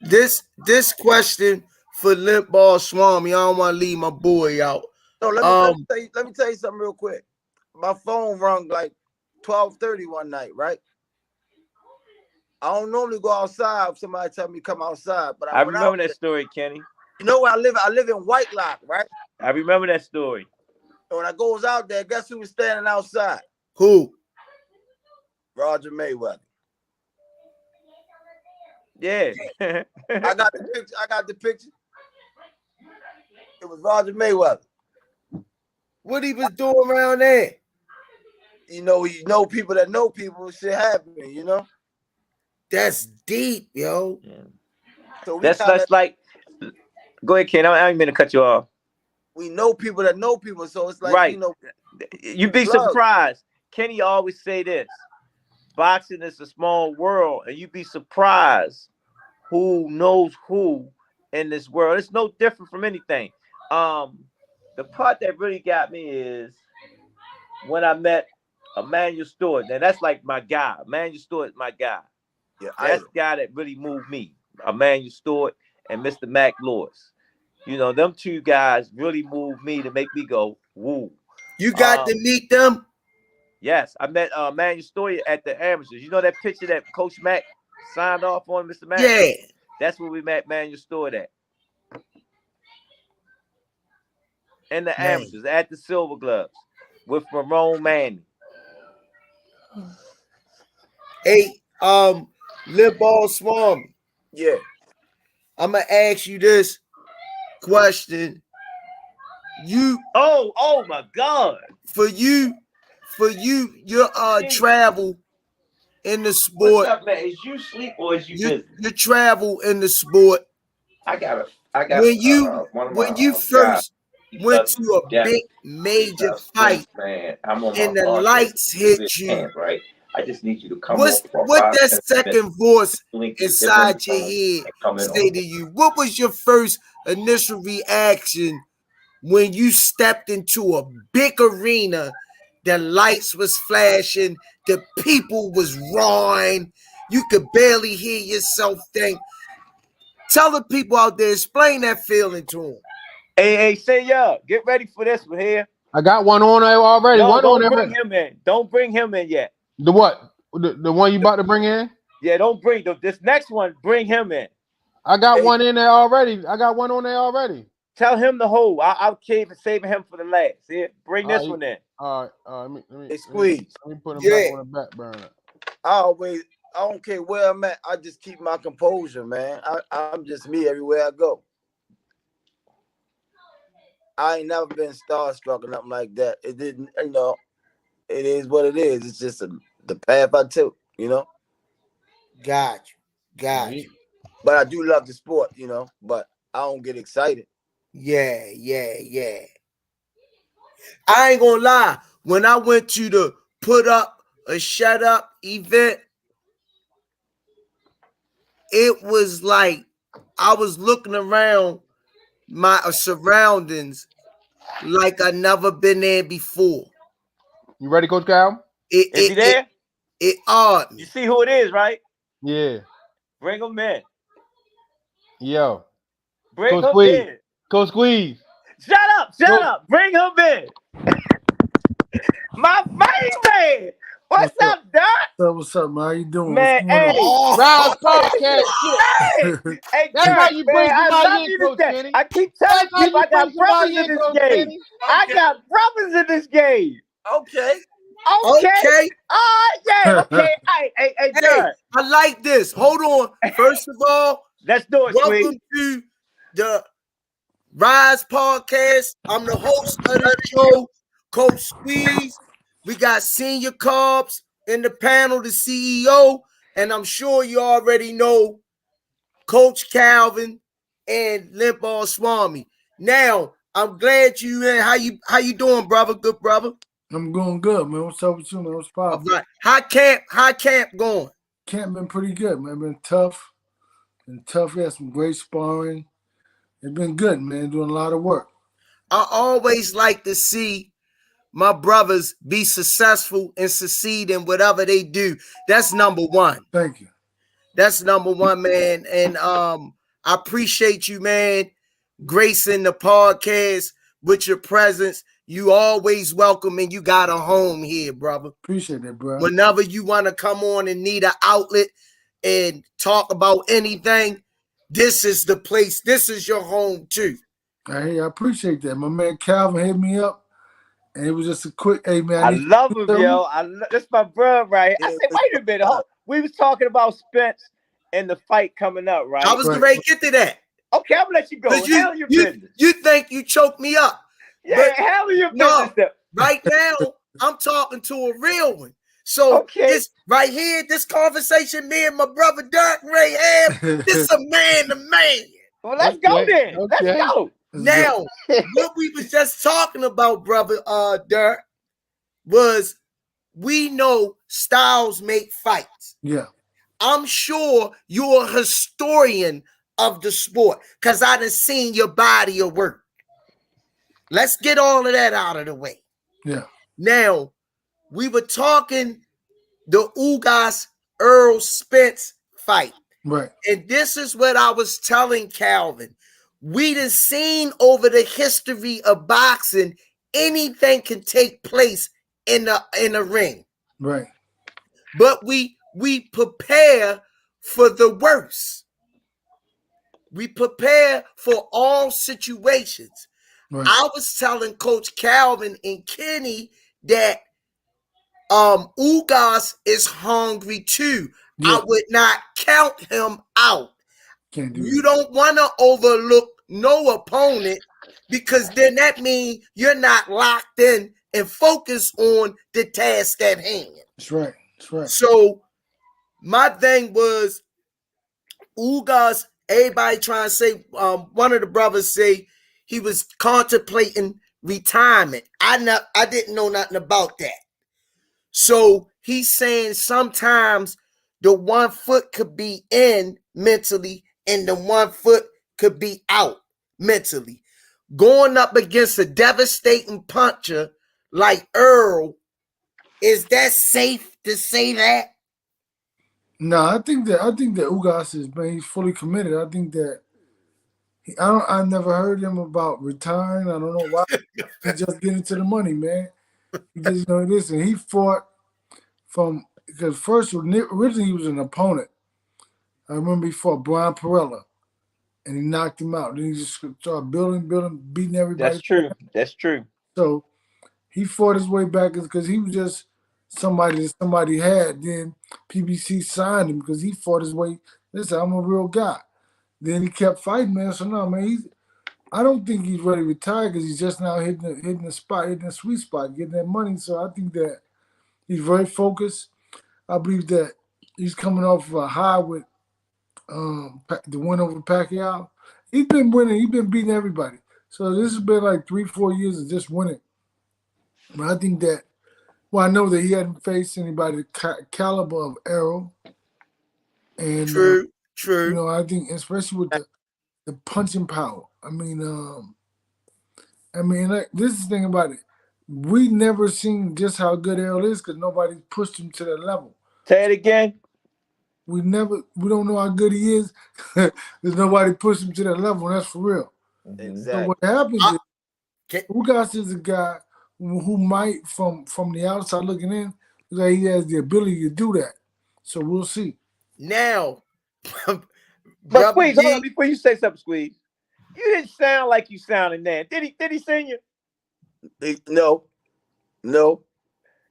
This question for Limp Ball Swami. I don't want to leave my boy out. No, let me tell you something real quick. My phone rung like 12:30 one night, right? I don't normally go outside if somebody tell me to come outside, but I remember that story, Kenny. You know where I live? I live in White Lock, right? I remember that story. And when I goes out there, guess who was standing outside? Who? Roger Mayweather. Yeah. I got the picture. It was Roger Mayweather. What he was doing around there? You know people that know people, shit happening, you know? That's deep, yo. Yeah. So that's like, go ahead, Ken. I ain't mean to cut you off. We know people that know people, so it's like, right. You'd be surprised. Kenny always say this. Boxing is a small world, and you'd be surprised who knows who in this world. It's no different from anything. The part that really got me is when I met Emmanuel Stewart. Now that's like my guy. Emmanuel Stewart is my guy. Yeah, that's the guy that really moved me. Emmanuel Stewart and Mr. Mac Lewis. Them two guys really moved me to make me go, woo. You got to meet them? Yes, I met Emmanuel Stewart at the amateurs. You know that picture that Coach Mac signed off on, Mr. Mac? Yeah. That's where we met Emmanuel Stewart at. In the amateurs, at the Silver Gloves with Ramon Manning. Hey, Lip Ball Swami. Yeah. I'm gonna ask you this question. Oh my God. For you, your travel in the sport. What's up, man? Is you sleep or is you busy? Your travel in the sport. I got when you first went to a big major fight, man, I'm on and the lights hit you, right? I just need you to come what that second voice inside your head say to you? What was your first initial reaction when you stepped into a big arena? The lights was flashing, the people was roaring, you could barely hear yourself think. Tell the people out there, explain that feeling to them. Hey, say get ready for this one here. I got one on there already. No, don't bring him in. Don't bring him in yet. The what? The one you about to bring in? Yeah, don't bring this next one. Bring him in. I got one in there already. I got one on there already. Tell him the whole. I'll keep saving him for the last. Here, bring this one in. All right. Let me squeeze. Let me put him back on the back burner. I I don't care where I'm at. I just keep my composure, man. I'm just me everywhere I go. I ain't never been starstruck or nothing like that. It didn't, you know. It is what it is. It's just the path I took, you know. Got you. But I do love the sport, you know. But I don't get excited. Yeah. I ain't gonna lie. When I went to the put up a shut up event, it was like I was looking around my surroundings like I never been there before. You ready, Coach Cal? Is he there? It awed me. You see who it is, right? Yeah. Bring him in. Yo. Bring Coach him Squeeze. in. Coach Squeeze. Shut up. Bring him in. My man. What's up, Doc? What's up, man? How you doing? Man, hey. Rize podcast shit. Hey, That's how you bring I somebody love in, you Coach today. Kenny. I keep telling That's how people you I got bring somebody brothers in this Coach game. Kenny. I got brothers in this game. Okay. Okay. Yeah. Okay. Hey, Hey, Derrick. I like this. Hold on. First of all, let's do it, welcome Squeeze. to the Rize podcast. I'm the host of the show, Coach Squeeze. We got Senior Carbs in the panel, the CEO, and I'm sure you already know Coach Calvin and Limball Swami. Now, I'm glad you in. How you doing, brother? Good brother. I'm going good, man. What's up with you, man? What's poppin'? Right. How camp going? Camp been pretty good, man. Been tough. We had some great sparring. It's been good, man. Doing a lot of work. I always like to see my brothers be successful and succeed in whatever they do. That's number one. Thank you. That's number one, man. And I appreciate you, man, gracing the podcast with your presence. You always welcome and you got a home here, brother. Appreciate that, bro. Whenever you want to come on and need an outlet and talk about anything, this is the place. This is your home too. Hey, I appreciate that. My man Calvin hit me up, and it was just a quick, hey, man. I love him, yo. That's my brother right here. I said, wait a minute. We was talking about Spence and the fight coming up, right? I was ready to get to that. Okay, I'm gonna let you go. Handle your business. You think you choked me up. Yeah, handle your business. No, right now, I'm talking to a real one. So this right here, this conversation me and my brother Derrick Ray have, this a man to man. Well, let's go then. Let's go. Now, what we was just talking about, brother Derrick, was we know styles make fights. Yeah. I'm sure you're a historian of the sport because I done seen your body of work. Let's get all of that out of the way. Yeah. Now, we were talking the Ugas Earl Spence fight. Right. And this is what I was telling Calvin. We done seen over the history of boxing, anything can take place in a ring. Right. But we prepare for the worst. We prepare for all situations. Right. I was telling Coach Calvin and Kenny that Ugas is hungry too. Yeah. I would not count him out. You don't want to overlook no opponent because then that means you're not locked in and focused on the task at hand. That's right. That's right. So my thing was Ugas, everybody trying to say, one of the brothers say he was contemplating retirement. I didn't know nothing about that. So he's saying sometimes the 1 foot could be in mentally and the 1 foot could be out mentally. Going up against a devastating puncher like Earl, is that safe to say that? No, I think that Ugas is, man, he's fully committed. I think that I never heard him about retiring. I don't know why. He just getting to the money, man. He just listen. He fought because first originally he was an opponent. I remember he fought Brian Perella, and he knocked him out. Then he just started building, beating everybody. That's true. That's true. So he fought his way back because he was just somebody that somebody had. Then PBC signed him because he fought his way. Listen, I'm a real guy. Then he kept fighting, man. So no, man, I don't think he's ready to retire because he's just now hitting the spot, hitting the sweet spot, getting that money. So I think that he's very focused. I believe that he's coming off a high with the win over Pacquiao. He's been winning. He's been beating everybody. So this has been like 3-4 years of just winning. But I think that, I know that he hadn't faced anybody the caliber of Errol. And True. You know, I think especially with the punching power. I mean, like, this is the thing about it. We never seen just how good Errol is because nobody pushed him to that level. Say it again. We don't know how good he is because nobody pushed him to that level. And that's for real. Exactly. So what happens is, Ugas is a guy who might, from the outside looking in, like he has the ability to do that. So we'll see. Now, but Squeeze, hold on before you say something, Squeeze. You didn't sound like you sounded then. Did he sing you? No.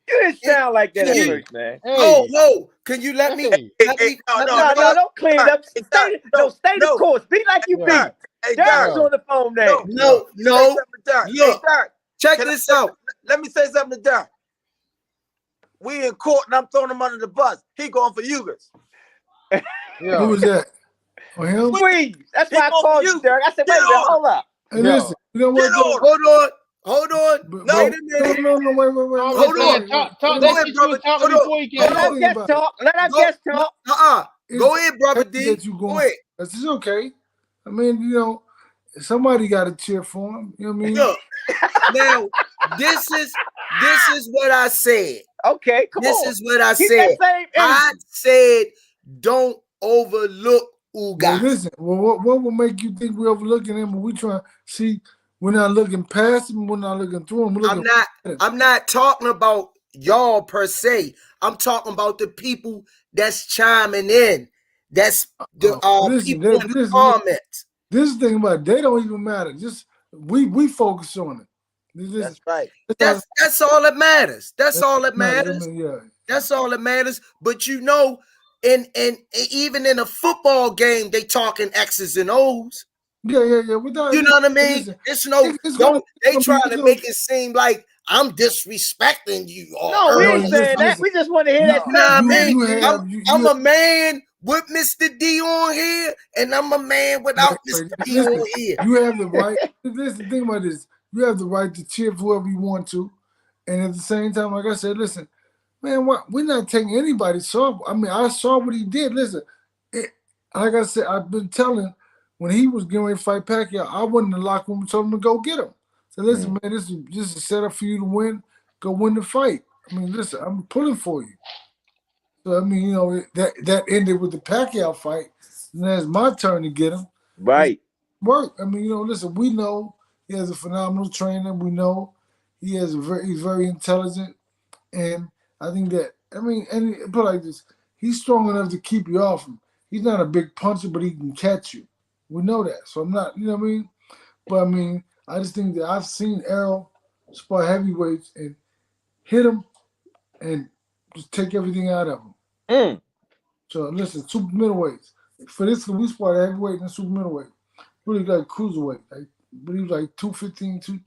You didn't sound like that at first, man. Whoa! Can you let me? No, don't clean it up. Stay the course. Be like you be. Derrick's on the phone now. No. Look, check this out. Let me say something to Derrick. We in court and I'm throwing him under the bus. He going for Ugas. Who was that? For him? Squeeze. That's why I called you, Derrick. I said, wait a minute, hold up. Hey, listen, you know what? Hold on. No, wait a minute. No, wait. Hold on. Talk that shit you was talking before you came. Let us guest talk. Go ahead, brother D. Go ahead. This is okay. I mean, you know, somebody got to cheer for him. You know what I mean? Look, now, this is what I said. Okay, come on. This is what I said. I said, don't overlook Ugas. Well, listen, what will make you think we're overlooking him? We trying to see. We're not looking past him. We're not looking through him. I'm not talking about y'all per se. I'm talking about the people that's chiming in. That's the people in the comments. This thing about it, they don't even matter. Just we focus on it. That's right. That's all that matters. That's all that matters. I mean, yeah. That's all that matters. But you know, and even in a football game, they talking X's and O's. Yeah. You know what I mean? They trying to make it seem like I'm disrespecting you. No, we ain't saying that. We just want to hear that. I'm a man with Mr. D on here, and I'm a man without Mr. D on here. You have the right. Listen, think about this. You have the right to cheer for whoever you want to, and at the same time, like I said, listen, man, we're not taking anybody soft. I mean, I saw what he did. Listen, like I said, I've been telling. When he was getting ready to fight Pacquiao, I went in the locker room and told him to go get him. So listen, man, this is just a setup for you to win. Go win the fight. I mean, listen, I'm pulling for you. So I mean, you know, that ended with the Pacquiao fight. And then it's my turn to get him. Right. Work. I mean, you know, listen, we know he has a phenomenal trainer. We know he's very intelligent. And I think that, I mean, and put it like this, he's strong enough to keep you off him. He's not a big puncher, but he can catch you. We know that. So I'm not, you know what I mean? But I mean, I just think that I've seen Errol spar heavyweights and hit him and just take everything out of him. So listen, super middleweights. For this, we sparred heavyweight and super middleweight. Really like cruiserweight. But he was like 215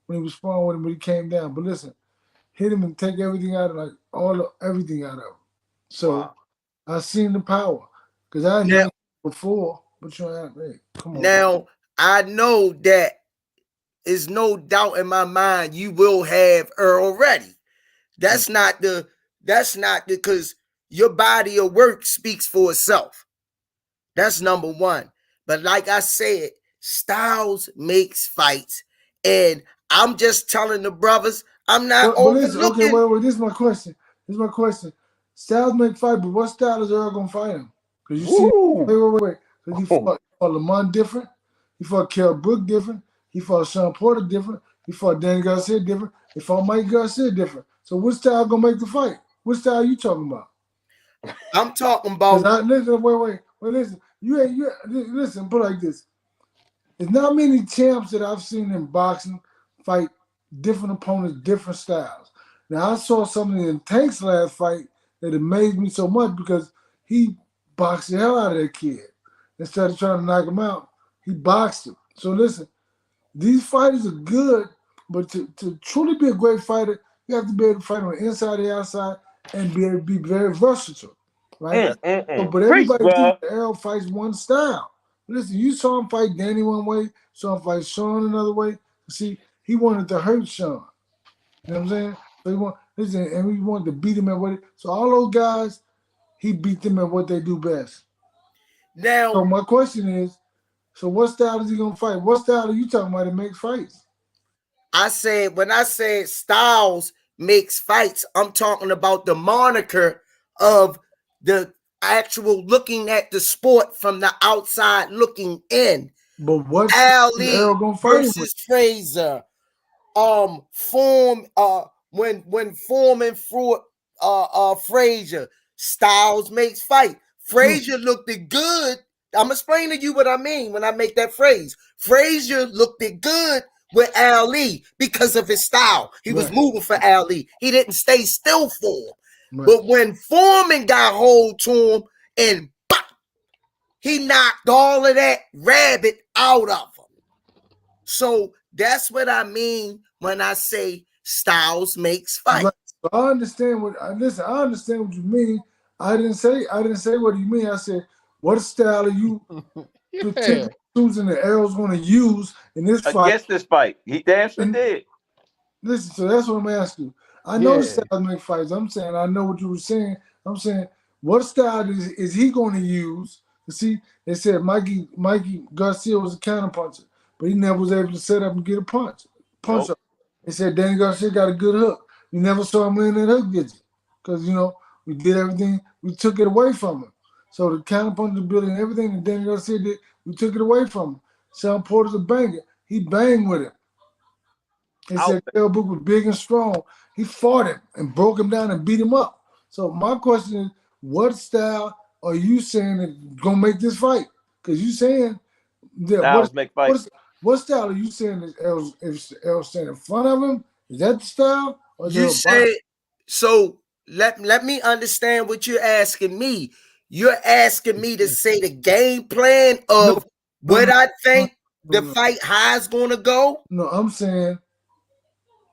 when he was sparring with him, but he came down. But listen, hit him and take everything out of everything out of him. So I seen the power. Because I didn't know before. But come on. Now, I know that there's no doubt in my mind you will have Earl ready. That's not because your body of work speaks for itself. That's number one. But like I said, styles makes fights. And I'm just telling the brothers, I'm not overlooking. Okay, wait, this is my question. Styles make fight, but what style is Earl gonna fight him? Because you see, wait. He fought Lamont different. He fought Kell Brook different. He fought Sean Porter different. He fought Danny Garcia different. He fought Mike Garcia different. So what style gonna make the fight? What style are you talking about? I'm talking about. Wait. Listen, listen. Put it like this: there's not many champs that I've seen in boxing fight different opponents, different styles. Now I saw something in Tank's last fight that amazed me so much because he boxed the hell out of that kid. Instead of trying to knock him out, he boxed him. So listen, these fighters are good, but to truly be a great fighter, you have to be able to fight on the inside, the outside, and be able to be very versatile, right? So, but Preach, everybody bro. thinks Errol fights one style. Listen, you saw him fight Danny one way, saw him fight Sean another way. See, he wanted to hurt Sean. You know what I'm saying? So and we wanted to beat him at what. So all those guys, he beat them at what they do best. Now, So my question is, so what style is he gonna fight? What style are you talking about that makes fights? when I said Styles makes fights, I'm talking about the moniker of the actual looking at the sport from the outside looking in. But what Ali gonna fight him with? versus Frazier. When Foreman fought Frazier, Styles makes fight. Frazier looked it good. I'm explaining to you what I mean when I make that phrase. Frazier looked it good with Ali because of his style. He was moving for Ali. He didn't stay still for him. But when Foreman got hold to him and bop, he knocked all of that rabbit out of him. So that's what I mean when I say Styles makes fight. Right. So I understand what I understand what you mean. I didn't say what you mean. I said, what style are you particularly choosing that Errol's going to use in this fight? Against this fight. He damn sure did. Listen, so that's what I'm asking you. I know the styles make fights. I'm saying I know what you were saying. I'm saying what style is he going to use? You see, they said Mikey Garcia was a counterpuncher, but he never was able to set up and get a punch up. They said Danny Garcia got a good hook. You never saw him land that hook, did you? Because, we did everything. We took it away from him. So the counterpuncher ability and everything that Danny Garcia did, we took it away from him. Sean Porter's a banger. He banged with him. They said Kell Brook was big and strong. He fought him and broke him down and beat him up. So my question is, what style are you saying is going to make this fight? Because you saying that Styles make fights. What style are you saying is Errol standing in front of him? Is that the style? Or you say so. Let me understand what you're asking me. You're asking me to say the game plan of what I think the fight how it's going to go. No, I'm saying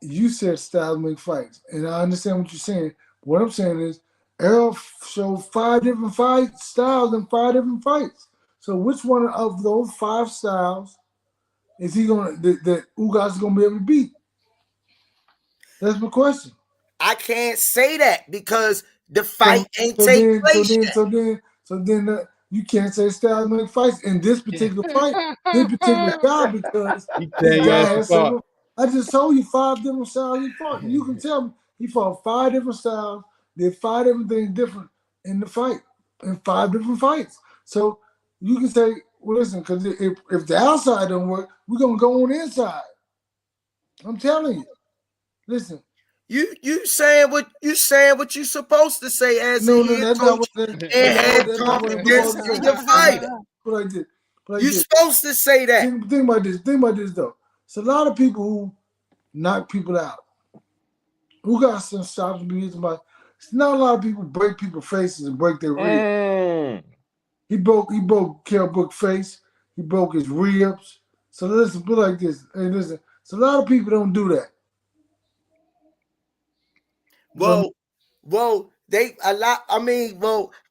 you said Styles make fights, and I understand what you're saying. What I'm saying is Errol showed 5 different fight styles in 5 different fights. So which one of those 5 styles is he gonna that Ugas is gonna be able to beat? That's my question. I can't say that because the fight ain't take place yet. So then you can't say Styles make fights in this particular fight, this particular guy, because this guy has several. I just told you 5 different styles he fought. You can tell me he fought 5 different styles, did 5 different things different in the fight, in 5 different fights. So you can say, well, listen, because if the outside don't work, we're gonna go on the inside. I'm telling you. Listen. You saying what you're supposed to say as a head coach and have confidence in your fighter. What I did. You're supposed to say that. Think about this though. It's a lot of people who knock people out. Who got some stops to be used by? It's not a lot of people break people's faces and break their ribs. He broke Kell Brook's face. He broke his ribs. So listen, put it like this. Hey, listen. So a lot of people don't do that.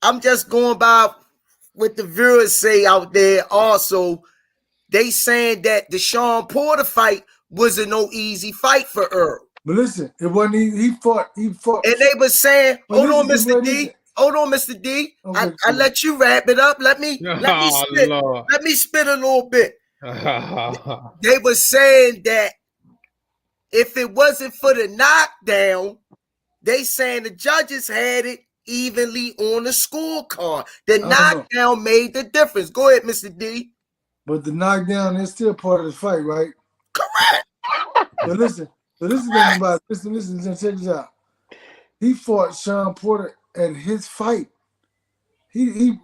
I'm just going by what the viewers say out there also. They saying that the Sean Porter fight wasn't no easy fight for Earl. But listen, it wasn't he fought. And they were saying, hold on, Mr. D. Okay, I let you wrap it up. Let me spit a little bit. They were saying that if it wasn't for the knockdown, they saying the judges had it evenly on the scorecard. The knockdown made the difference. Go ahead, Mr. D. But the knockdown is still part of the fight, right? Correct. But listen. So this is what about. Listen. Check this out. He fought Sean Porter at his fight. He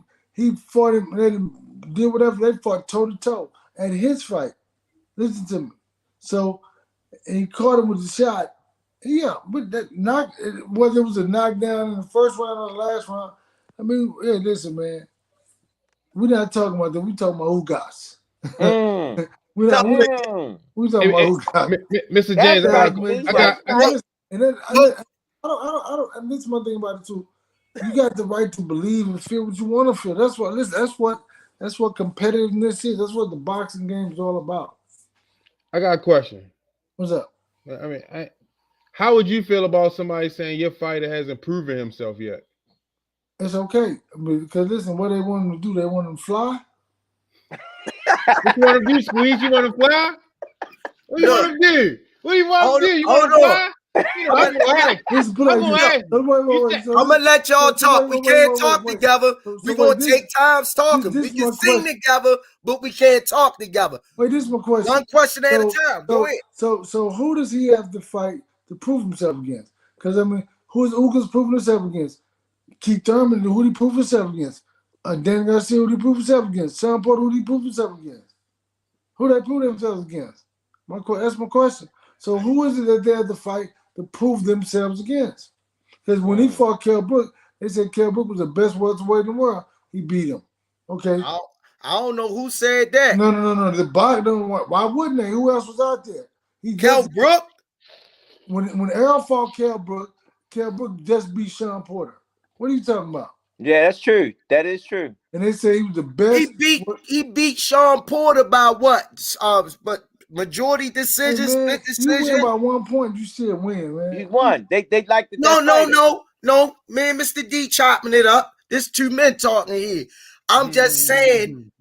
fought him. Let him did whatever. They fought toe to toe at his fight. Listen to me. So he caught him with the shot. Yeah, but that knock, whether it was a knockdown in the first round or the last round, I mean, hey, listen, man, we're not talking about that. We talking about Ugas. Mm. we're not. Mm. We talking about Ugas. Mr. That's James, right. I got, And then I don't. And this is one thing about it too. You got the right to believe and feel what you want to feel. That's what. Listen, that's what competitiveness is. That's what the boxing game is all about. I got a question. What's up? I mean, how would you feel about somebody saying your fighter hasn't proven himself yet? It's okay. Because listen, what they want him to do, they want him to fly. What you want him to do, Squeeze? You want to fly? What do you want him to do? What do you want him to do? You want to fly? You know, I'm gonna let y'all talk. We can't talk together. We're gonna take times talking. We can sing together, but we can't talk together. Wait, this is my question. One question at a time. Go ahead. So who does he have to fight to prove himself against? Because I mean, who's proving himself against? Keith Thurman, who did he prove himself against? Danny Garcia, who did he prove himself against? Sean Porter, who did he prove himself against? Who they prove themselves against? That's my question. So who is it that they have to fight to prove themselves against? Because when he fought Kell Brook, they said Kell Brook was the best welterweight in the world. He beat him. Okay. I don't know who said that. No. The box don't. Why wouldn't they? Who else was out there? Kell Brook. When Errol fought Kell Brook just beat Sean Porter. What are you talking about? Yeah, that's true. That is true. And they say he was the best. He beat Sean Porter by what? But majority decision, split decision. You win by 1 point. You still win, man. He won. They like the no, man. Mr. D chopping it up. There's two men talking here. I'm just saying,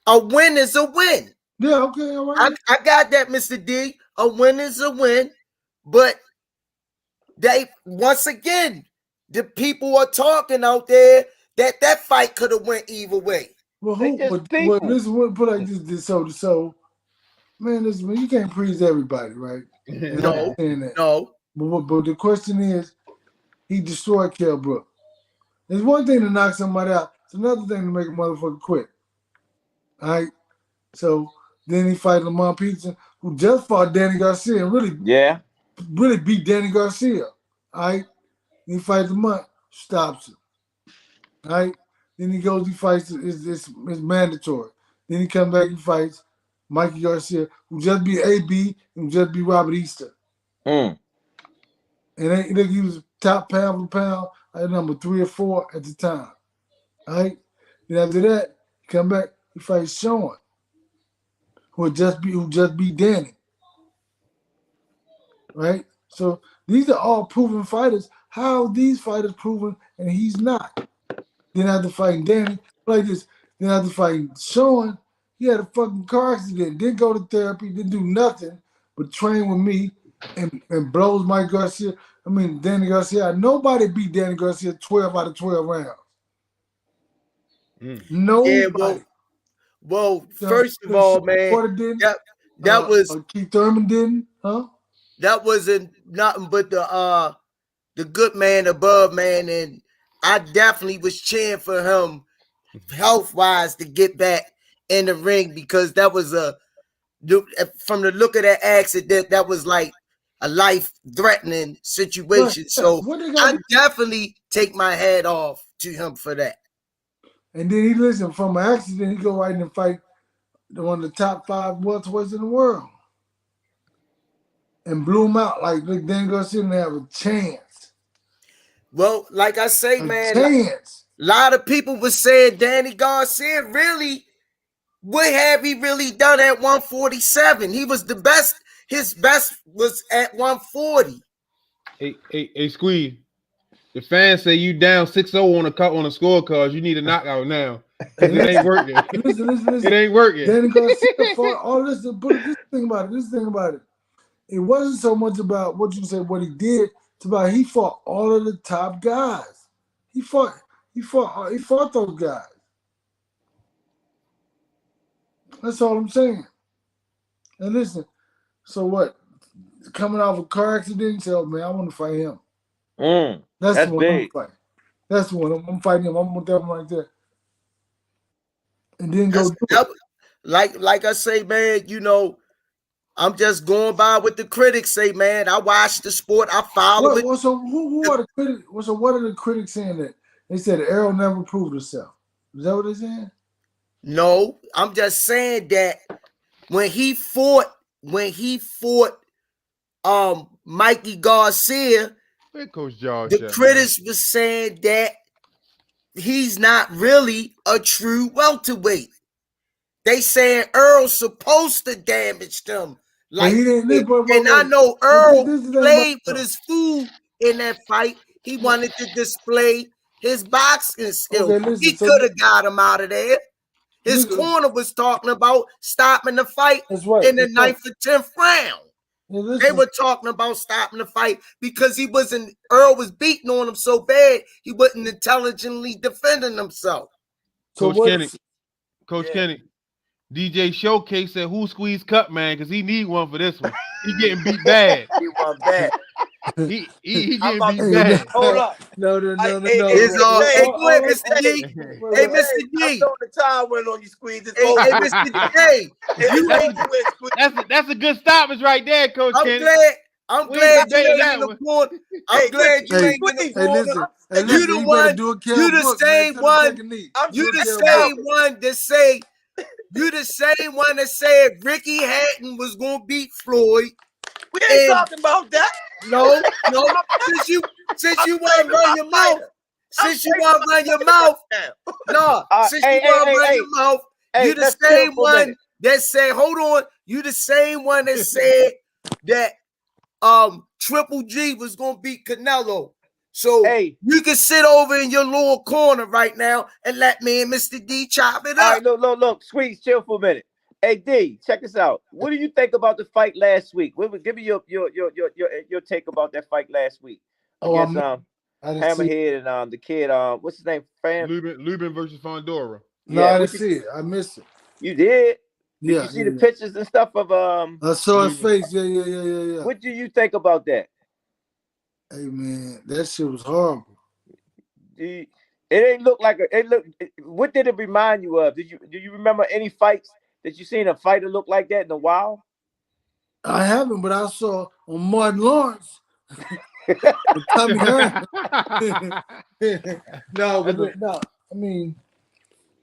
a win is a win. Yeah, okay, all right. I got that, Mr. D. A win is a win, but they once again, the people are talking out there that fight could have went either way. Well, this one put like this. So, man, listen, you can't please everybody, right? No. But the question is, he destroyed Kell Brook. It's one thing to knock somebody out. It's another thing to make a motherfucker quit. All right. So then he fight Lamont Peterson, who just fought Danny Garcia and really beat Danny Garcia. All right. He fights Lamont, stops him. All right. Then he goes, he fights, it's mandatory. Then he comes back, he fights Mikey Garcia, who just beat AB and just beat Robert Easter. And he was top pound for pound, at number 3 or 4 at the time. All right. Then after that, he come back, he fights Sean, who just beat Danny. Right? So these are all proven fighters. How are these fighters proven and he's not? Then after fighting Danny, like this, then after fighting Sean, he had a fucking car accident, didn't go to therapy, didn't do nothing but train with me and blows Mike Garcia. I mean, Danny Garcia. Nobody beat Danny Garcia 12 out of 12 rounds. Nobody. Yeah, well, first of all, man, that was Keith Thurman didn't, huh? That wasn't nothing but the good man above, man, and I definitely was cheering for him health-wise to get back in the ring because that was from the look of that accident, that was like a life-threatening situation. So I definitely take my hat off to him for that. And then he listened from an accident, he go right in and fight one of the top 5 welterweights in the world. And blew him out like Dan Garcia didn't have a chance. Well, like I say, man, a lot of people were saying Danny Garcia really, what have he really done at 147? He was the best. His best was at 140. Hey, Squeeze. The fans say you down 6-0 on the scorecard. You need a knockout now. It ain't working. Listen. It ain't working. Danny Garcia fought all this. But this thing about it. It wasn't so much about what you said, what he did. It's about he fought all of the top guys. He fought those guys. That's all I'm saying. And listen, so what? Coming off a car accident, he said, "Oh man, I want to fight him." That's the one I'm fighting. That's the one I'm fighting him. I'm with that one right there. And then go like I say, man, you know, I'm just going by what the critics say, man. I watch the sport. I follow it. Well, so who are the critics? So what are the critics saying that they said Errol never proved herself? Is that what they're saying? No, I'm just saying that when he fought Mikey Garcia, Coach Josh, the critics was saying that he's not really a true welterweight. They saying Earl's supposed to damage them. Like, and I know Earl played with his food in that fight. He wanted to display his boxing skill. He could have got him out of there. His corner was talking about stopping the fight in the 9th or 10th round. They were talking about stopping the fight because Earl was beating on him so bad he wasn't intelligently defending himself. Coach Kenny, DJ Showcase said who squeezed Cut Man because he need one for this one. He getting beat bad. He want bad. He getting beat bad. Hold up. No. It's all. Hey, go ahead, Mr. D. Hey, Mr. D. I'm throwing the towel went on you, squeeze. Hey, Mr. D. That's a good stoppage right there, Coach Kenny. I'm glad you ain't in the corner. I'm glad you ain't in the corner. You the one. You the same one. You the same one that say. You the same one that said Ricky Hatton was gonna beat Floyd. We ain't talking about that. No. Since you want to run your mouth. Since you want to run your mouth. No. Since you want to run your mouth. You the same one that said. Hold on. You the same one that said that Triple G was gonna beat Canelo. So you can sit over in your little corner right now and let me and Mr. D chop it up. All right, look, Squeeze, chill for a minute. Hey D, check this out. What do you think about the fight last week? Give me your take about that fight last week against Hammerhead and the kid. What's his name? Lubin versus Fondora. No, I didn't see it. I missed it. You did? Did Yeah. you see the pictures and stuff of I saw his face. Yeah. What do you think about that? Hey man, that shit was horrible. It ain't look like what did it remind you of? Do you remember any fights that you seen a fighter look like that in a while? I haven't, but I saw on Martin Lawrence. Tommy Hearn. No. I mean,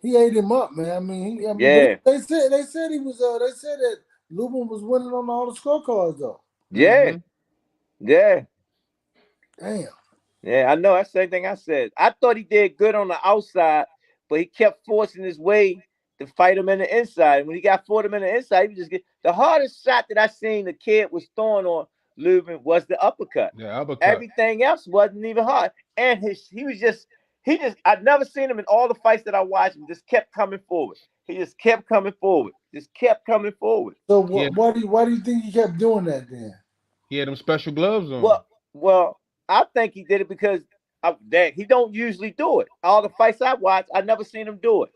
he ate him up, man. I mean, yeah. They said he was. They said that Lubin was winning on all the scorecards, though. Yeah, yeah. Damn. Yeah, I know. That's the same thing I said. I thought he did good on the outside, but he kept forcing his way to fight him in the inside. And when he got fought him in the inside, he just get the hardest shot that I seen the kid was throwing on Lubin was the uppercut. Yeah, uppercut. Everything else wasn't even hard. And I've never seen him in all the fights that I watched. He just kept coming forward. He just kept coming forward. So why do you think he kept doing that then? He had them special gloves on. Well, I think he did it because he don't usually do it. All the fights I watched, I never seen him do it.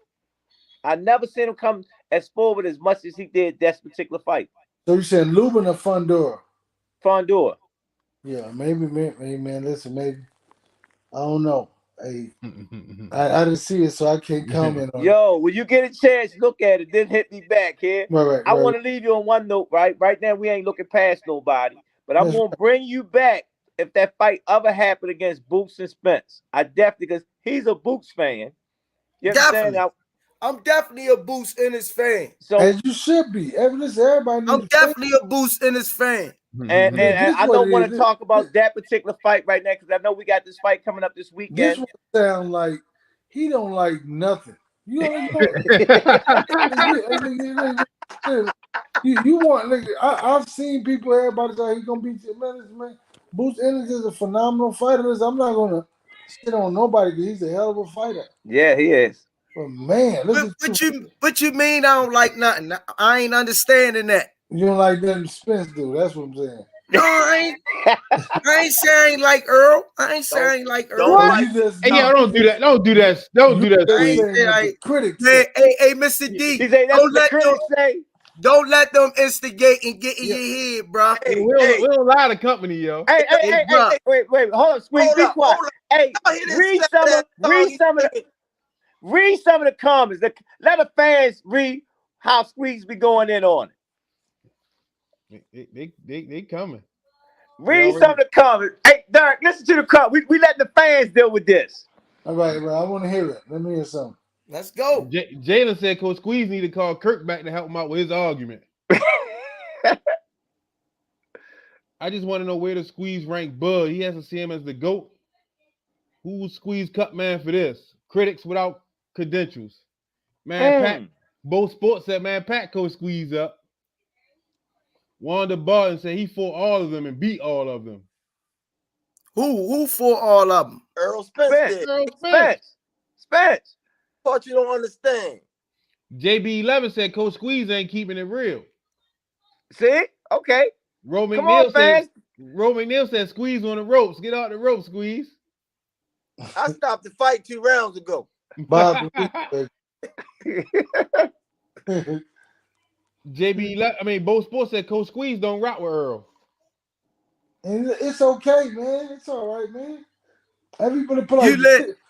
I never seen him come as forward as much as he did that particular fight. So you said Lubin or Fondora? Fondora. Yeah, maybe, man. Listen, maybe. I don't know. Hey, I didn't see it, so I can't comment on it. Yo, when you get a chance, look at it, then hit me back here. Right. I want to leave you on one note, right? Right now, we ain't looking past nobody, but I'm going to bring you back if that fight ever happened against Boots and Spence. I definitely, because he's a Boots fan. You understand? I'm definitely a Boots Ennis fan. So, as you should be. Everybody. I'm definitely a Boots Ennis fan. And I don't want to talk about that particular fight right now because I know we got this fight coming up this weekend. This one sound like he don't like nothing. You want? I've seen people. Everybody say he's gonna beat you, man. Boots Ennis is a phenomenal fighter. I'm not gonna shit on nobody because he's a hell of a fighter. Yeah, he is. But man, what you mean I don't like nothing? I ain't understanding that. You don't like nothing Spence do. That's what I'm saying. No, I ain't saying like Earl. I ain't saying like Earl. Hey, don't do that. Don't do that. Don't do that. I ain't saying like critics. Hey, Mr. D. Don't let them instigate and get in your head, bro. Hey, we don't lie to company, yo. Hey, wait, hold on, Squeeze, be quiet. Hey, read some of the comments. Let the fans read how Squeeze be going in on it. They coming. Read some of the comments. Hey, Derrick, listen to the comments. We let the fans deal with this. All right, bro. I want to hear it. Let me hear something. Let's go. Jalen said Coach Squeeze need to call Kirk back to help him out with his argument. I just want to know where the Squeeze rank Bud. He has to see him as the GOAT. Who's Squeeze cut man for this? Critics without credentials. Man, Pat, both sports said, man, Pat Coach Squeeze up. Wanda Barton said he fought all of them and beat all of them. Who fought all of them? Earl Spence did. Spence. Thought you don't understand. JB11 said Coach Squeeze ain't keeping it real. See? Okay. Roman Come on, fans. McNeil said Squeeze on the ropes. Get out the ropes, Squeeze. I stopped the fight 2 rounds ago. Bob, both sports said Coach Squeeze don't rock with Earl. And it's okay, man. It's all right, man. Everybody put like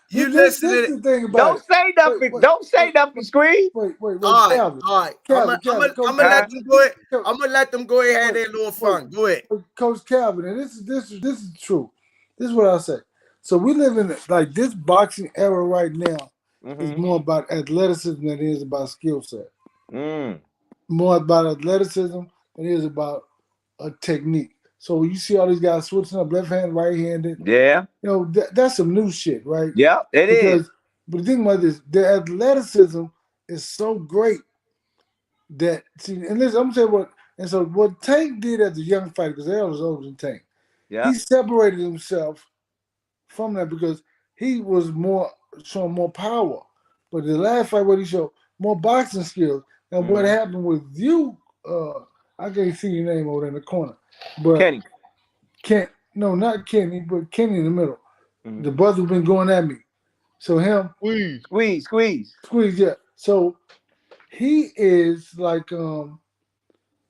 you listen to the thing about Don't say nothing. Wait, don't say nothing, Squeeze. Wait. All right. I'm gonna let them go ahead. I'm gonna let them go ahead and have their little fun. Go ahead. Coach Calvin, and this is true. This is what I say. So we live in like this boxing era right now is more about athleticism than it is about skill set. More about athleticism than it is about a technique. So you see all these guys switching up left hand, right handed. Yeah. You know, that's some new shit, right? Yeah, it is. But the thing about this, the athleticism is so great that and listen, I'm gonna say what Tank did as a young fighter, because Earl was older than Tank. Yeah. He separated himself from that because he was showing more power. But the last fight, what he showed more boxing skills. And what happened with you, I can't see your name over there in the corner. But Kenny. No, not Kenny, but Kenny in the middle. The brother's been going at me. So him. Squeeze. Yeah. So he is like, you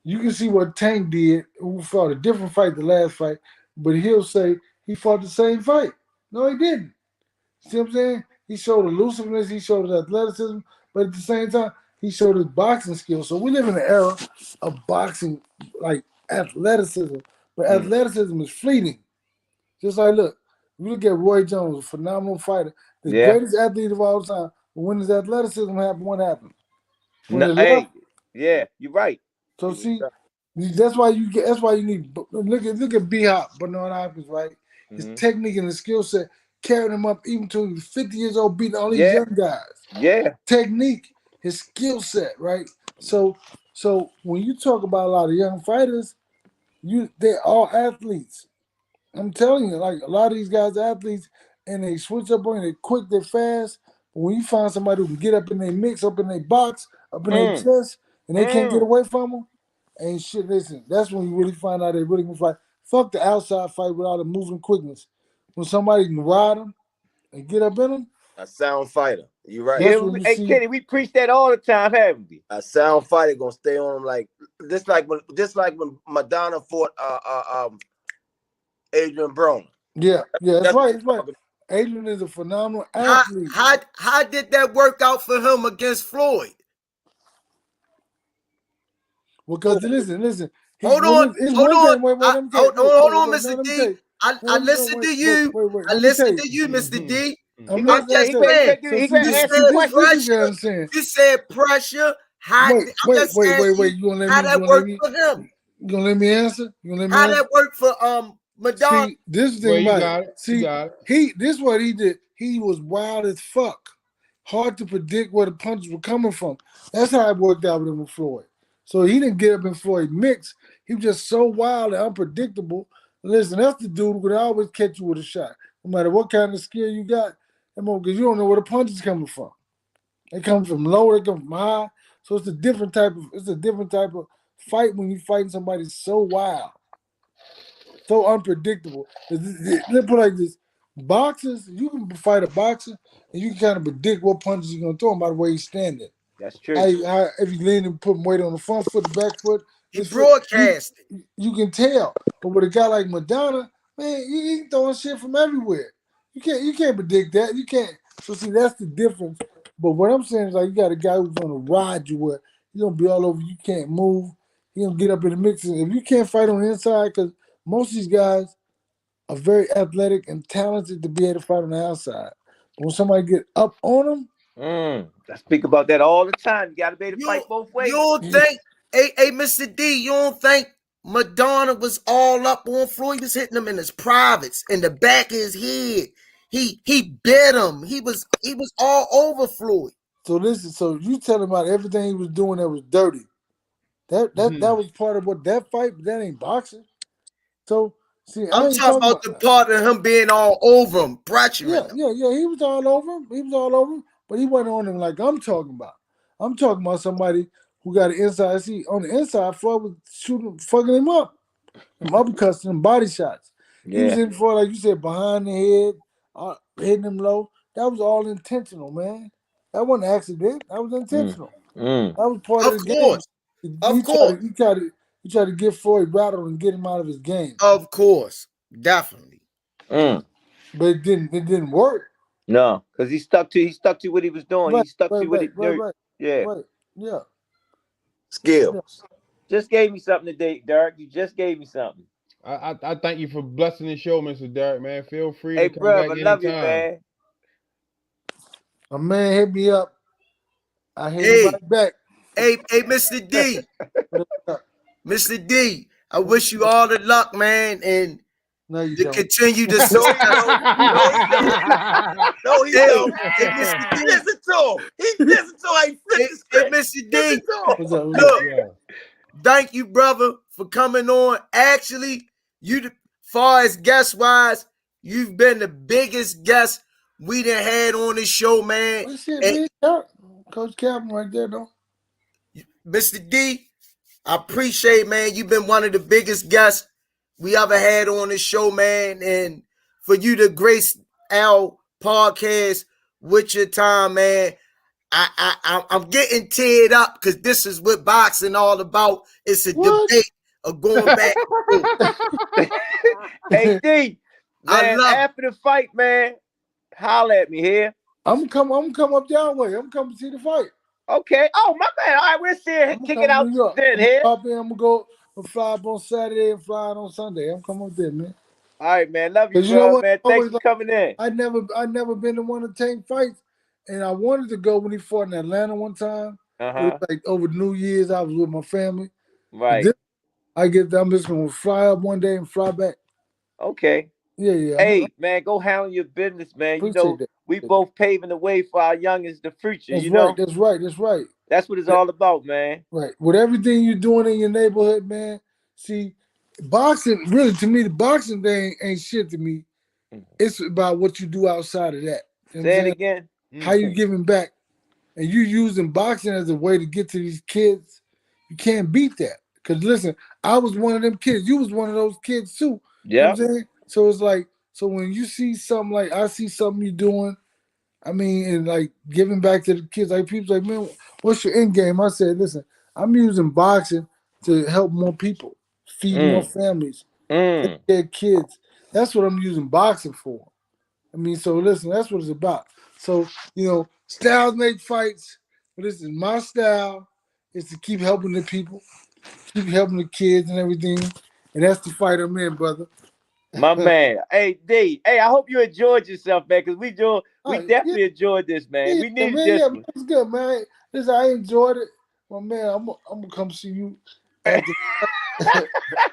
can see what Tank did, who fought a different fight the last fight, but he'll say he fought the same fight. No, he didn't. See what I'm saying? He showed elusiveness, he showed his athleticism, but at the same time, he showed his boxing skills. So we live in an era of boxing, like athleticism, but athleticism is fleeting. Just like, look, you look at Roy Jones, a phenomenal fighter, the greatest athlete of all time. But when his athleticism happened, what happened? You're right. So see, that's why you need look at B-Hop, Bernard Hopkins, right? His technique and his skill set carried him up even till he was 50 years old, beating all these young guys. Yeah. Technique, his skill set, right? So when you talk about a lot of young fighters, they're all athletes. I'm telling you, like a lot of these guys are athletes, and they switch up on you, they're quick, they're fast. But when you find somebody who can get up in their mix, up in their box, up in their chest, and they can't get away from them, ain't shit. Listen, that's when you really find out they really can fight. Fuck the outside fight without a moving quickness. When somebody can ride them and get up in them, a sound fighter. You're right. Yeah, Kenny, we preach that all the time, haven't we? A sound fighter gonna stay on him like when Madonna fought Adrian Broner. Yeah, that's right. Adrian is a phenomenal athlete. How did that work out for him against Floyd? Because listen. Hold on, Mr. D. I listened to you. I listened to you, Mr. D. I'm just saying. You said pressure. Wait. You gonna let me? How that worked for him? You gonna let me answer? How that worked for Madonna? See, this is the thing about it. See, this is what he did. He was wild as fuck. Hard to predict where the punches were coming from. That's how it worked out with him with Floyd. So he didn't get up in Floyd mix. He was just so wild and unpredictable. Listen, that's the dude who could always catch you with a shot. No matter what kind of skill you got, because you don't know where the punches coming from. They come from low, they come from high. So it's a different type of fight when you're fighting somebody so wild. So unpredictable. Let's put it like this. Boxers, you can fight a boxer and you can kind of predict what punches you're going to throw him by the way he's standing. That's true. If you lean and put weight on the front foot, the back foot. He broadcast. You can tell. But with a guy like Madonna, man, he throwing shit from everywhere. You can't predict that. You can't. So see, that's the difference. But what I'm saying is like you got a guy who's going to ride you where he's going to be all over. You can't move. he gonna get up in the mix. If you can't fight on the inside, because most of these guys are very athletic and talented to be able to fight on the outside. But when somebody get up on them, I speak about that all the time. You gotta be able to You fight both ways. you don't think, hey, Mr. D, you don't think Madonna was all up on Floyd? He was hitting him in his privates, in the back of his head. He bit him. He was all over Floyd. so listen, so you telling about everything he was doing that was dirty. That was part of what that fight, but that ain't boxing. So see, I I'm ain't talking about the part of him being all over him, pressuring him. Yeah. He was all over him. He was all over him, but he wasn't on him like I'm talking about. I'm talking about somebody who got an inside. See, on the inside, Floyd was shooting, fucking him up, and uppercuts and body shots. He was in for, like you said, behind the head, hitting him low. That was all intentional, man. That wasn't an accident. That was intentional. That was part of Of the game. course. Of course. He tried to get Floyd rattled and get him out of his game. Of course. Definitely. But it didn't work. No, because he stuck to what he was doing. He stuck to what he Right. Yeah. Skills. Just gave me something today, Derrick. You just gave me something. I thank you for blessing the show, Mr. Derrick, man. Feel free Hey, to come bro, back I love you, anytime. man. A man hit me up. I hit him right back. Hey, Mr. D. Mr. D, I wish you all the luck, man, and to continue to success. No, he don't. Hey, Mr. D, listen to him. He listen to how he flipped the script. Mr. D, look, thank you, brother, for coming on. Actually, far as guest wise, you've been the biggest guest we done had on this show, man. Well, shit, big Coach Calvin right there, though. Mr. D, I appreciate, man. You've been one of the biggest guests we ever had on this show, man. And for you to grace our podcast with your time, man, I'm getting teared up because this is what boxing all about. It's a debate of going back. Hey, D, man, after the fight, man, holler at me here. I'm gonna come up that way. I'm coming to see the fight. Okay. Oh, my man. All right, we'll see it. Kick it out then here. I'm gonna go fly up on Saturday and fly out on Sunday. I'm coming up there, man. All right, man. Love you, bro, man. Thanks for coming in. I never been to one of Tank fights, and I wanted to go when he fought in Atlanta one time. It was like over New Year's. I was with my family. Right. I'm just gonna fly up one day and fly back. Okay. Yeah. Hey, man, go handle your business, man. You know, we both paving the way for our youngest, the future. That's you know, that's right. That's what it's all about, man. Right. With everything you're doing in your neighborhood, man. See, boxing, really, to me, the boxing thing ain't shit to me. It's about what you do outside of that. You know Say it again. How you giving back. And you using boxing as a way to get to these kids. You can't beat that. Because, listen, I was one of them kids. You was one of those kids, too. Yeah. You know what I'm saying? So it's like, so when you see something like, I see something you're doing, I mean, and like giving back to the kids, like people like, man, what's your end game? I said, listen, I'm using boxing to help more people, feed more families, take care of kids. That's what I'm using boxing for. I mean, so listen, that's what it's about. So, you know, styles make fights, but this is my style is to keep helping the people, keep helping the kids and everything. And that's the fight I'm in, brother. My man. Hey, D. Hey, I hope you enjoyed yourself, man, because we definitely enjoyed this, man. We needed this one. It's good, man. Listen, I enjoyed it. Well, man, I'm gonna come see you after.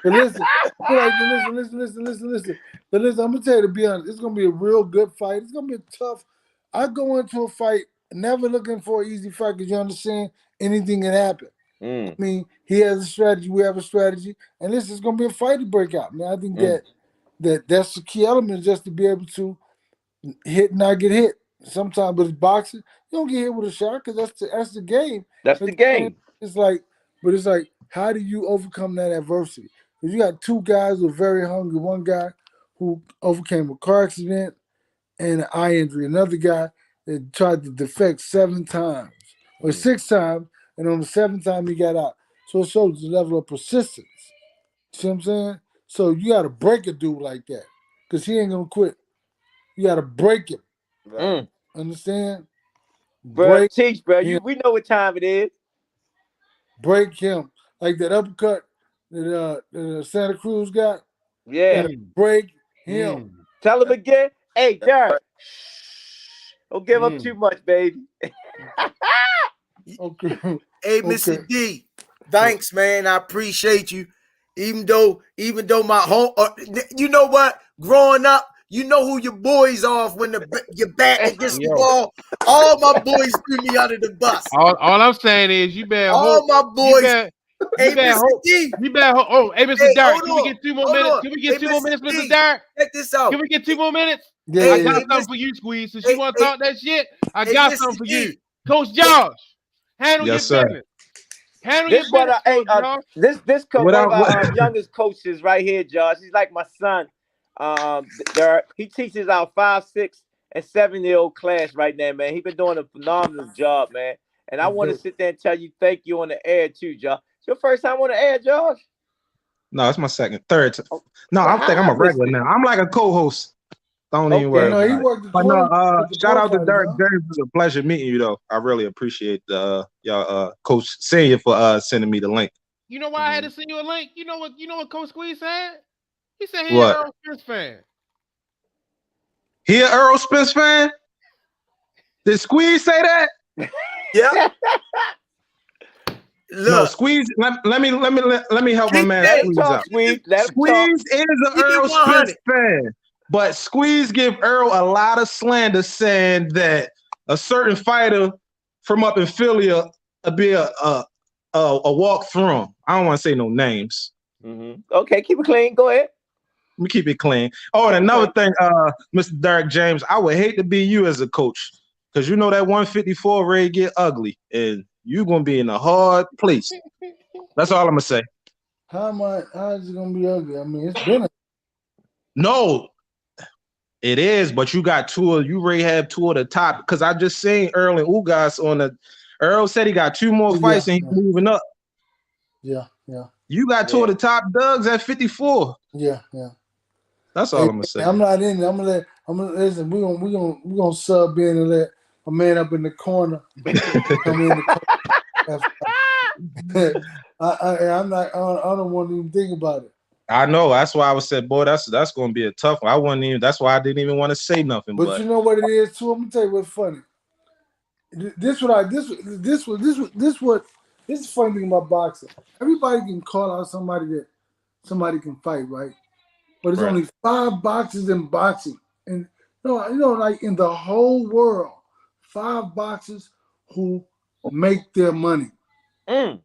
But listen. But listen, I'm gonna tell you, to be honest, it's gonna be a real good fight. It's gonna be tough. I go into a fight never looking for an easy fight because you understand anything can happen. I mean, he has a strategy, we have a strategy, and this is gonna be a fight to break out. Man, I think that's the key element, just to be able to hit and not get hit. Sometimes with boxing, you don't get hit with a shot because that's the game. That's the game. It's like, how do you overcome that adversity? Because you got two guys who are very hungry. One guy who overcame a car accident and an eye injury. Another guy that tried to defect 7 times or 6 times, and on the 7th time he got out. So it shows the level of persistence. See what I'm saying? So you got to break a dude like that because he ain't gonna quit. You got to break him. Right. Understand? Bro, teach, bro. We know what time it is. Break him. like that uppercut that Santa Cruz got. Yeah. Gotta break him. Tell him again. Hey, Derrick. Don't give up too much, baby. Okay. Hey, Mr. D, thanks, man. I appreciate you. Even though my home, you know what? Growing up, you know who your boys are when you're batting against the ball. All my boys threw me under the bus. All I'm saying is you better all hope. my boys. You better hope. You better hope. Oh, hey, Mr. Derrick, can we get 2 more minutes? Can we get 2 more minutes, Mr. Derrick? Check this out. Can we get 2 more minutes? Yeah, I got something for you, Squeeze. Since you want to talk that shit, I got something for you. Coach Josh, handle your business. Handle your business, this one of our youngest coaches right here, Josh. He's like my son. He teaches our 5, 6, and 7-year-old class right now, man. He's been doing a phenomenal job, man. And I want to sit there and tell you thank you on the air too, Josh. It's your first time on the air, Josh? No, it's my third. No, I think I'm a regular now. I'm like a co-host. Don't even worry. No, he about worked it. But no, shout out to Derrick James. It was a pleasure meeting you, though. I really appreciate y'all, Coach Senior, for sending me the link. You know why I had to send you a link? You know what Coach Squeeze said? He said he's an Earl Spence fan. He an Earl Spence fan? Did Squeeze say that? Yeah. No, Squeeze. Let me help my man Squeeze out. Squeeze is an Earl Spence fan, but Squeeze give Earl a lot of slander, saying that a certain fighter from up in Philly will be a walk through him. I don't want to say no names. Okay, keep it clean. Go ahead. Let me keep it clean. Oh, and another thing, Mr. Derrick James, I would hate to be you as a coach, because you know that 154 ready get ugly, and you're gonna be in a hard place. That's all I'm gonna say. How is it gonna be ugly? I mean, it's been No, it is, but you already have 2 of the top, because I just seen Earl and Ugas on the. Earl said he got 2 more fights and he's moving up. Yeah. You got 2 of the top Dougs at 54. Yeah. That's all I'm gonna say. I'm not in there. I'm gonna listen. We're gonna sub in and let a man up in the corner come in. I don't want to even think about it. I know. That's why I was said, boy, that's gonna be a tough one. I wasn't even. That's why I didn't even want to say nothing. But you know what it is too. I'm gonna tell you what's funny. This is the funny thing about boxing. Everybody can call out somebody that somebody can fight, right? But there's only 5 boxers in boxing, and you know, like in the whole world, 5 boxers who make their money. 5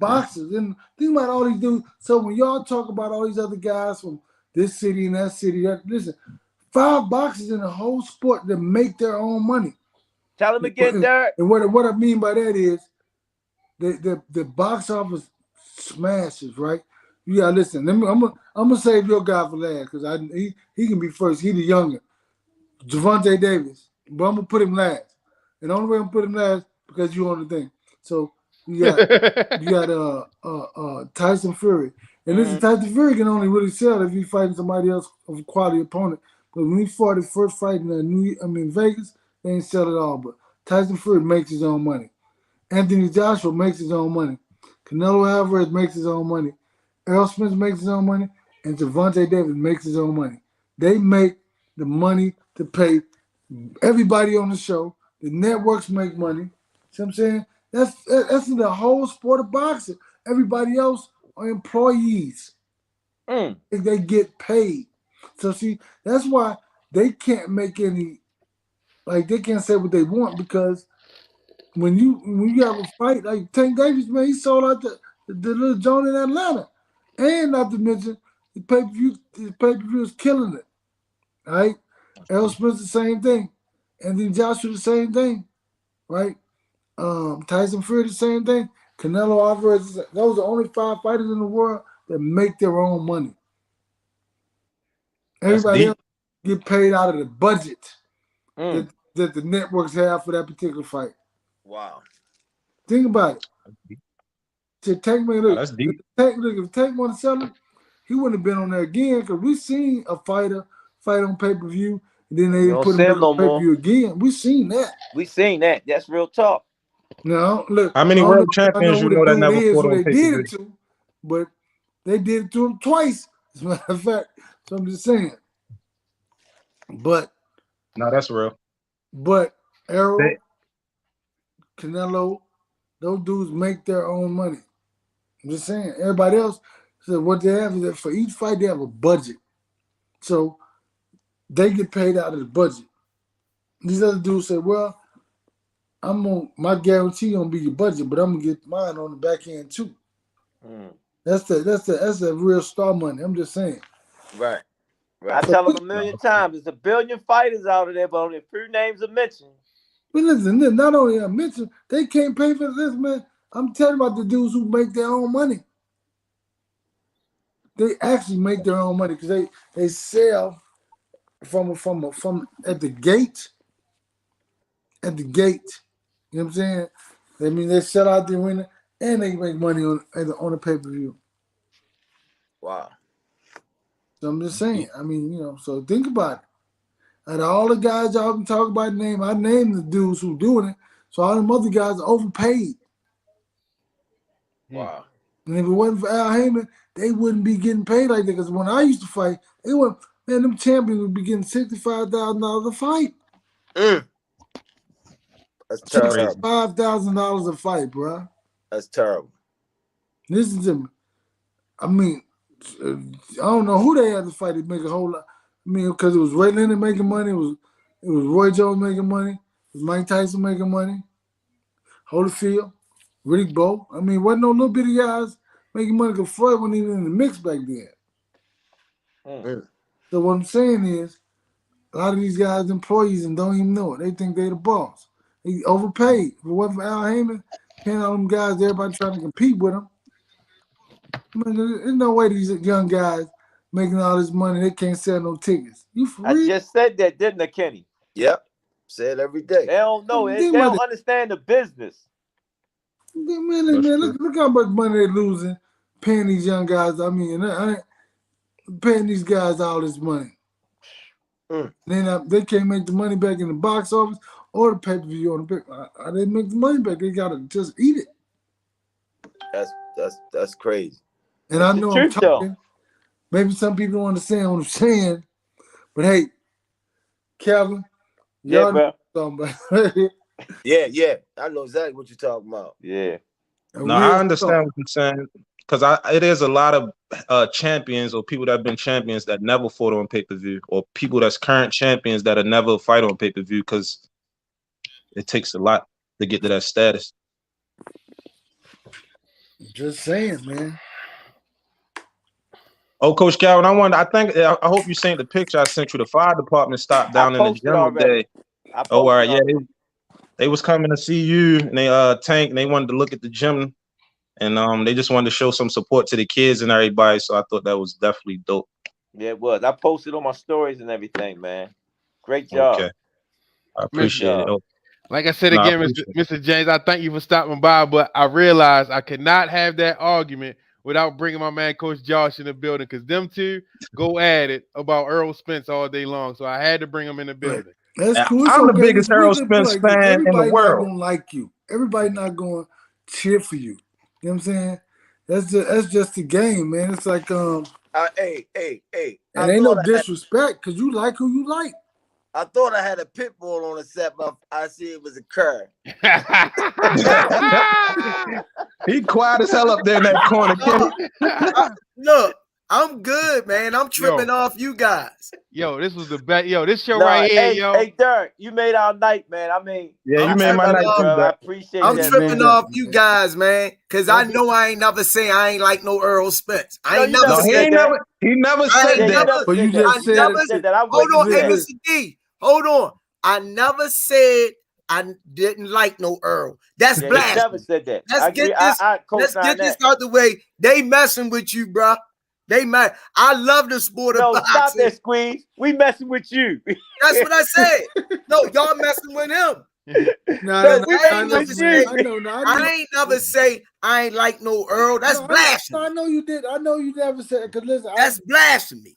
boxers, and think about all these dudes. So when y'all talk about all these other guys from this city and that city, listen, 5 boxers in the whole sport that make their own money. Tell him again, Derrick. And what I mean by that is the box office smashes, right? You gotta listen. I'm gonna save your guy for last, because he can be first. He the younger, Gervonta Davis, but I'm gonna put him last. And the only way I'm gonna put him last because you on the thing. So you got Tyson Fury, and listen, Tyson Fury can only really sell if he's fighting somebody else of a quality opponent. But when he fought his first fight in Vegas, they ain't sell it all. But Tyson Fury makes his own money. Anthony Joshua makes his own money. Canelo Alvarez makes his own money. Errol Spence makes his own money, and Gervonta Davis makes his own money. They make the money to pay everybody on the show. The networks make money. See what I'm saying? That's in the whole sport of boxing. Everybody else are employees. They get paid. So see, that's why they can't make any, like they can't say what they want, because when you have a fight, like Tank Davis, man, he sold out the little joint in Atlanta. And not to mention, the pay-per-view is killing it. Right? Errol Spence the same thing. And then Joshua the same thing. Right? Tyson Fury the same thing. Canelo Alvarez, those are only 5 fighters in the world that make their own money. Everybody else get paid out of the budget that the networks have for that particular fight. Wow. Think about it. If Tank wanted to sell it, he wouldn't have been on there again, because we seen a fighter fight on pay-per-view, and then they didn't put him on pay-per-view again. We seen that. That's real talk. No, look. How many I don't world know champions who you know the that dude never is fought who on they pay did per it to, but they did it to him twice. As a matter of fact, so I'm just saying. But No, that's real. But Errol, Canelo, those dudes make their own money. I'm just saying. Everybody else said what they have is that for each fight they have a budget, so they get paid out of the budget. These other dudes say, "Well, my guarantee gonna be your budget, but I'm gonna get mine on the back end too." That's the real star money. I'm just saying. Right. I tell them a million times, there's a billion fighters out of there, but only a few names are mentioned. But listen, not only I mentioned, they can't pay for this, man. I'm telling you about the dudes who make their own money. They actually make their own money because they sell from at the gate. At the gate, you know what I'm saying? I mean, they sell out the arena and they make money on the pay-per-view. Wow. So I'm just saying. I mean, so think about it. Out of all the guys y'all can talk about I named the dudes who doing it. So all them other guys are overpaid. Wow. And if it wasn't for Al Heyman, they wouldn't be getting paid like that. Because when I used to fight, them champions would be getting $65,000 a fight. That's terrible. $5,000 a fight, bro. That's terrible. Listen to me. I mean, I don't know who they had to fight to make a whole lot. I mean, because it was Ray Leonard making money, it was Roy Jones making money, it was Mike Tyson making money, Holyfield, Riddick Bowe. I mean, wasn't no little bitty guys making money because Floyd wasn't even in the mix back then. So what I'm saying is, a lot of these guys employees and don't even know it. They think they the boss. They overpaid. If it wasn't for Al Heyman, paying all them guys, everybody trying to compete with them. I mean, there's no way these young guys making all this money, they can't sell no tickets. You for real? I just said that, didn't I, Kenny? Yep. Say it every day. They don't know. They don't understand the business. Man, look how much money they're losing paying these young guys. I mean, paying these guys all this money. Then they can't make the money back in the box office or the pay-per-view on the big. How they make the money back? They gotta just eat it. That's crazy. And I know I'm talking. Maybe some people don't understand what I'm saying, but hey, Calvin, y'all know what I'm talking about. Yeah. I know exactly what you're talking about. Yeah. No, I understand what you're saying because it is a lot of champions or people that have been champions that never fought on pay-per-view, or people that's current champions that'll never fight on pay-per-view because it takes a lot to get to that status. Just saying, man. Oh, Coach Calvin, I hope you seen the picture I sent you. The fire department stopped down in the gym today. Oh, all right, yeah, they was coming to see you, and they Tank, and they wanted to look at the gym, and they just wanted to show some support to the kids and everybody. So I thought that was definitely dope. Yeah, it was. I posted on my stories and everything, man. Great job. Okay, I appreciate it. Like I said again, Mr. James, I thank you for stopping by, but I realized I could not have that argument without bringing my man Coach Josh in the building, because them two go at it about Earl Spence all day long. So I had to bring him in the building. That's cool. I'm the biggest Earl Spence fan in the world. Everybody not gonna like you. Everybody not gonna cheer for you. You know what I'm saying? That's just the game, man. It's like hey. And ain't no disrespect because you like who you like. I thought I had a pit bull on the set, but I see it was a cur. He quiet as hell up there in that corner. Look, I'm good, man. I'm tripping off you guys. Yo, this was the best. Yo, this show right here, yo. Hey, Derrick, you made our night, man. I mean, yeah, you made my night too, I appreciate I'm that. I'm tripping off you guys, man, because I know I ain't never say I ain't like no Earl Spence. I ain't never said that. He never said that. But you just said that. Hold on, hey, Mr. D. Hold on. I never said I didn't like no Earl. That's blasphemy. Never said that. Let's get this out the way. They messing with you, bro. They mad. I love the sport of boxing. Stop that, Squeeze. We messing with you. That's what I said. No, y'all messing with him. I ain't never say I ain't like no Earl. That's blasphemy. I know you did. I know you never said, because listen, that's blasphemy.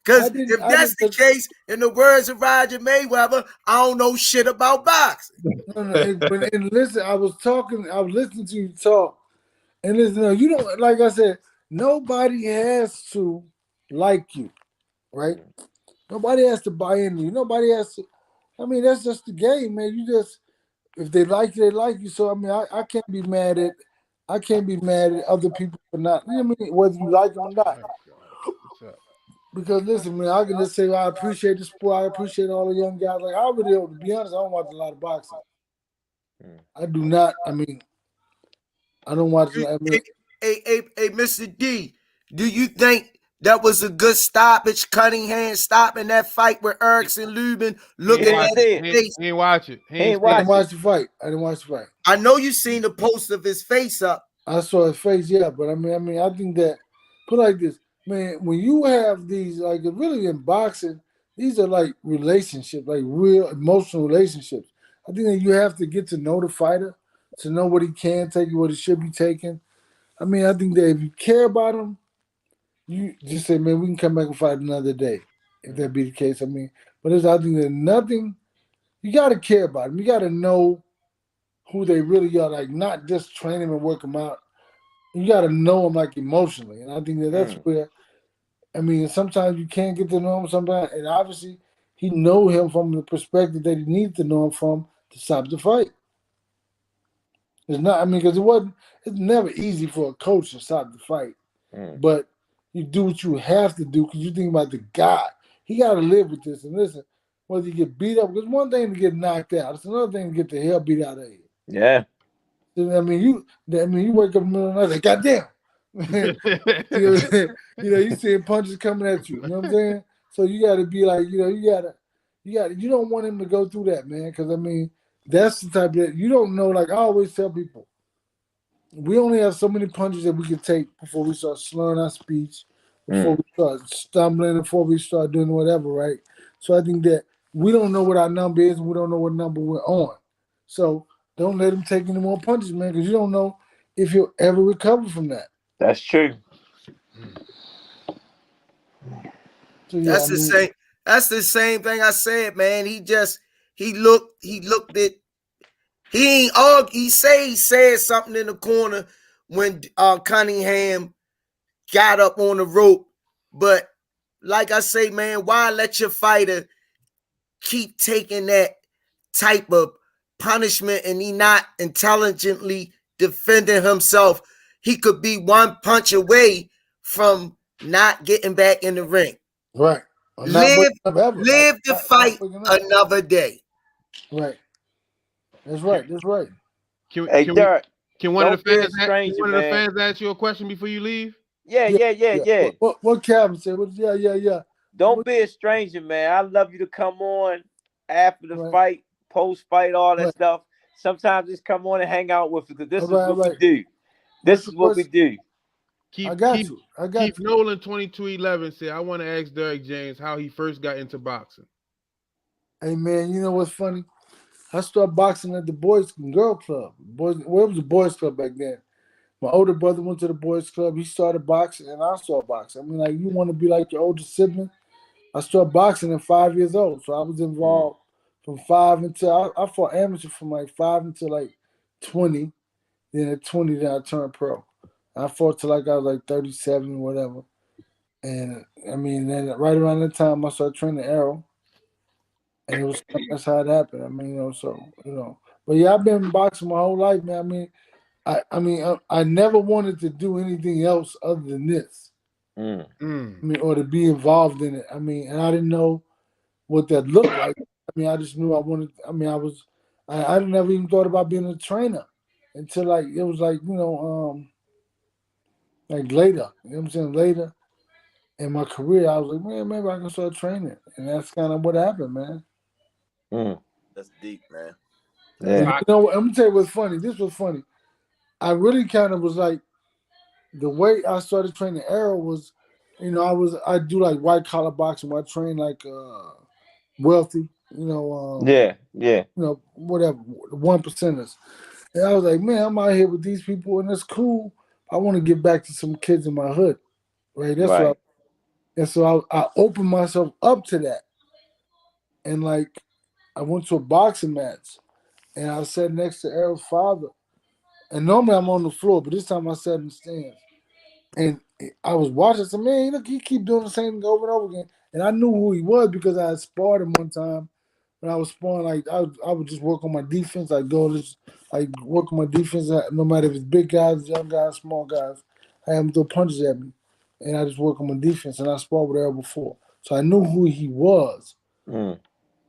Because if that's the case, in the words of Roger Mayweather, I don't know shit about boxing. No, and listen, I was listening to you talk, and listen, you don't, like I said, nobody has to like you, right? Nobody has to buy into you. Nobody has to. I mean, that's just the game, man. You just, if they like you, they like you. So I mean, I can't be mad at other people for not. You know what I mean? Whether you like them or not. Because listen, man, I can just say, I appreciate the sport. I appreciate all the young guys. Like, I really, to be honest, I don't watch a lot of boxing. I do not. I mean, I don't watch. I mean, hey, Mr. D, do you think that was a good stoppage? Cunningham stopping that fight with Erickson Lubin, looking at his face. He ain't watch it. I didn't watch the fight. I know you seen the post of his face up. I saw his face, yeah, but I mean, I think that, put like this, man, when you have these, like, really in boxing, these are like relationships, like real emotional relationships. I think that you have to get to know the fighter, to know what he can take, what he should be taking. I mean, I think that if you care about him, you just say, man, we can come back and fight another day, if that be the case. I mean, but I think that nothing, you got to care about him. You got to know who they really are, like not just train them and work them out. You got to know them like emotionally, and I think that that's where. I mean, sometimes you can't get to know him. Sometimes, and obviously, he know him from the perspective that he needs to know him from to stop the fight. It's not. I mean, because it's never easy for a coach to stop the fight, but you do what you have to do because you think about the guy. He got to live with this. And listen, whether you get beat up, it's one thing to get knocked out. It's another thing to get the hell beat out of you. Yeah. I mean, you wake up in the middle of the night, like, goddamn. You seeing punches coming at you. You know what I'm saying? So you got to be like, you don't want him to go through that, man. Because I mean, that's the type that you don't know. Like I always tell people, we only have so many punches that we can take before we start slurring our speech, before we start stumbling, before we start doing whatever, right? So I think that we don't know what our number is, and we don't know what number we're on. So don't let him take any more punches, man, because you don't know if he'll ever recover from that. That's true. So, yeah, that's the same. That's the same thing I said, man. He looked at. He said something in the corner when Cunningham got up on the rope. But like I say, man, why let your fighter keep taking that type of punishment and he not intelligently defending himself? He could be one punch away from not getting back in the ring. Right. Live to fight another day. Right. That's right. That's right. Can one of the fans ask you a question before you leave? Yeah. What Calvin said? Yeah. Don't be a stranger, man. I love you to come on after the fight, post-fight, all that stuff. Sometimes just come on and hang out with us because this is what we do. This is what we do. I got you. Keith Nolan 2211 said, I want to ask Derrick James how he first got into boxing. Hey, man, you know what's funny? I started boxing at the Boys and Girl Club. It was a Boys Club back then. My older brother went to the Boys Club. He started boxing, and I started boxing. I mean, like, you want to be like your older sibling? I started boxing at 5 years old, so I was involved from 5 until I fought amateur from like 5 until like 20. Then at 20, then I turned pro. I fought till like I was like 37 or whatever. And I mean, then right around that time, I started training Arrow. And that's how it happened. I mean, But yeah, I've been boxing my whole life, man. I mean, I never wanted to do anything else other than this. I mean, or to be involved in it. I mean, and I didn't know what that looked like. I mean, I just knew I wanted. I mean, I never even thought about being a trainer until like it was like like later. You know what I'm saying? Later in my career, I was like, man, maybe I can start training, and that's kind of what happened, man. That's deep, man. Yeah. You know, I'm gonna tell you what's funny. This was funny. I really kind of was like, the way I started training Arrow was, I do like white collar boxing where I train like wealthy, whatever, 1%ers. And I was like, man, I'm out here with these people and it's cool. I want to get back to some kids in my hood, right? That's right. And so I opened myself up to that. And like, I went to a boxing match, and I sat next to Errol's father. And normally I'm on the floor, but this time I sat in the stands. And I was watching. I said, man, look, he keep doing the same thing over and over again. And I knew who he was because I had sparred him one time. When I was sparring, like I would just work on my defense. I'd go just like work on my defense. No matter if it's big guys, young guys, small guys, I have them throw punches at me, and I just work on my defense. And I sparred with Errol before, so I knew who he was.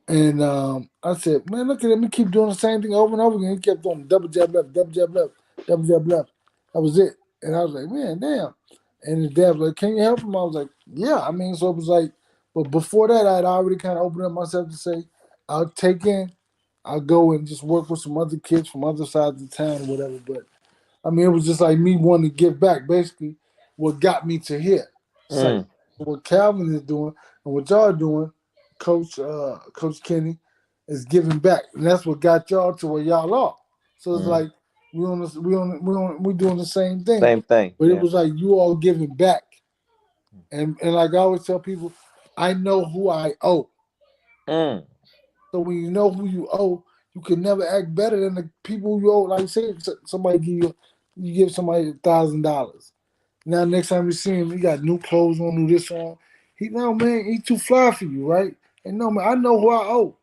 And I said, man, look at him. He keep doing the same thing over and over again. He kept doing double jab left, double jab left, double jab left. That was it. And I was like, man, damn. And his dad was like, can you help him? I was like, yeah. I mean, so it was like, but before that, I'd already kind of opened up myself to say, I'll go and just work with some other kids from other sides of town or whatever. But I mean, it was just like me wanting to give back, basically, what got me to here. It's like what Calvin is doing and what y'all are doing, Coach Kenny, is giving back. And that's what got y'all to where y'all are. So it's like we doing the same thing. Same thing. But it was like you all giving back. And like I always tell people, I know who I owe. So when you know who you owe, you can never act better than the people you owe. Like say somebody you give somebody $1,000. Now next time you see him, he got new clothes on, new this on. Man, he too fly for you, right? And no man, I know who I owe.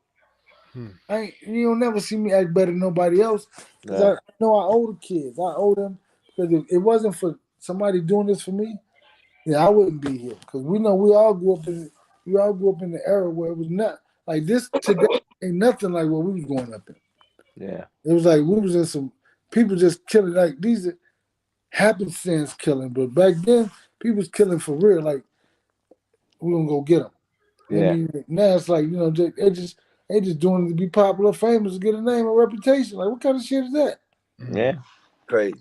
You don't never see me act better than nobody else. Because I know I owe the kids. I owe them. Because if it wasn't for somebody doing this for me, I wouldn't be here. Because we know we all grew up in the era where it was not like this today ain't nothing like what we was growing up in. Yeah. It was like we was in some people just killing, like these are happenstance killing, but back then people was killing for real, like we're gonna go get them. Yeah. I mean, now it's like, they just doing it to be popular, famous, to get a name and reputation. Like what kind of shit is that? Yeah. Crazy.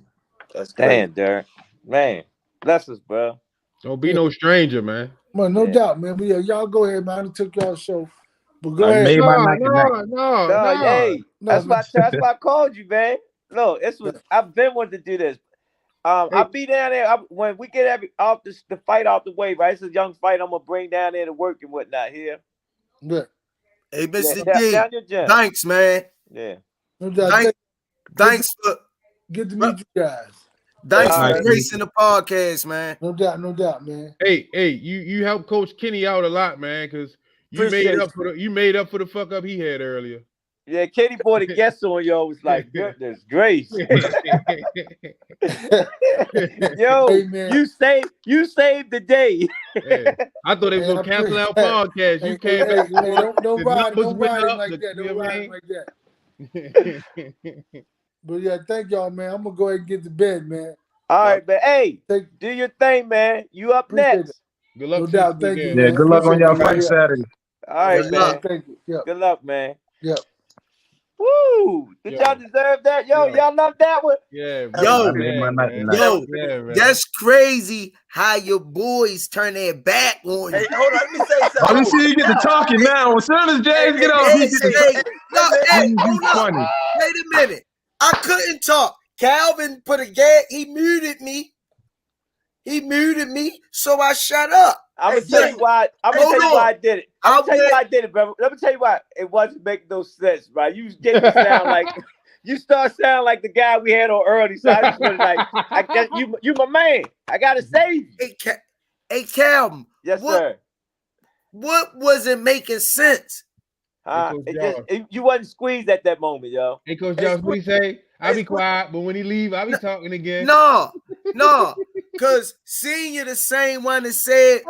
That's crazy. Damn, Derrick. Man, bless us, bro. Don't be no stranger, man. Man, no doubt, man. But yeah, y'all go ahead, man. I took y'all show. But go I ahead. made my night No, hey, that's why I called you, man. Look, I've been wanting to do this. I'll be down there when we get the fight off the way, right? It's a young fight. I'm gonna bring down there to work and whatnot here. Yeah. Hey, Mr. Down D, thanks, man. Yeah. No doubt. Thanks for good to meet you guys. Thanks for gracing the podcast, man. No doubt, man. Hey, you helped Coach Kenny out a lot, man, because you made up for the fuck up he had earlier. Yeah, Kenny boy, the guest on yo was like, goodness grace. Yo, hey, you saved the day. I thought they was gonna cancel our podcast. You came back. Don't ride him like that. Don't ride him like that. But yeah, thank y'all, man. I'm gonna go ahead and get to bed, man. All right, but hey, do your thing, man. You up next. Good luck. No doubt. Thank you. Yeah, good luck on y'all fight Saturday. All right, man. Thank you. Yep. Good luck, man. Yep. Woo! Did y'all deserve that? Yo, y'all love that one? Yeah, man. That's crazy how your boys turn their back on you. Hey, hold on, let me say something. Let me see you get to talking now. As soon as James get off, he's funny. Wait a minute. I couldn't talk. Calvin put a gag. He muted me. So I shut up. I'm gonna tell you why. I'm gonna tell you why I did it. I'm gonna tell you why I did it, brother. Let me tell you why it wasn't making no sense, right? You get to sound like you start sounding like the guy we had on early. So I just was like, I guess you my man. I gotta save you. Hey, Calvin. Yes, sir. What wasn't making sense? You wasn't squeezed at that moment, yo. Hey, Coach Jones, what he say? I'll be quiet, but when he leave, I'll be talking again. No, because Senior the same one that said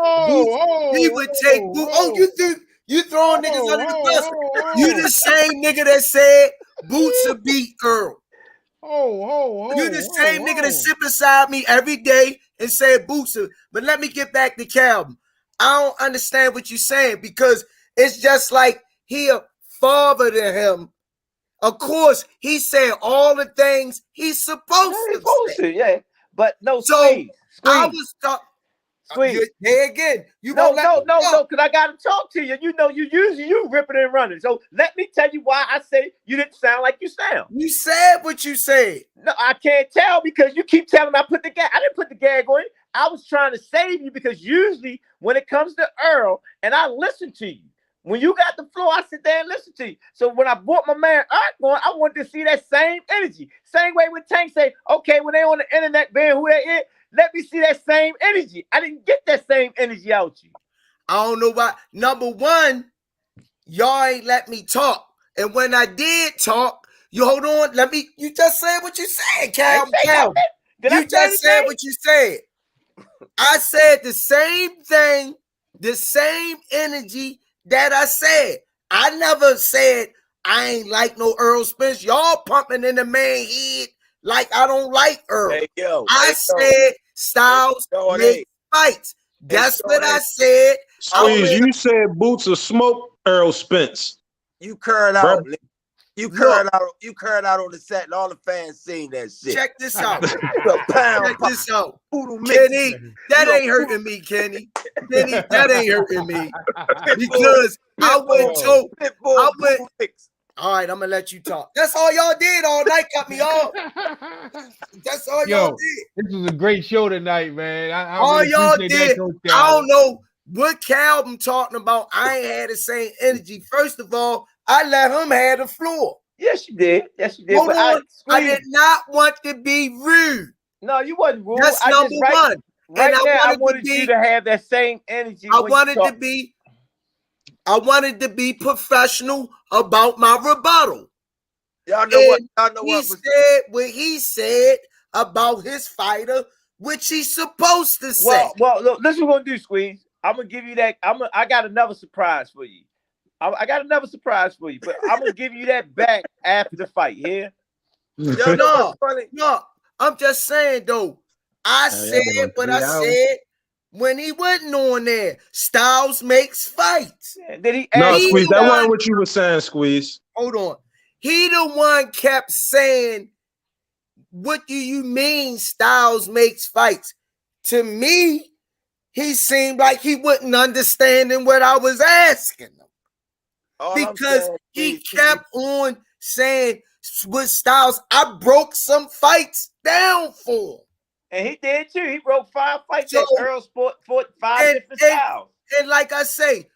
he would take Boots. Oh, you think you throwing niggas under the bus? You the same nigga that said Boots would beat Earl. You the same nigga that sit beside me every day and said Boots. But let me get back to Calvin. I don't understand what you're saying because it's just like he a father to him. Of course, he said all the things he's supposed to say. Yeah, but no. So squeeze. I was talking. There again. No, because I gotta talk to you. You know, you usually ripping and running. So let me tell you why I say you didn't sound like you sound. You said what you said. No, I can't tell because you keep telling me I put the gag. I didn't put the gag on you. I was trying to save you because usually when it comes to Earl, and I listen to you. When you got the floor, I sit there and listen to you. So when I brought my man Earl going, I wanted to see that same energy. Same way when Tank say, okay, when they on the internet being who they is, let me see that same energy. I didn't get that same energy out you. I don't know why. Number one, y'all ain't let me talk. And when I did talk, you hold on, you just said what you said, Cal. You just said what you said. I said the same thing, the same energy that I said. I never said I ain't like no Earl Spence. Y'all pumping in the man head like I don't like Earl. I said Styles make fights. That's what I said. Squeeze, you said boots of smoke, Earl Spence. You curled out. You curled out on the set, and all the fans seen that shit. Check this out. Check this out. Kenny, that ain't hurting me, Kenny. Kenny, that ain't hurting me. Because I went to all right, I'm gonna let you talk. That's all y'all did all night, cut me off. That's all y'all did. This was a great show tonight, man. All y'all did. I don't know what Calvin talking about. I ain't had the same energy. First of all, I let him have the floor. Yes, you did. Yes, you did. Hold on. I did not want to be rude. No, you wasn't rude. That's number one. Right now, I wanted you to have that same energy. I wanted to be professional about my rebuttal. Y'all know he said what he said about his fighter, which he's supposed to say. Well, look, this is what we're gonna do, Squeeze. I'm gonna give you that. I got another surprise for you. I got another surprise for you, but I'm gonna give you that back after the fight. Yeah. No, I'm just saying though. I said what I said when he wasn't on there. Styles makes fights. Yeah, did he? No, Squeeze. That wasn't what you were saying, Squeeze. Hold on. He the one kept saying, "What do you mean Styles makes fights?" To me, he seemed like he wasn't understanding what I was asking him. Because he kept on saying with Styles, I broke some fights down for him. And he did too. He broke 5 fights at Earl fought 5 different styles. And like I said,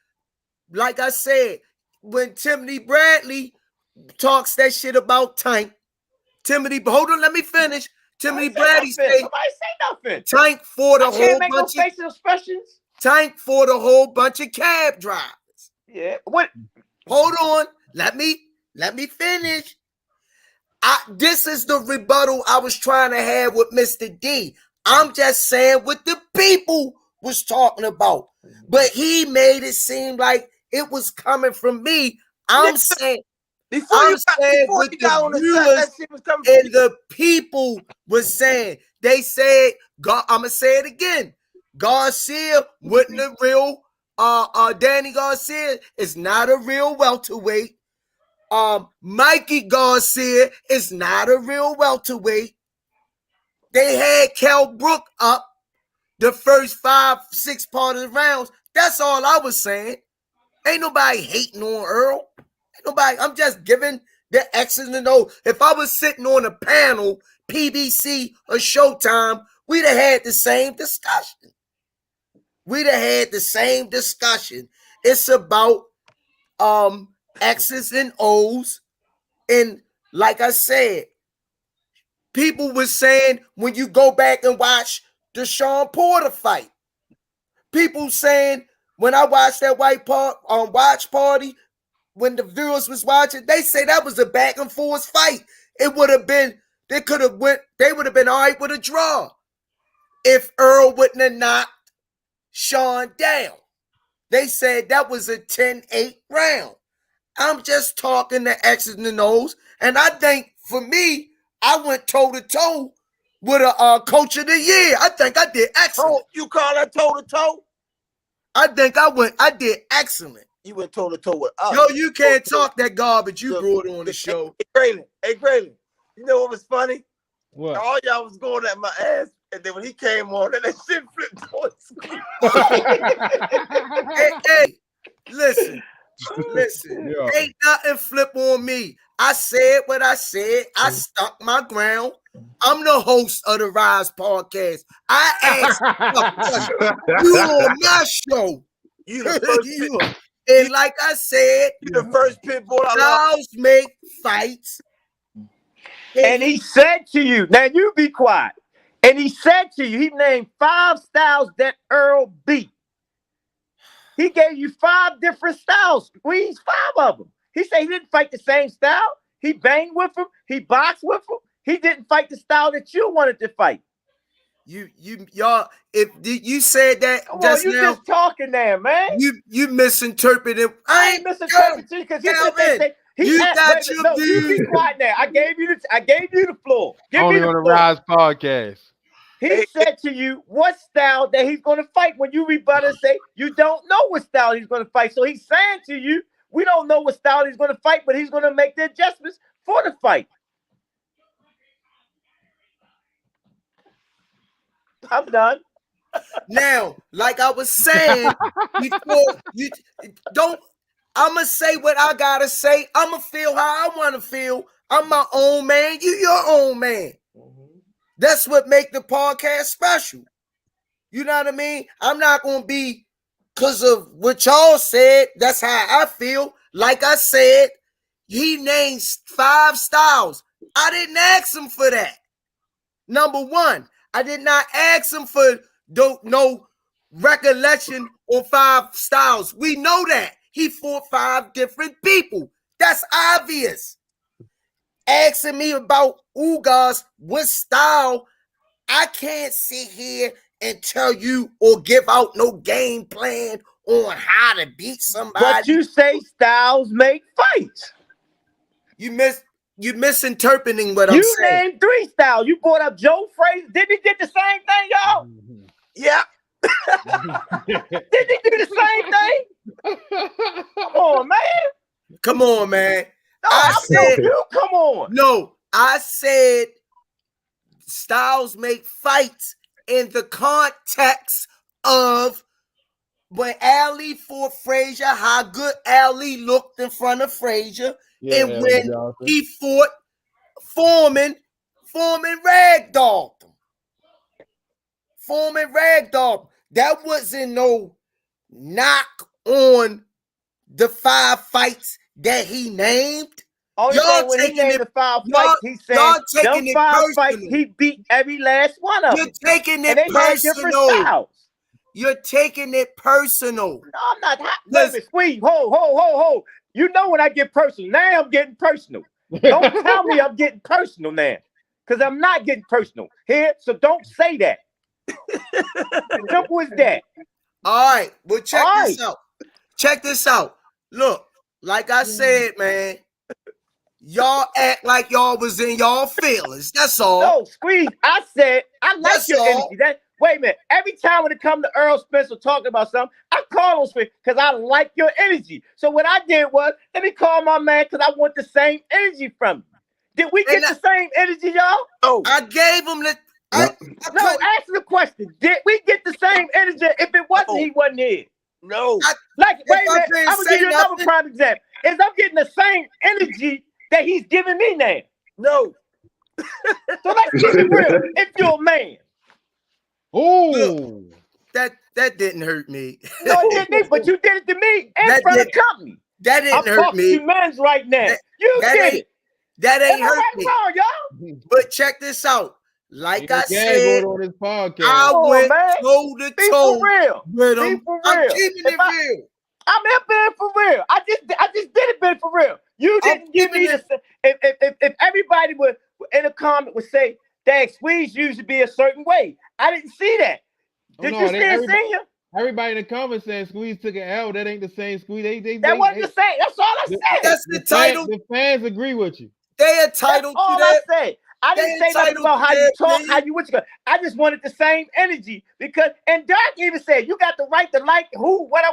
when Timothy Bradley talks that shit about Tank, hold on, let me finish. Timothy Bradley say nothing. Tank fought a whole bunch of facial expressions. Tank fought a whole bunch of cab drivers. Yeah. What? Hold on. Let me finish. This is the rebuttal I was trying to have with Mr. D. I'm just saying what the people was talking about. But he made it seem like it was coming from me. I'm saying what the viewers and the people was saying. They said, I'm going to say it again. Garcia wasn't a real Danny Garcia is not a real welterweight. Mikey Garcia is not a real welterweight. They had Kell Brook up the first 5-6 part of the rounds. That's all I was saying. Ain't nobody hating on Earl. Ain't nobody. I'm just giving the X's and O's. If I was sitting on a panel, PBC or Showtime, we'd have had the same discussion. It's about X's and O's. And like I said, people were saying when you go back and watch the Sean Porter fight, people saying when I watched that watch party, when the viewers was watching, they say that was a back and forth fight. It would have been, they would have been all right with a draw if Earl wouldn't have knocked Sean down. They said that was a 10-8 round. I'm just talking the X's and O's, and I think for me, I went toe-to-toe with a coach of the year. I think I did excellent. Oh, you call that toe-to-toe? I think I did excellent. You went toe-to-toe with us. Yo, you can't talk that garbage you brought on the show. Hey, Graylin, you know what was funny? What? All y'all was going at my ass, and then when he came on, then that shit flipped on hey, listen. Ain't nothing flip on me. I said what I said. I stuck my ground. I'm the host of the Rize podcast. I asked you on my show. You the first and like I said, you the first pit bull. Styles make fights. And he said to you, now you be quiet. And he said to you, he named 5 styles that Earl beat. He gave you 5 different styles. Squeeze 5 of them. He said he didn't fight the same style. He banged with him. He boxed with him. He didn't fight the style that you wanted to fight. Y'all, if you said that just you now, just talking there, man. You misinterpreted. I ain't misinterpreting because you got your view. You be quiet now. I gave you the floor. Give Only me the on the floor. Rize podcast. He said to you what style that he's going to fight. When you rebut and say you don't know what style he's going to fight, so he's saying to you, we don't know what style he's going to fight, but he's going to make the adjustments for the fight. I'm done. Now, like I was saying before, you don't. I'ma say what I gotta say. I'ma feel how I want to feel. I'm my own man. You your own man. That's what make the podcast special. You know what I mean? I'm not gonna be because of what y'all said. That's how I feel. Like I said, he names 5 styles. I didn't ask him for that. Number one, I did not ask him for no recollection on 5 styles. We know that. He fought 5 different people. That's obvious. Asking me about Ugas, what style, I can't sit here and tell you or give out no game plan on how to beat somebody. But you say styles make fights. You misinterpreting what I'm saying. You named 3 styles. You brought up Joe Frazier. Did he get the same thing, y'all? Yeah. Did he do the same thing? Come on, man. Come on, man. No, I said you come on. No, I said styles make fights in the context of when Ali fought Frazier, how good Ali looked in front of Frazier, and when he fought Foreman ragdolled him. Foreman ragdolled him. That wasn't no knock on the 5 fights that he named. Only thing when he named the 5 fights, he said them 5 fights, he beat every last one of them. You're taking it personal. You're taking it personal. No, I'm not. Let me squeeze. Ho. You know when I get personal. Now I'm getting personal. Don't tell me I'm getting personal now. Because I'm not getting personal here. So don't say that. Simple as that. All right. Well, check this out. Check this out. Look, like I said, man, y'all act like y'all was in y'all feelings. That's all. No, Squeeze. I said I like That's your all. energy. Wait a minute. Every time when it comes to Earl Spencer talking about something, I call him Squeeze because I like your energy. So what I did was let me call my man because I want the same energy from you. Did we get the same energy, y'all? Oh, I gave him the. No, answer the question. Did we get the same energy? If it wasn't, he wasn't here. No. Wait a minute. I'm gonna give you another prime example. Is I'm getting the same energy that he's giving me now. No. So let's keep it real. If you're a man. Oh, that didn't hurt me. No, it didn't. But you did it to me in front of the company. That didn't hurt me. I'm talking to men's right now. You did it. That ain't hurt me. Wrong, y'all. But check this out. Like I said, on this podcast. I went toe to toe with him. I'm keeping it real. I'm being for real. I just did it, been for real. You didn't give me the. If everybody would in a comment would say that Squeeze used to be a certain way, I didn't see that. Did you see you? Everybody in the comments saying Squeeze took an L. That ain't the same Squeeze. That wasn't the same. That's all I said. That's the title. The fans agree with you. They entitled to that. I said. I didn't say nothing about how you talk, how you what you got. I just wanted the same energy because, and Derrick even said, you got the right to like who, what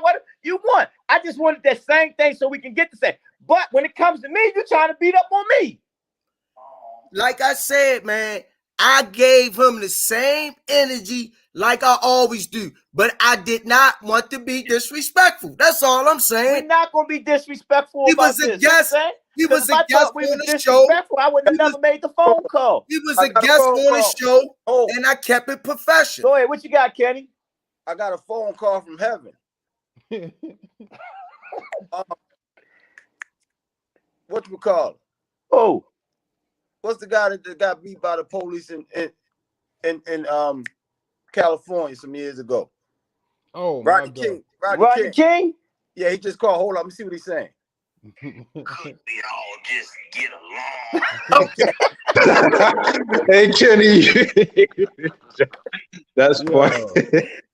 you want. I just wanted that same thing so we can get the same. But when it comes to me, you're trying to beat up on me. Like I said, man, I gave him the same energy like I always do, but I did not want to be disrespectful. That's all I'm saying. We're not going to be disrespectful he about was a this. guest. He was If I a guest thought we on was the show. disrespectful, I would have never made the phone call. He was I a got a guest phone on the call. show, Oh, and I kept it professional. Go ahead. What you got, Kenny? I got a phone call from heaven. What you call it? Oh, What's the guy that got beat by the police in California some years ago? Oh my Rodney God. King. Rodney King? Yeah, he just called. Hold on, let me see what he's saying. Could we all just get along? Okay. Hey, Kenny. That's funny.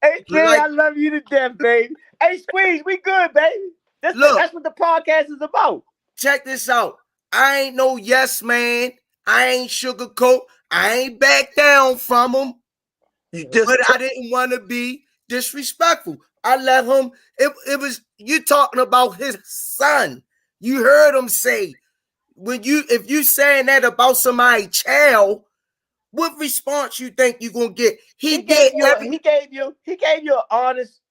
Hey, Kenny, I love you to death, baby. Hey, Squeeze, we good, baby. That's what the podcast is about. Check this out. I ain't no yes man. I ain't sugarcoat. I ain't back down from him. But I didn't want to be disrespectful. I let him. It was you talking about his son. You heard him say if you saying that about somebody's child, what response you think you gonna get? He gave you an honest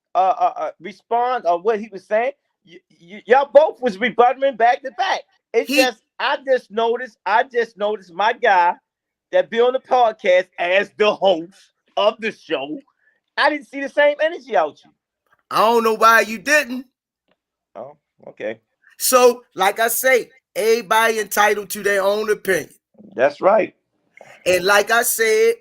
response of what he was saying. Y'all both was rebutting back to back. I just noticed my guy that be on the podcast as the host of the show. I didn't see the same energy out you. I don't know why you didn't. Oh, okay. So, like I say, everybody entitled to their own opinion. That's right. And like I said,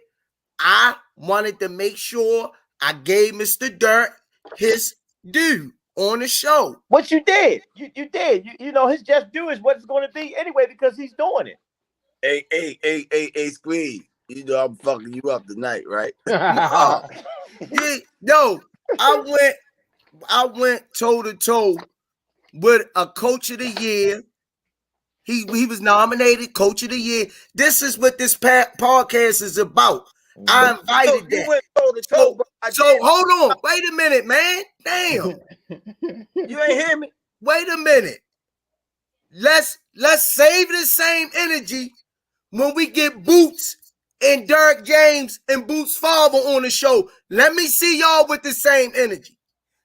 I wanted to make sure I gave Mr. Dirt his due on the show. What you did. You did. You know, his just due is what it's going to be anyway because he's doing it. Hey, Squeeze. You know I'm fucking you up tonight, right? No, I went toe to toe with a coach of the year. He was nominated coach of the year. This is what this podcast is about. I invited that. So hold on. Wait a minute, man. Damn. You ain't hear me. Wait a minute. Let's save the same energy when we get Boots and Derrick James and Boots' father on the show. Let me see y'all with the same energy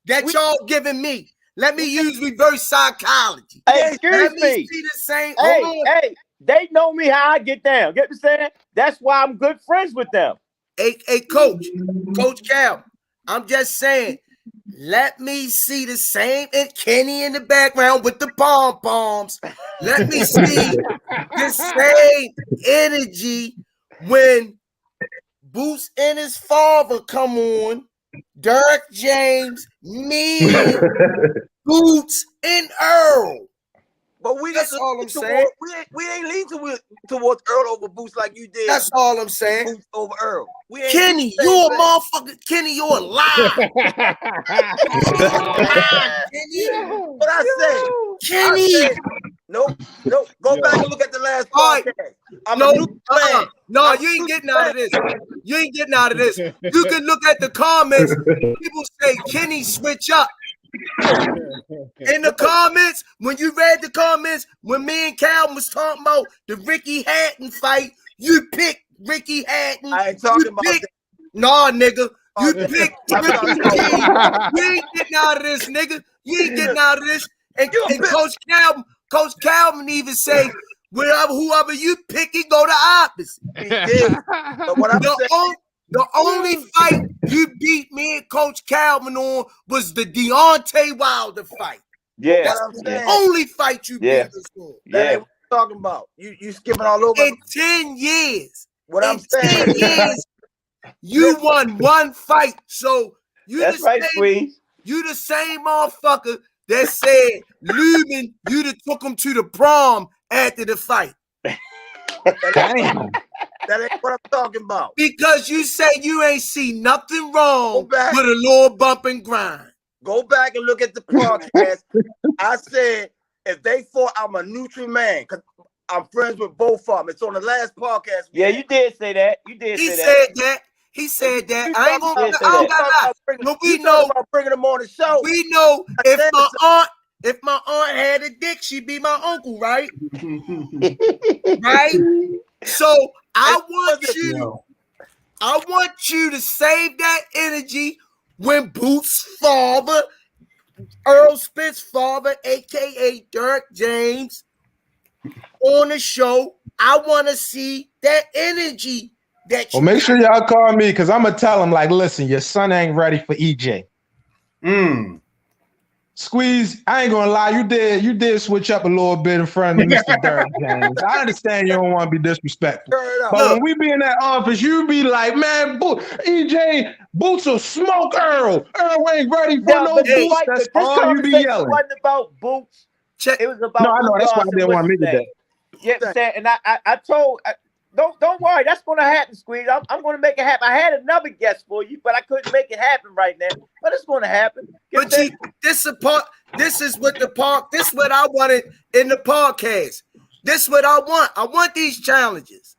that y'all giving me. Let me use reverse psychology. Hey, excuse me. See the same. Hey, they know me how I get down. Get me saying? That's why I'm good friends with them. Hey, Coach Cal, I'm just saying, let me see the same, and Kenny in the background with the pom-poms. Let me see the same energy when Boots and his father come on, Derrick James, me, Boots, and Earl. But that's all I'm saying. We ain't lean towards Earl over Boots like you did. That's all I'm saying. Boots over Earl. Kenny, you a motherfucker. Kenny, you a lie. What I say? Kenny. No. Go back and look at the last podcast. No, you ain't getting out of this. You ain't getting out of this. You can look at the comments. People say Kenny switch up. In the comments, when you read the comments, when me and Cal was talking about the Ricky Hatton fight, you picked Ricky Hatton. I ain't talking about that. Nah, nigga. You picked Ricky Hatton. You ain't getting out of this, nigga. You ain't getting out of this. And Coach Calvin even say, whoever you pick, he go the opposite. He did. But what I'm saying, the only fight you beat me and Coach Calvin on was the Deontay Wilder fight. Yeah. That's the only fight you beat us on. That ain't what I'm talking about. You skipping all over. In 10 years. What I'm saying. 10 years, you won one fight. So you That's right, Squeeze. You the same motherfucker that said, Lubin, you done took him to the prom after the fight. Damn. That ain't what I'm talking about. Because you say you ain't see nothing wrong with a little bump and grind. Go back and look at the podcast. I said, if they fought, I'm a neutral man because I'm friends with both of them. It's on the last podcast. Yeah, you did say that. You did he say said that. He said that. I ain't gonna. I I don't got lie. But we know about bringing them on the show. We know if my aunt had a dick, she'd be my uncle, right? Right. So I want you to save that energy when Boots' father, Earl Spitz's father, aka Derrick James, on the show. I want to see that energy that you. Well, make sure y'all call me because I'm gonna tell him like, listen, your son ain't ready for EJ. Squeeze, I ain't gonna lie, you did switch up a little bit in front of Mr. Derrick James. I understand you don't want to be disrespectful, but when we be in that office, you be like, man, EJ, Boots will smoke Earl. Earl ain't ready for no Boots. That's all you be yelling. It wasn't about Boots. It was about. No, I know. That's why I didn't want to make it that. Yeah, and I told. Don't worry, that's gonna happen, Squeeze. I'm gonna make it happen. I had another guest for you, but I couldn't make it happen right now. But it's gonna happen. But this is what I wanted in the podcast. This is what I want. I want these challenges.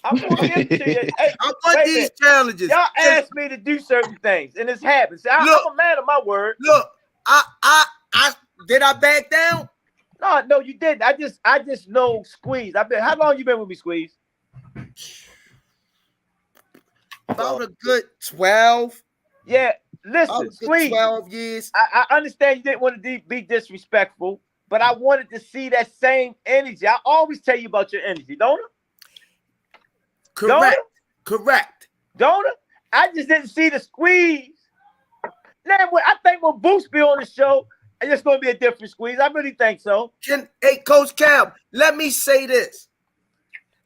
I'm gonna give it to you. Hey, I want these challenges. Y'all asked me to do certain things, and it's happened. See, I'm a man of my word. Look, I did I back down? No, you didn't. I just know Squeeze. How long you been with me, Squeeze? About a good 12. Yeah, listen, Squeeze. 12 years. I understand you didn't want to be disrespectful, but I wanted to see that same energy. I always tell you about your energy, don't I? Correct. Don't I? I just didn't see the Squeeze. Now, I think when Boots be on the show, it's going to be a different Squeeze. I really think so. Hey, Coach Cal, let me say this.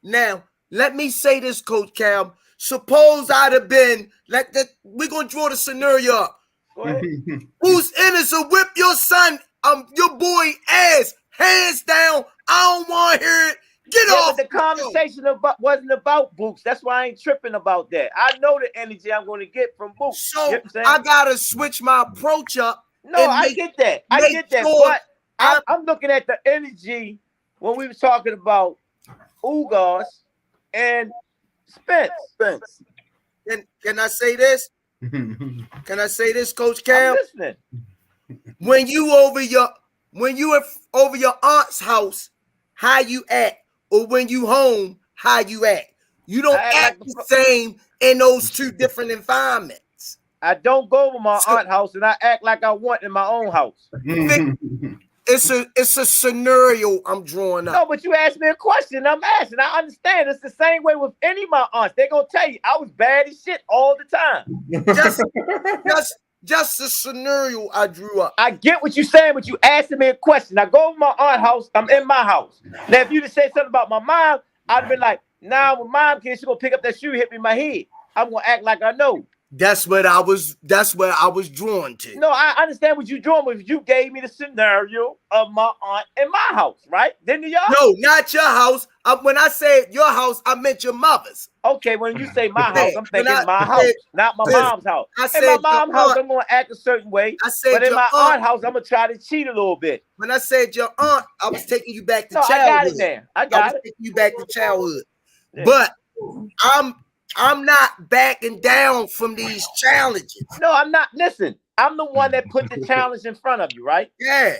Now, let me say this, Coach Cal. Suppose I'd have been like that. We're gonna draw the scenario up. Who's Ellis will whip your son, your boy ass, hands down. I don't want to hear it. Get off. The conversation wasn't about Boots. That's why I ain't tripping about that. I know the energy I'm going to get from Boots. So I gotta switch my approach up. No, I get that. I get that. But I'm looking at the energy when we were talking about Ugas and Spence. Can I say this? Can I say this, Coach Cam? I'm listening. When you over your aunt's house, how you act, or when you home, how you act. You don't act the same in those two different environments. I don't go to my aunt's house and I act like I want in my own house. It's a scenario I'm drawing up. No, but you asked me a question. I'm asking. I understand. It's the same way with any of my aunts. They're gonna tell you I was bad as shit all the time. Just the scenario I drew up. I get what you're saying, but you asking me a question. I go to my aunt's house. I'm in my house. Now, if you just say something about my mom, I'd have been like, nah, when mom came, she's gonna pick up that shoe, hit me in my head. I'm gonna act like I know. That's what I was drawn to. No, I understand what you're drawing with. You gave me the scenario of my aunt in my house, right? Didn't y'all? No, not your house. When I said your house, I meant your mother's. Okay, when you say my house, I'm thinking my house, not my mom's house. In my mom's house, I'm gonna act a certain way. But in my aunt's house, I'm gonna try to cheat a little bit. When I said your aunt, I was taking you back to childhood. I got it now. I was taking you back to childhood. Yeah. But I'm not backing down from these challenges. No, I'm not. Listen, I'm the one that put the challenge in front of you, right? Yeah.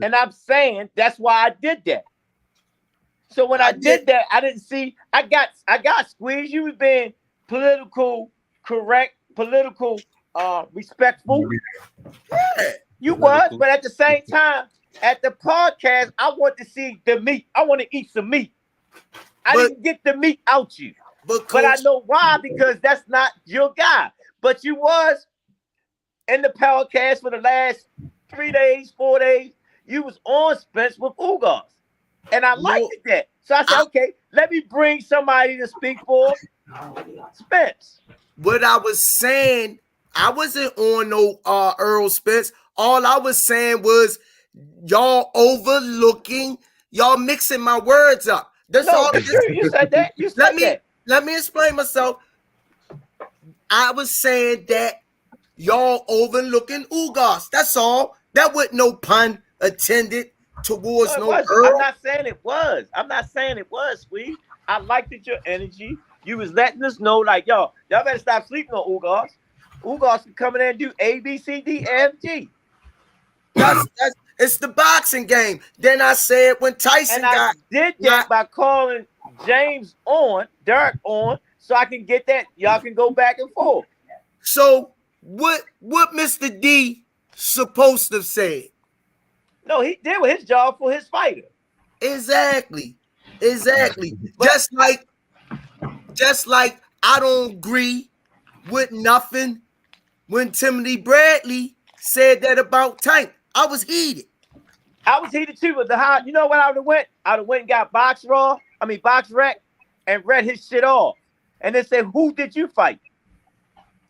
And I'm saying that's why I did that. So when I did that, I didn't see. I got squeezed. You was being political correct, respectful. Yeah. You was, but at the same time, at the podcast, I want to see the meat. I want to eat some meat. I didn't get the meat out you. But I know why, because that's not your guy. But you was in the podcast for the last 3 days, 4 days. You was on Spence with Ugas. And I liked that. So I said, okay, let me bring somebody to speak for Spence. What I was saying, I wasn't on no Earl Spence. All I was saying was y'all overlooking, y'all mixing my words up. That's all. You said that. You said that. Let me explain myself. I was saying that y'all overlooking Ugas. That's all. That wasn't no pun intended towards no Earl. I'm not saying it was, Squeeze. I liked your energy. You was letting us know, like, y'all better stop sleeping on Ugas. Ugas can come in there and do A, B, C, D, F, G. It's the boxing game. Then I said when Tyson I did that by calling James on, Derrick on, so I can get that. Y'all can go back and forth. So what Mr. D supposed to have said? No, he did with his job for his fighter. Exactly. Exactly. Just like I don't agree with nothing when Timothy Bradley said that about Tank. I was heated. I was heated too, but you know what I would have went? I would have went and got Box Rec, and read his shit off. And then said, who did you fight?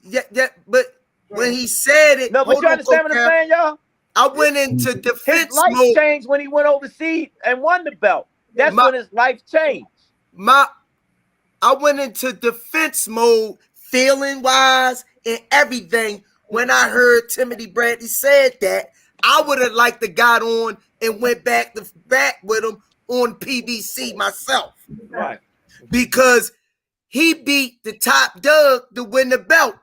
Yeah, but when he said it, no, but you understand what I'm saying, y'all? I went into defense his life mode. changed when he went overseas and won the belt. That's when his life changed. I went into defense mode, feeling wise and everything. When I heard Timothy Bradley said that, I would have liked to got on and went back with him on PBC myself. Right. Because he beat the top dog to win the belt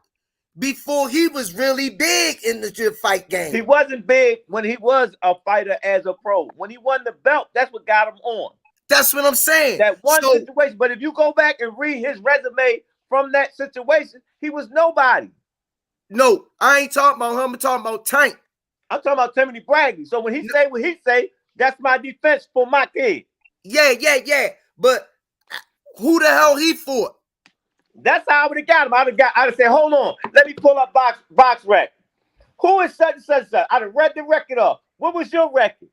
before he was really big in the fight game. He wasn't big when he was a fighter as a pro. When he won the belt, that's what got him on. That's what I'm saying. That one situation. But if you go back and read his resume from that situation, he was nobody. No, I ain't talking about him. I'm talking about Tank. I'm talking about Timothy Bradley. So when he say what he say, that's my defense for my kid. Yeah. But who the hell he fought? That's how I would have got him. I'd have said, hold on, let me pull up box rec. Who is such and such? I'd have read the record off. What was your record?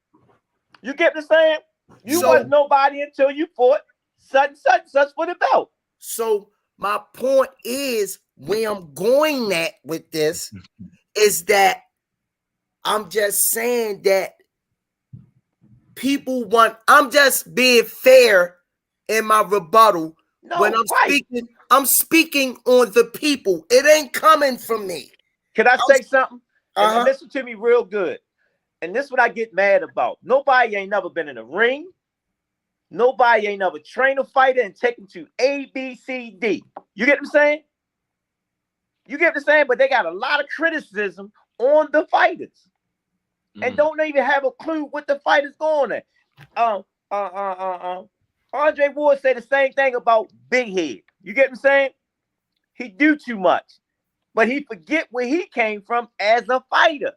You get what I'm saying? You was nobody until you fought such and such for the belt. So my point is, where I'm going at with this is that I'm just saying that I'm just being fair in my rebuttal. When I'm speaking on the people. It ain't coming from me. Can I say something? And listen to me real good. And this is what I get mad about. Nobody ain't never been in a ring. Nobody ain't never trained a fighter and taken to A, B, C, D. You get what I'm saying? You get what I'm saying? But they got a lot of criticism on the fighters. And don't even have a clue what the fighters going at. Andre Ward said the same thing about Big Head. You get what I'm saying? He do too much. But he forget where he came from as a fighter.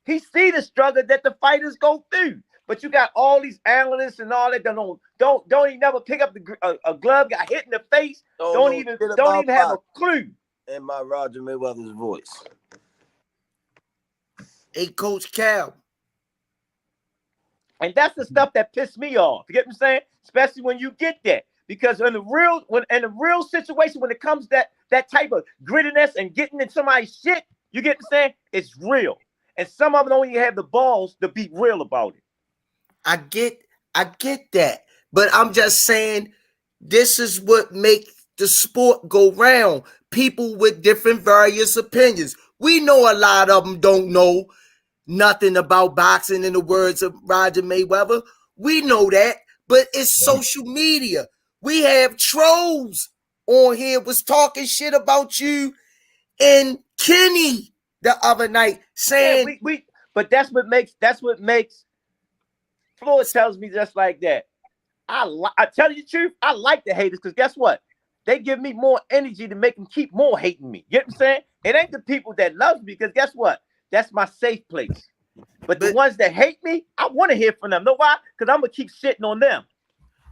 He see the struggle that the fighters go through. But you got all these analysts and all that don't even never pick up a glove, got hit in the face, don't even have a clue. In my Roger Mayweather's voice. Hey, Coach Cal. And that's the stuff that pissed me off. You get what I'm saying? Especially when you get that. Because in the real situation, when it comes that type of grittiness and getting in somebody's shit, you get what I'm saying? It's real. And some of them don't even have the balls to be real about it. I get that. But I'm just saying, this is what makes the sport go round. People with different various opinions. We know a lot of them don't know nothing about boxing, in the words of Roger Mayweather. We know that, but it's social media. We have trolls on here was talking shit about you and Kenny the other night, saying but that's what makes Floyd tells me just like that. I tell you the truth, I like the haters, because guess what? They give me more energy to make them keep more hating me. You get what I'm saying? It ain't the people that love me, because guess what? That's my safe place. But the ones that hate me, I want to hear from them. Know why? Because I'm going to keep shitting on them.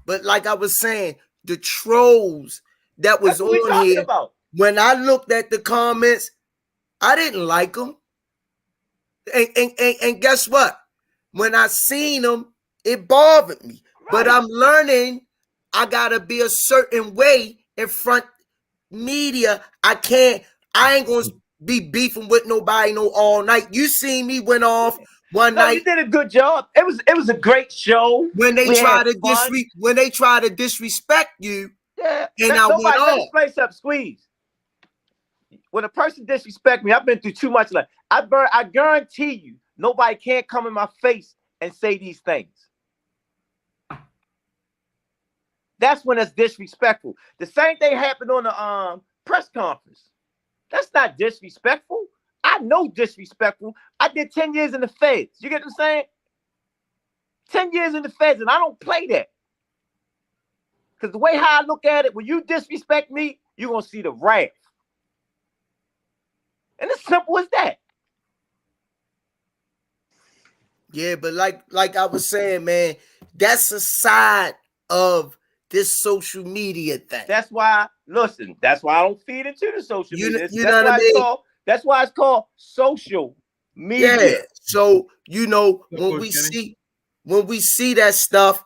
But like I was saying, the trolls that was on here, when I looked at the comments, I didn't like them. And guess what? When I seen them, it bothered me. Right. But I'm learning I got to be a certain way in front media. I ain't going to be beefing with nobody all night. You seen me went off one night. You did a good job. It was a great show. When they try to disrespect you, yeah, and I went off. Let this place up, Squeeze. When a person disrespect me, I've been through too much. Like I guarantee you, nobody can't come in my face and say these things. That's when it's disrespectful. The same thing happened on the press conference. That's not disrespectful. I know disrespectful. I did 10 years in the feds. You get what I'm saying? 10 years in the feds, and I don't play that. Because the way how I look at it, when you disrespect me, you're going to see the wrath. And it's simple as that. Yeah, but like I was saying, man, That's a side of this social media thing. That's why, listen, that's why I don't feed into the social media. You know what I mean? That's why it's called social media. Yeah. So, you know, when we see that stuff,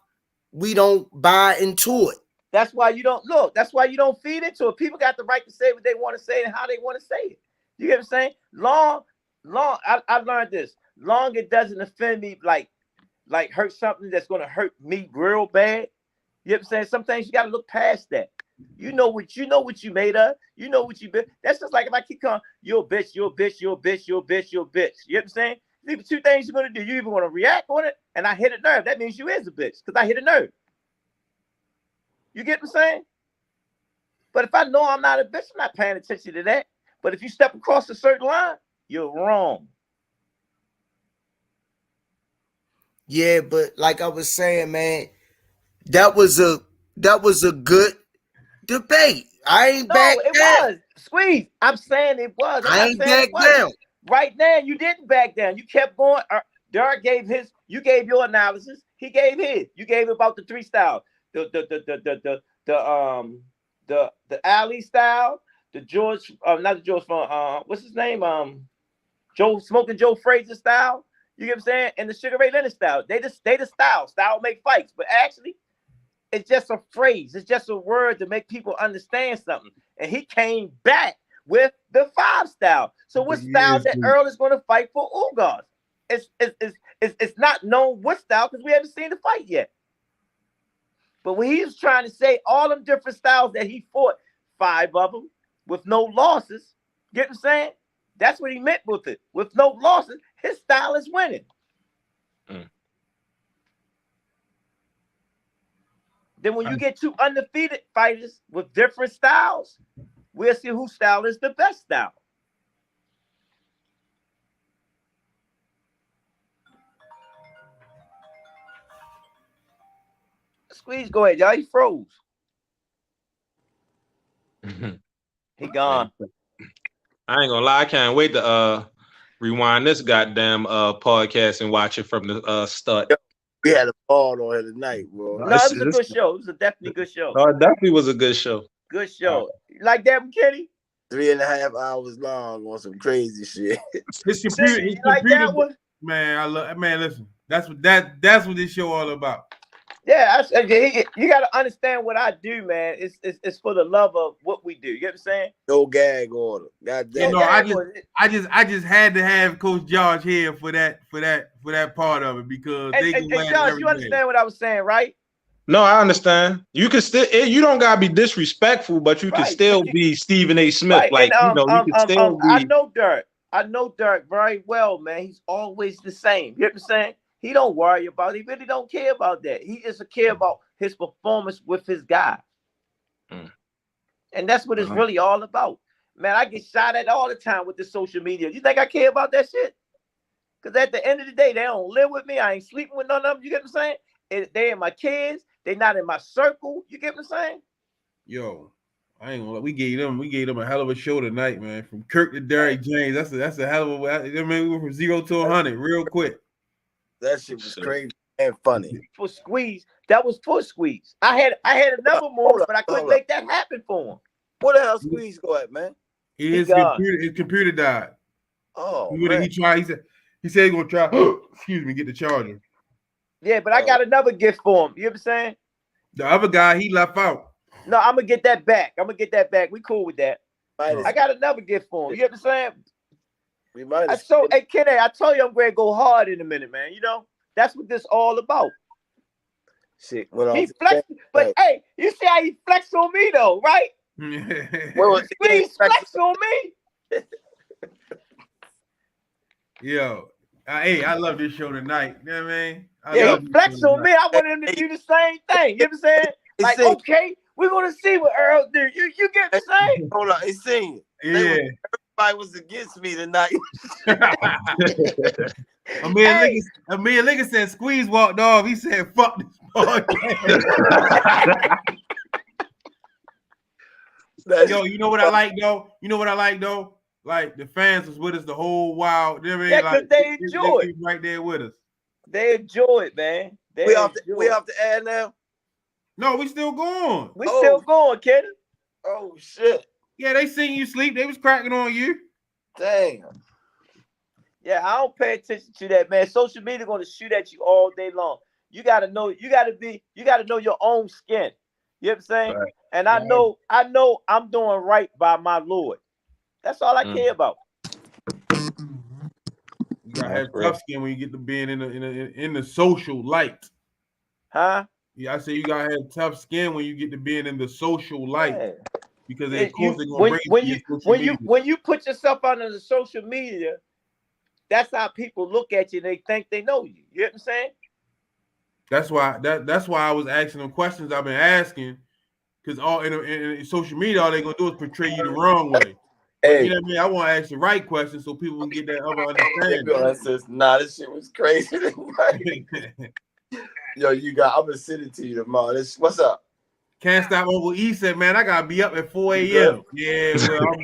we don't buy into it. That's why you don't look. That's why you don't feed into it. People got the right to say what they want to say and how they want to say it. You get what I'm saying? Long, I learned this. Long it doesn't offend me, like hurt something that's going to hurt me real bad. You know what I'm saying? Sometimes you got to look past that. You know what you made of. You know what you been. That's just like if I keep calling, you're a bitch, you're a bitch, you're a bitch, you're a bitch, you're a bitch. You know what I'm saying? These are two things you're going to do. You either want to react on it and I hit a nerve. That means you is a bitch because I hit a nerve. You get what I'm saying? But if I know I'm not a bitch, I'm not paying attention to that. But if you step across a certain line, you're wrong. Yeah, but like I was saying, man, that was a good debate. I ain't back down. It was. Squeeze. I'm saying it was. I ain't back down. Right now, you didn't back down. You kept going. Derrick gave his. You gave your analysis. He gave his. You gave about the three styles. The Ali style. The George. Not the George from. What's his name? Joe Frazier style. You get what I'm saying? And the Sugar Ray Leonard style. They the style. Style make fights, but actually, it's just a phrase. It's just a word to make people understand something. And he came back with the 5 style. So what style that Earl is going to fight for Ugas? It's not known what style because we haven't seen the fight yet. But when he was trying to say all them different styles that he fought, 5 of them with no losses, get what I'm saying? That's what he meant with it. With no losses, his style is winning. Then when you get 2 undefeated fighters with different styles, we'll see whose style is the best style. Squeeze, go ahead, y'all. He froze. He gone. I ain't gonna lie, I can't wait to rewind this goddamn podcast and watch it from the start. We had a ball on here tonight, bro. No, it was a good show. It was a definitely good show. No, it definitely was a good show. Good show. Like that, Kenny? 3.5 hours long on some crazy shit. His computer, you like that one? Man, I love. Man, listen, that's what this show all about. Yeah, you got to understand what I do, man. It's for the love of what we do. You get what I'm saying? No gag order. Goddamn. You know, I just had to have Coach George here for that part of it because they can win. Josh, you understand what I was saying, right? No, I understand. You can still, you don't gotta be disrespectful, but you can still be Stephen A. Smith. Right. Like, and, you can still be. I know Derrick very well, man. He's always the same. You know what I'm saying? He don't worry about it. He really don't care about that. He just care about his performance with his guy. And that's what it's really all about. Man, I get shot at all the time with the social media. You think I care about that shit? Because at the end of the day, they don't live with me. I ain't sleeping with none of them. You get what I'm saying? They ain't my kids. They not in my circle. You get what I'm saying? Yo, I ain't gonna. We gave them a hell of a show tonight, man. From Kirk to Derrick James. That's a hell of a. I mean, we went from 0 to 100 real quick. That shit was crazy and funny. For Squeeze, that was for Squeeze. I had another move, but I couldn't make that happen for him. Where the hell Squeeze go at, man? His computer died. Oh, man. He said he's gonna try. Excuse me, get the charger. Yeah, but I got another gift for him. You know what I'm saying? The other guy, he left out. No, I'm gonna get that back. We cool with that. I got another gift for him. You know what I'm saying? Hey, Kenny, I told you I'm going to go hard in a minute, man. You know, that's what this all about. Shit, he flexed, but hey, you see how he flexed on me though, right? Please flex on me. Yo, hey, I love this show tonight. You know what I mean? He flexed on me. I wanted him to do the same thing. You know what I'm saying? Like, okay, we're gonna see what Earl do. You get the same? Hold on, he's saying. Yeah. Everybody was against me tonight. Amir Lincoln said Squeeze walked off. He said, fuck this podcast. Yo, you know what I like though? Like the fans was with us the whole while. You know what I mean? Yeah, because they enjoy it. Right there with us. They enjoy it, man. We off the air now? No, we still going. We still going, Kenny. Oh shit. Yeah, they seen you sleep. They was cracking on you. Damn. Yeah, I don't pay attention to that, man. Social media gonna shoot at you all day long. You gotta know your own skin. You know what I'm saying? Right. And I know I'm doing right by my Lord. That's all I care about. You gotta have tough skin when you get to being in the social light. Huh? Yeah, I say you gotta have tough skin when you get to being in the social light. Yeah. Because of course they're gonna bring you when you put yourself out on the social media, that's how people look at you. They think they know you. You know what I'm saying? That's why I was asking them questions I've been asking, because all in social media, all they're gonna do is portray you the wrong way. But, you know what I mean? I want to ask the right questions so people can get that other understanding. Nah, this shit was crazy. Yo, I'm gonna send it to you tomorrow. What's up? Can't stop. Uncle E said, "Man, I gotta be up at 4 a.m." Yeah, well,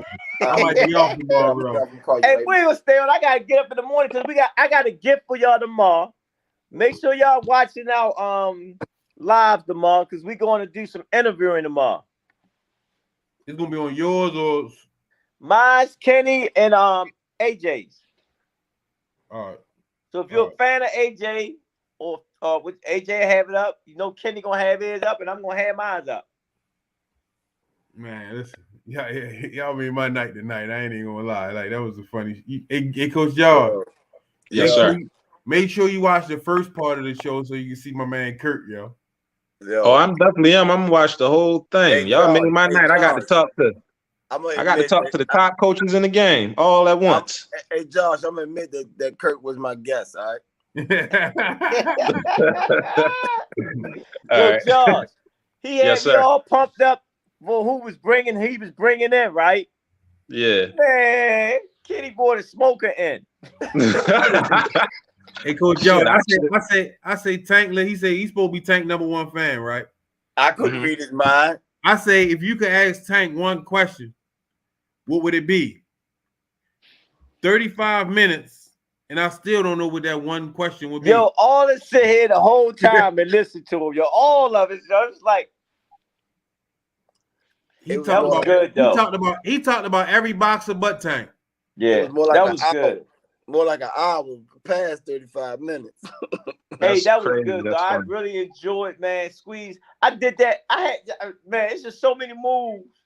I might be off tomorrow, bro. Hey, we gonna stay on. I gotta get up in the morning because I got a gift for y'all tomorrow. Make sure y'all watching our live tomorrow because we're going to do some interviewing tomorrow. It's gonna be on yours or mine's, Kenny, and AJ's. All right. So if you're a fan of AJ or with AJ have it up, you know Kenny gonna have his up and I'm gonna have mine up. Man, listen, y'all made my night tonight. I ain't even gonna lie. Like that was a funny. Hey, Coach Yard. Yes, sir. Make sure you watch the first part of the show so you can see my man Kurt, yo. Oh, I'm definitely I'm gonna watch the whole thing. Hey, y'all George, made my night. I got to talk to the top coaches in the game all at once. Hey, Josh, I'm gonna admit that Kurt was my guest, all right? Yo, Josh, he had me all pumped up for who was bringing in, right? Yeah. Man, Kenny brought a smoker in. Hey, Coach Joe, I say Tank. He said he's supposed to be Tank #1 fan, right? I couldn't read his mind. I say if you could ask Tank one question, what would it be? 35 minutes, and I still don't know what that one question would be. Yo, all this sit here the whole time and listen to him. Yo, all of it. Yo, it's like he talked about every box of butt Tank. Yeah, it was more like that was good. More like an hour past 35 minutes. Hey, that was good, though. I really enjoyed, man. Squeeze. I did that. Man, it's just so many moves.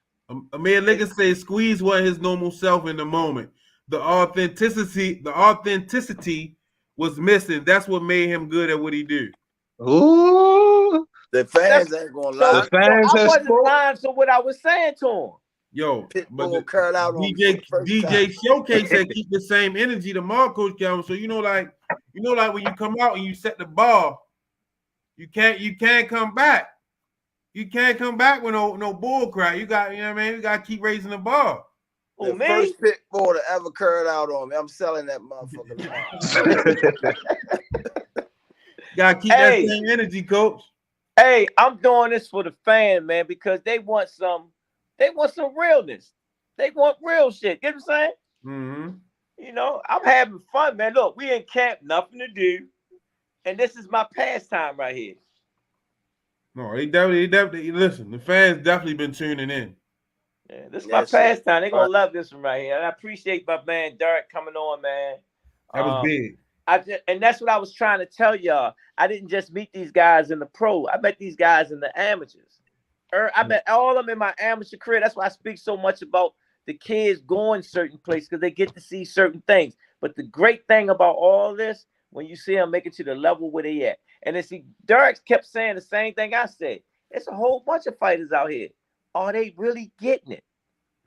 Amir Liggins says Squeeze was his normal self in the moment. The authenticity was missing. That's what made him good at what he did. Ooh. The fans ain't gonna lie. I wasn't lying to what I was saying to him. Yo, Pitbull curled out on DJ Showcase said keep the same energy tomorrow, Coach Calvin. So you know, like when you come out and you set the bar, you can't come back. You can't come back with no bull crap. You got, you know what I mean? You gotta keep raising the bar. The first Pitbull to ever curl out on me. I'm selling that motherfucker tomorrow. Gotta keep that same energy, Coach. Hey, I'm doing this for the fan, man, because they want some realness. They want real shit. You know what I'm saying? Mm-hmm. You know, I'm having fun, man. Look, we in camp, nothing to do. And this is my pastime right here. No, they definitely listen. The fans definitely been tuning in. Yeah, this is my pastime. They're gonna love this one right here. And I appreciate my man Derrick coming on, man. That was big. And that's what I was trying to tell y'all. I didn't just meet these guys in the pro. I met these guys in the amateurs. I met all of them in my amateur career. That's why I speak so much about the kids going certain places, because they get to see certain things. But the great thing about all this, when you see them make it to the level where they at. And then see, Derrick kept saying the same thing I said. It's a whole bunch of fighters out here. Are they really getting it?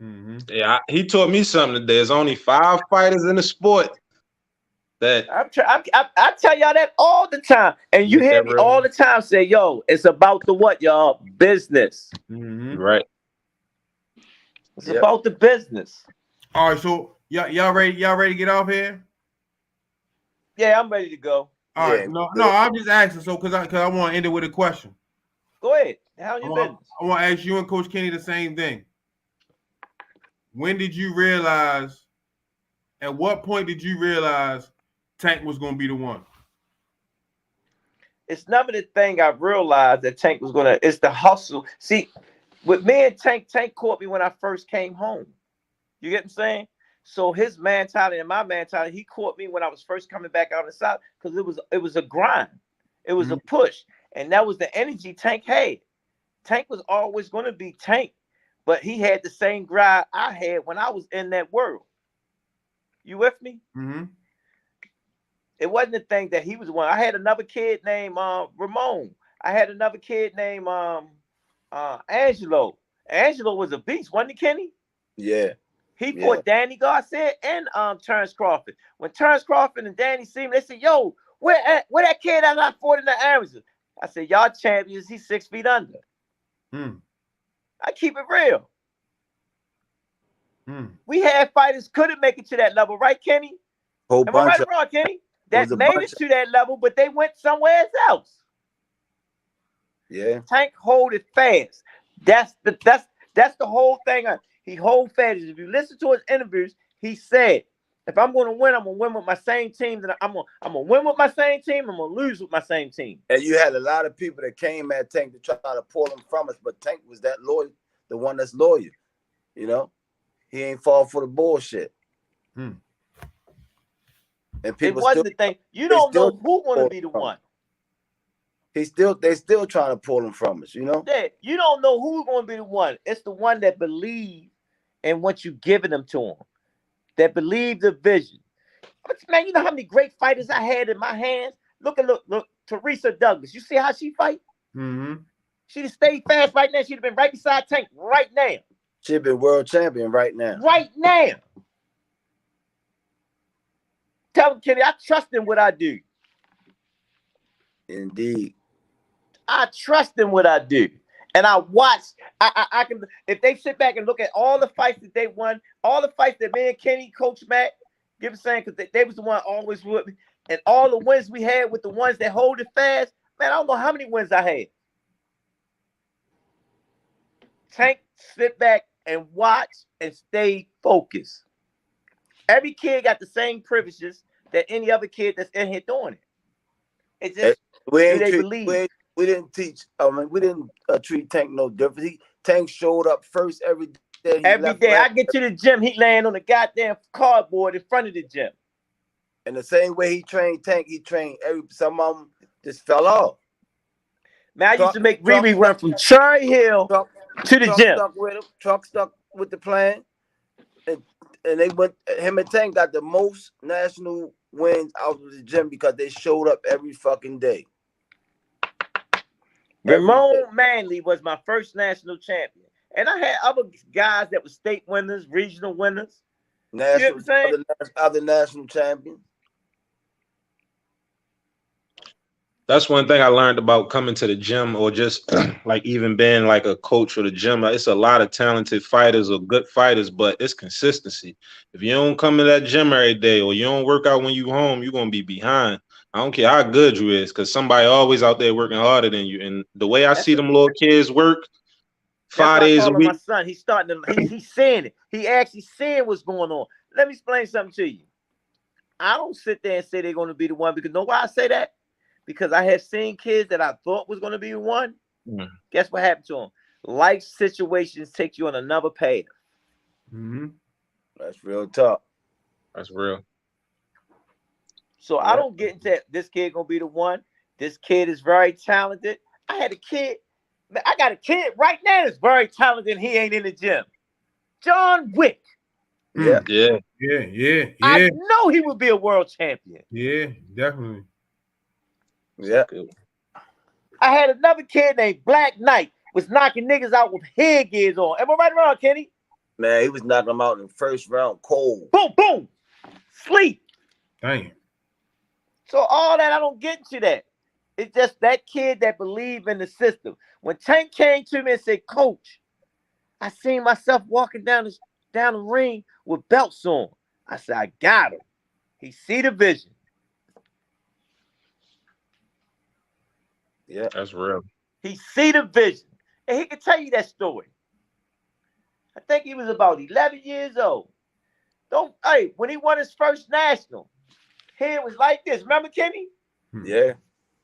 Mm-hmm. Yeah, he taught me something today. There's only 5 fighters in the sport. I tell y'all that all the time. And you hear me all the time say, yo, it's about the what, y'all? Business. Mm-hmm. Right. It's about the business. All right, so y'all ready to get off here? Yeah, I'm ready to go. All right. No, I'm just asking because I want to end it with a question. Go ahead. How you been? I want to ask you and Coach Kenny the same thing. When did you realize, at what point did you realize Tank was going to be the one? it's never the thing I realized that Tank was gonna. It's the hustle. See, with me and Tank caught me when I first came home. You get what I'm saying? So his mentality and my mentality, he caught me when I was first coming back out of the South because it was a grind. It was a push. And that was the energy Tank had. Tank was always going to be Tank, but he had the same grind I had when I was in that world. You with me? Mm-hmm. It wasn't the thing that he was one. I had another kid named Ramon. I had another kid named Angelo. Angelo was a beast, wasn't he, Kenny? Yeah. He fought Danny Garcia and Terrence Crawford. When Terrence Crawford and Danny see me, they said, "Yo, where that kid that I fought in the Arizona?" I said, "Y'all champions. He's 6 feet under." I keep it real. We had fighters couldn't make it to that level, right, Kenny? Whole Am I bunch right or wrong, Kenny? was That a made bunch it to that level, but they went somewhere else. Yeah. Tank hold it fast. That's the whole thing. He hold fast. If you listen to his interviews, he said, "If I'm going to win, I'm going to win with my same team. That I'm going to win with my same team. I'm going to lose with my same team." And you had a lot of people that came at Tank to try to pull him from us, but Tank was that loyal, the one that's loyal. You know, he ain't fall for the bullshit. And people it wasn't the thing. You don't know who's going to be the one. They still trying to pull him from us, you know? Yeah, you don't know who's going to be the one. It's the one that believes in what you're giving them to him, that believe the vision. But man, you know how many great fighters I had in my hands? Look, Teresa Douglas. You see how she fight? She'd have stayed fast right now. She'd have been right beside Tank right now. She'd been world champion right now. Right now. Tell him, Kenny, I trust in what I do. Indeed. I trust in what I do. And I watch. I can, if they sit back and look at all the fights that they won, all the fights that me and Kenny, Coach Matt, give a saying, because they was the one always with me, and all the wins we had with the ones that hold it fast, man, I don't know how many wins I had. Tank, sit back and watch and stay focused. Every kid got the same privileges that any other kid that's in here doing it. It's just we didn't teach. I mean, we didn't treat Tank no different. Tank showed up first every day. Every day I get to the gym, he laying on the goddamn cardboard in front of the gym. And the same way he trained Tank, he trained some of them just fell off. Man, I used to make Rize run from Cherry Hill to the gym. Truck stuck with the plan. And they went, him and Tank got the most national wins out of the gym because they showed up every fucking day. Ramon Manley was my first national champion. And I had other guys that were state winners, regional winners. Other national champions. That's one thing I learned about coming to the gym, or just like even being like a coach for the gym. Like, it's a lot of talented fighters or good fighters, but it's consistency. If you don't come to that gym every day, or you don't work out when you home, you're gonna be behind. I don't care how good you is, because somebody always out there working harder than you. And the way I see them little kids work 5 days a week. My son, he's starting to, he's seeing it. He actually seeing what's going on. Let me explain something to you. I don't sit there and say they're going to be the one, because know why I say that? Because I have seen kids that I thought was going to be the one. Guess what happened to them? Life situations take you on another path. That's real tough. That's real. So I don't get into this kid gonna be the one. This kid is very talented. I had a kid. I got a kid right now that's very talented. He ain't in the gym. John Wick. Yeah. I know he would be a world champion. Yeah, definitely. Yeah. I had another kid named Black Knight, was knocking niggas out with headgears on. Am I right or wrong, Kenny? Man, he was knocking them out in the first round cold. Boom, boom. Sleep. Damn. So all that, I don't get into that. It's just that kid that believed in the system. When Tank came to me and said, "Coach, I seen myself walking down the ring with belts on," I said, "I got him." He see the vision. Yeah, that's real. He see the vision. And he can tell you that story. I think he was about 11 years old. When he won his first national, hair was like this. Remember, Kenny? Yeah.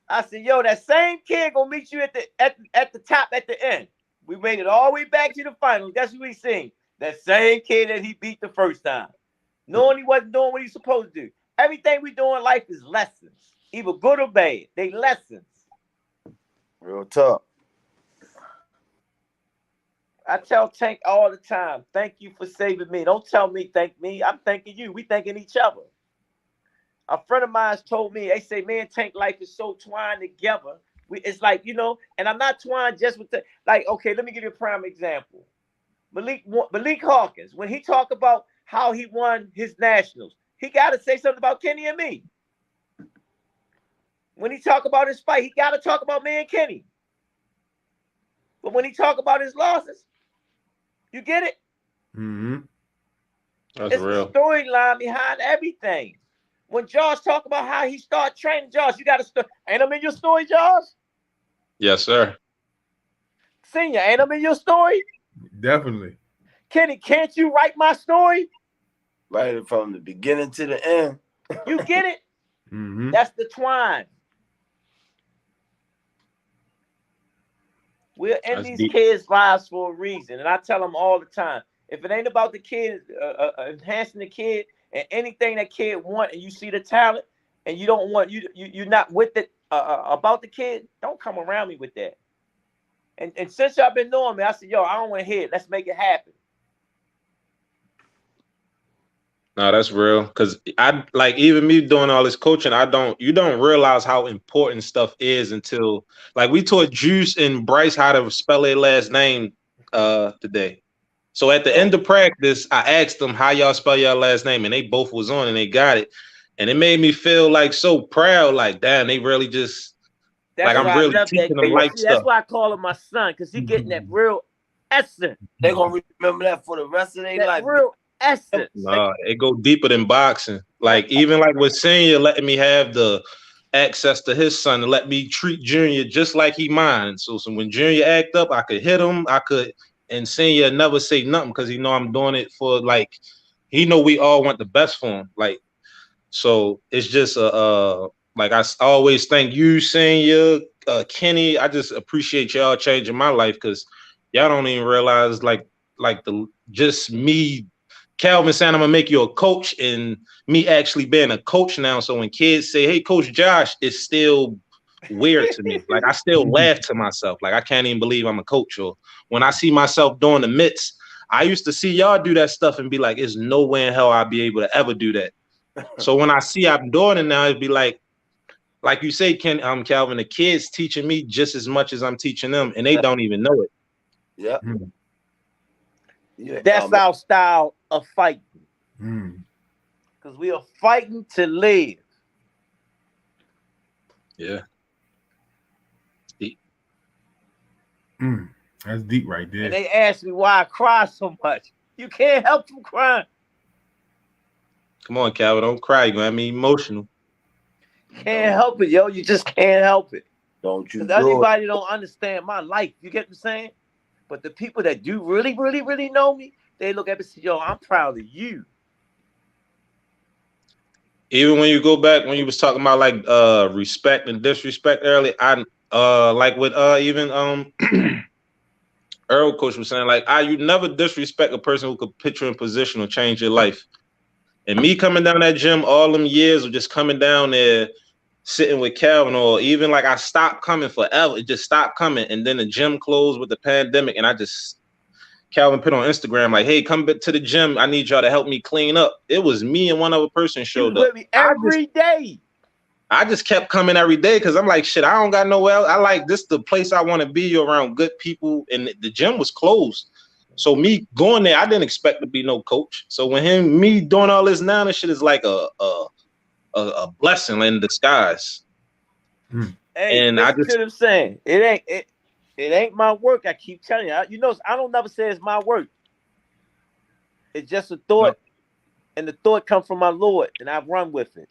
I said, yo, that same kid gonna meet you at the top at the end. We made it all the way back to the finals. Guess who we seen? That same kid that he beat the first time. Knowing he wasn't doing what he's supposed to do. Everything we do in life is lessons. Either good or bad. They lessons. Real tough. I tell Tank all the time, thank you for saving me. Don't tell me thank me. I'm thanking you. We thanking each other. A friend of mine told me, they say, man, Tank life is so twined together. It's like, you know, and I'm not twined just with like, okay, let me give you a prime example. Malik Hawkins, when he talked about how he won his nationals, he got to say something about Kenny and me. When he talk about his fight, he got to talk about me and Kenny. But when he talk about his losses, you get it? Mm-hmm. That's it's real. The storyline behind everything. When Josh talk about how he started training, Josh, you got to ain't I'm in your story, Josh? Yes, sir. Senior, ain't I'm in your story? Definitely. Kenny, can't you write my story? Right from the beginning to the end. You get it? Mm-hmm. That's the twine. We're in these kids' lives for a reason. And I tell them all the time, if it ain't about the kid, enhancing the kid and anything that kid want, and you see the talent and you don't want, you're not with it about the kid, don't come around me with that. And since y'all been knowing me, I said, yo, I don't want to hear it. Let's make it happen. No, that's real. Cause I like even me doing all this coaching, you don't realize how important stuff is until like we taught Juice and Bryce how to spell their last name today. So at the end of practice, I asked them how y'all spell your last name, and they both was on and they got it. And it made me feel like so proud, like damn, they really just that's like I'm really teaching them life stuff. That's why I call him my son, because he getting that real essence. They're gonna remember that for the rest of their life. Real essence. No, it go deeper than boxing. Like even like with Senior letting me have the access to his son and let me treat Junior just like he mine. So when Junior act up, I could hit him. And Senior never say nothing because he know I'm doing it for like he know we all want the best for him. Like so it's just like I always thank you, Senior, Kenny. I just appreciate y'all changing my life because y'all don't even realize like the just me. Calvin saying I'm gonna make you a coach, and me actually being a coach now. So when kids say, "Hey, Coach Josh," it's still weird to me. Like I still laugh to myself. Like I can't even believe I'm a coach. Or when I see myself doing the mitts, I used to see y'all do that stuff and be like, "There's no way in hell I'll be able to ever do that." So when I see I'm doing it now, it'd be like you say, Calvin, the kids teaching me just as much as I'm teaching them, and they don't even know it. Yeah. That's our style of fighting. Because we are fighting to live. Yeah. Deep. That's deep right there. And they ask me why I cry so much. You can't help from crying. Come on, Calvin, don't cry. You're gonna have me emotional. Can't help it, yo. You just can't help it. Don't you? Because everybody don't understand my life. You get what I'm saying? But the people that do really, really, really know me, they look at me and say, yo, I'm proud of you. Even when you go back, when you was talking about like respect and disrespect earlier, I like with even Earl coach was saying, like, you never disrespect a person who could put you in position or change your life. And me coming down that gym all them years of just coming down there, sitting with Calvin, or even like I stopped coming forever. It just stopped coming. And then the gym closed with the pandemic. And Calvin put on Instagram, like, hey, come back to the gym. I need y'all to help me clean up. It was me and one other person showed up. With me every day. I just kept coming every day because I'm like, shit, I don't got nowhere else. I like this the place I want to be around good people. And the gym was closed. So me going there, I didn't expect to be no coach. So when me doing all this now, this shit is like a blessing in disguise. Hey, and I just, what I'm saying, it ain't my work. I keep telling you. You know, I don't never say it's my work. It's just a thought, and the thought comes from my Lord, and I run with it.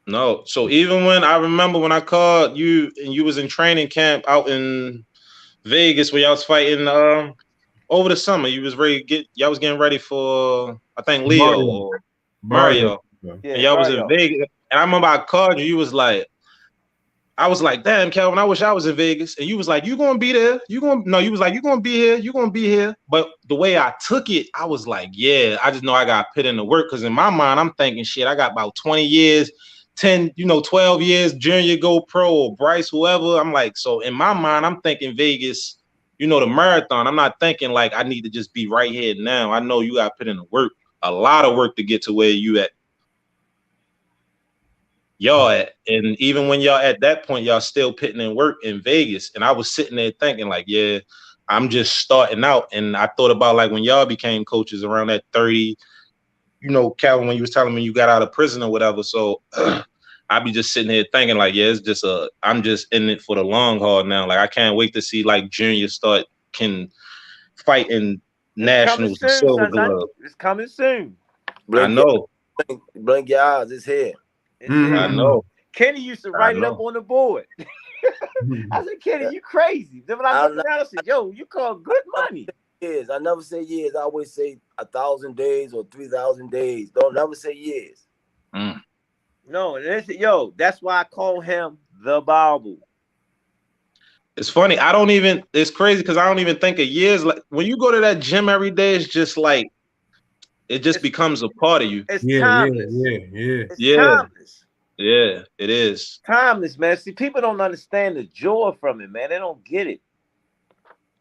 No, so even when I remember when I called you and you was in training camp out in Vegas where y'all was fighting over the summer, you was y'all was getting ready for I think Leo or Mario. Yeah, and y'all was in Vegas. And I remember I called you, you was like, I was like, damn, Calvin, I wish I was in Vegas. And you was like, you gonna be there. You was like, you gonna be here, you gonna be here. But the way I took it, I was like, yeah, I just know I got put in the work. Cause in my mind, I'm thinking shit, I got about 20 years, 10, 12 years, Junior Go Pro or Bryce, whoever. I'm like, so in my mind, I'm thinking Vegas, the marathon. I'm not thinking like I need to just be right here now. I know you got put in the work, a lot of work to get to where you at. Y'all at, and even when y'all at that point, y'all still putting in work in Vegas. And I was sitting there thinking like, yeah, I'm just starting out. And I thought about like when y'all became coaches around that 30, Calvin, when you was telling me you got out of prison or whatever. So I be just sitting here thinking like, yeah, I'm just in it for the long haul now. Like I can't wait to see like Junior can fight in nationals and silver glove. It's coming soon. I know. Blink your eyes, it's here. I know. Kenny used to write it up on the board. I said, Kenny, you crazy. Then when I looked around, I said, yo, you call good money. Years. I never say years. I always say 1,000 days or 3,000 days. Don't never say years. No, that's why I call him the Bible. It's funny. It's crazy because I don't even think of years. Like when you go to that gym every day, it's just like, it just becomes a part of you. It's timeless. It's timeless. Yeah, it is. Timeless, man. See, people don't understand the joy from it, man. They don't get it.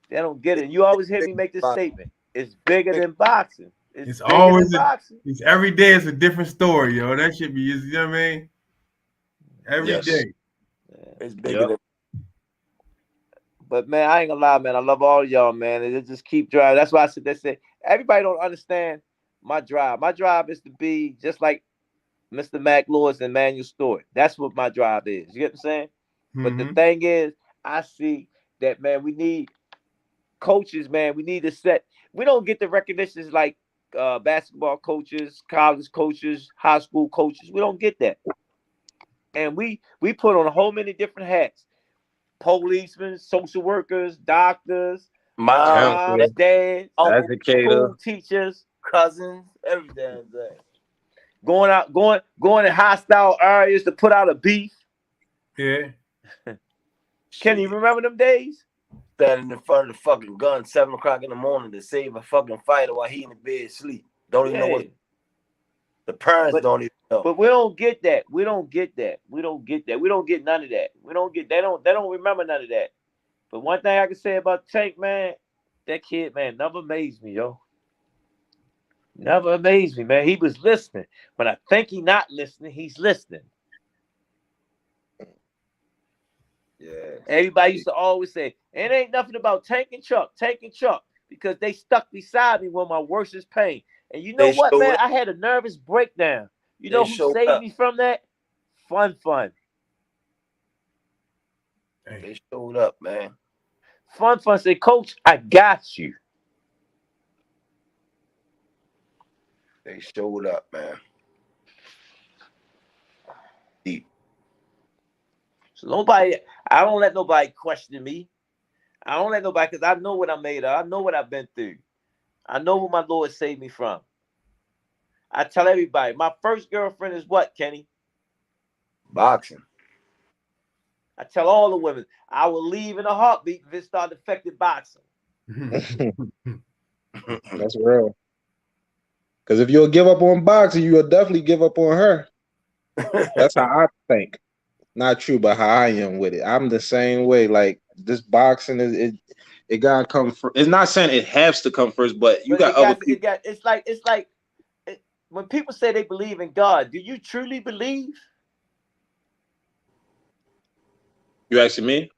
They don't get it. You always hear me make this statement. It's bigger than boxing. It's always boxing. It's every day. It's a different story, yo. That should be, you know what I mean? Every day. It's bigger than. But man, I ain't gonna lie, man. I love all of y'all, man. And it just keep driving. That's why I said everybody don't understand my drive. My drive is to be just like Mr. Mac Lewis and Manuel Stewart. That's what my drive is. You get what I'm saying? But the thing is, I see that, man, we need coaches, man. We need to set. We don't get the recognitions like basketball coaches, college coaches, high school coaches. We don't get that. And we put on a whole many different hats. Policemen, social workers, doctors, moms, dads, school teachers, cousins, every damn thing. Going in hostile areas to put out a beef. Yeah. Can you remember them days? Standing in front of the fucking gun 7 o'clock in the morning to save a fucking fighter while he in the bed asleep. Don't even know what the parents don't even know. But we don't get that. We don't get that. We don't get that. We don't get none of that. They don't remember none of that. But one thing I can say about Tank, man, that kid, man, never amazed me, yo. Never amazed me, man. He was listening. But I think he's not listening. He's listening. Yeah. Everybody used to always say, it ain't nothing about Tank and Chuck, because they stuck beside me when my worstest pain. And you know what, man? I had a nervous breakdown. You know who saved me from that? Fun. They showed up, man. Fun said, Coach, I got you. They showed up, man. Deep. So I don't let nobody question me. I don't let nobody, because I know what I made of. I know what I've been through. I know what my Lord saved me from. I tell everybody, my first girlfriend is what, Kenny? Boxing. I tell all the women, I will leave in a heartbeat if it started affecting boxing. That's real. Because if you'll give up on boxing, you'll definitely give up on her. That's how I think. Not true, but how I am with it. I'm the same way. Like this boxing it gotta come first. It's not saying it has to come first, but got other people. It's like when people say they believe in God, do you truly believe? You asking me?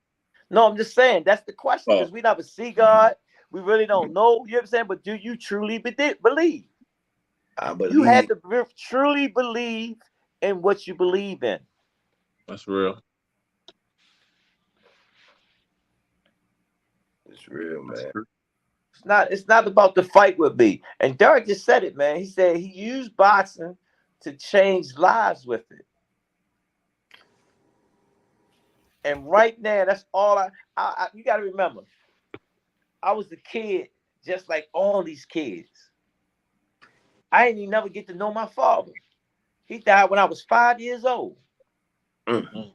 No, I'm just saying that's the question, because we never see God. We really don't know. You know what I'm saying? But do you truly believe? I believe. You have to truly believe in what you believe in. That's real. It's real, man. It's not about the fight with me. And Derrick just said it, man. He said he used boxing to change lives with it. And right now, that's all I you got to remember. I was a kid just like all these kids. I didn't even never get to know my father. He died when I was 5 years old. Mm-hmm.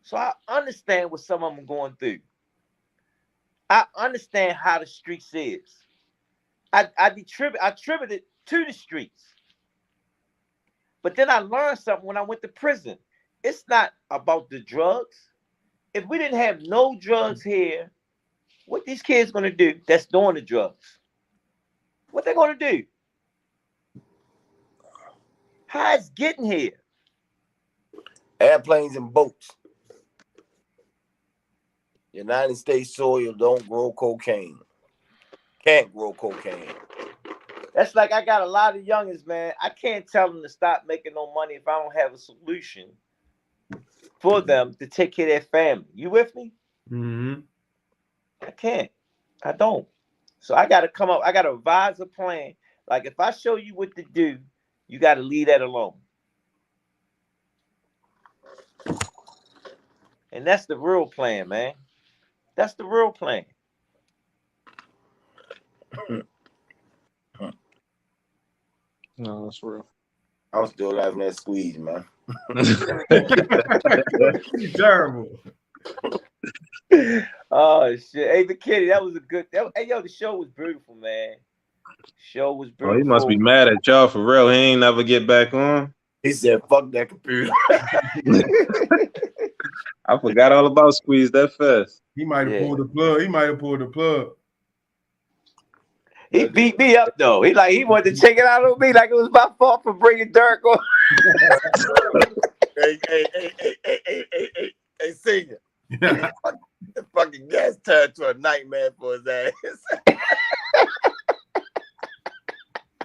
So I understand what some of them are going through. I understand how the streets is. I attribute it to the streets. But then I learned something when I went to prison. It's not about the drugs. If we didn't have no drugs here, what these kids gonna do that's doing the drugs? What they gonna do? How it's getting here? Airplanes and boats. United States soil don't grow cocaine. Can't grow cocaine. That's like I got a lot of youngins, man. I can't tell them to stop making no money if I don't have a solution for them to take care of their family. You with me? Mm-hmm. I can't. I don't. So I got to come up. I got to revise a plan. Like if I show you what to do, you got to leave that alone. And that's the real plan, man. That's the real plan. No, that's real. I'm still laughing at Squeeze, man. He's terrible. Oh shit! Hey, McKinney, that was a good. Hey, yo, the show was beautiful, man. Show was beautiful. Oh, he must be mad at y'all for real. He ain't never get back on. He said, "Fuck that computer." I forgot all about Squeeze that fast. He might have pulled the plug. He might have pulled the plug. He beat me up though. He wanted to check it out on me like it was my fault for bringing Derrick on. hey, senior. The fucking gas turned to a nightmare for his ass.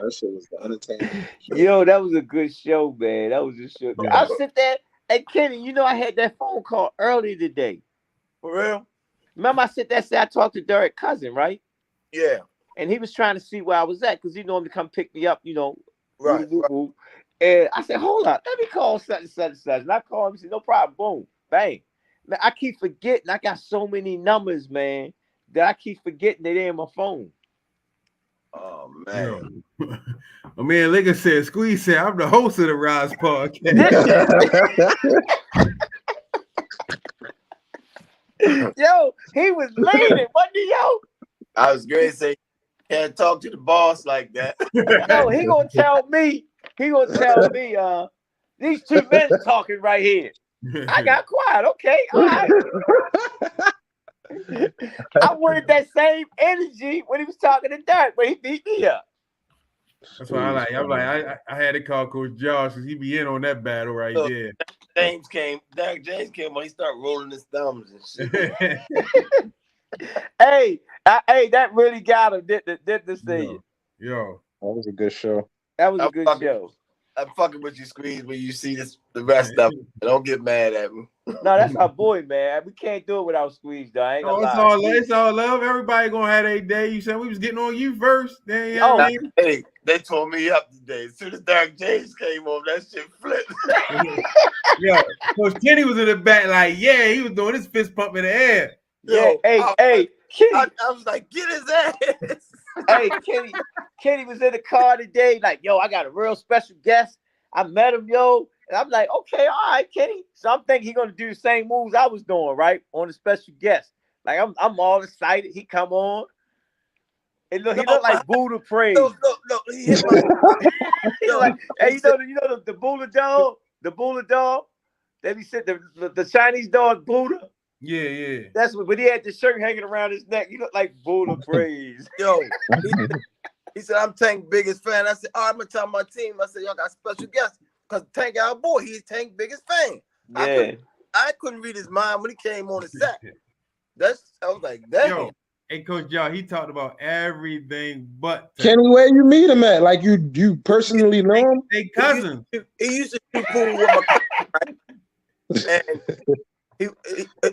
That shit was the entertainment. Yo, that was a good show, man. That was a show. Yeah. I sit there. Hey, Kenny, you know I had that phone call earlier today. For real? Remember I sit there and said I talked to Derrick's cousin, right? Yeah. And he was trying to see where I was at because he normally come pick me up, you know. Right. And I said, hold up, let me call such and such and such. And I called him, he said, no problem, boom, bang. Man, I keep forgetting. I got so many numbers, man, that I keep forgetting that they're in my phone. Oh, man. My man Liga said, Squeeze said, I'm the host of the Rize podcast. Yo, he was leaning, wasn't he, yo? I was going to say, can't talk to the boss like that. No, he gonna tell me, these two men talking right here. I got quiet, okay, all right. I wanted that same energy when he was talking to Derrick, but he beat me up. That's why I had to call Coach Josh because he be in on that battle right there. Derrick James came on, he started rolling his thumbs and shit. Hey, that really got him, didn't say Yo. That was a good show. That was a good show. I'm fucking with you, Squeeze, when you see the rest of it. Don't get mad at me. No, that's our boy, man. We can't do it without Squeeze, though. I ain't gonna lie. It's all love. Everybody gonna have their day. You said we was getting on you first. Hey, they tore me up today. As soon as Derrick James came on, that shit flipped. Yo, Coach Kenny was in the back, like, yeah, he was doing his fist pump in the air. Yeah, hey, Kenny. I was like, get his ass. Hey, Kenny was in the car today, like, yo, I got a real special guest. I met him, yo. And I'm like, okay, all right, Kenny. So I'm thinking he's gonna do the same moves I was doing, right? On the special guest. Like I'm all excited. He come on. And look, he looked like Buddha praise. Look, he hit my like, hey, you know the Buddha dog? The Buddha dog? That he said the Chinese dog Buddha. Yeah. That's what, but he had the shirt hanging around his neck. He looked like Buddha praise. Yo, he said, I'm Tank's biggest fan. I said, all right, I'm gonna tell my team. I said, y'all got special guests. Because Tank our boy, he's Tank's biggest fan. Yeah. I couldn't read his mind when he came on the set. I was like, damn. Yo, hey, Coach Joe, he talked about everything but Kenny, where you meet him at? Like you personally know him? They cousins. He used to do pool with my cousin, right? And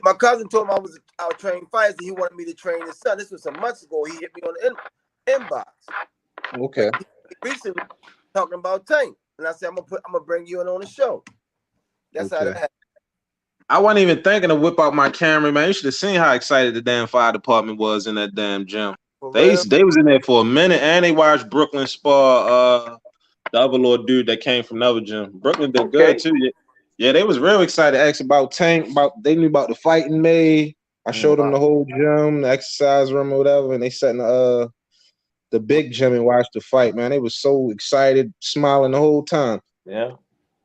my cousin told him I was training fighters and he wanted me to train his son. This was some months ago. He hit me on the inbox. Okay. He recently talking about Tank. And I said, I'm gonna bring you in on the show. That's how that happened. I wasn't even thinking to whip out my camera, man. You should have seen how excited the damn fire department was in that damn gym. They was in there for a minute, and they watched Brooklyn spar the other little dude that came from another gym. Brooklyn did good too. Yeah, they was real excited. Asked about Tank. They knew about the fight in May. I showed them the whole gym, the exercise room, or whatever, and they sat in the big gym and watched the fight. Man, they was so excited, smiling the whole time. Yeah,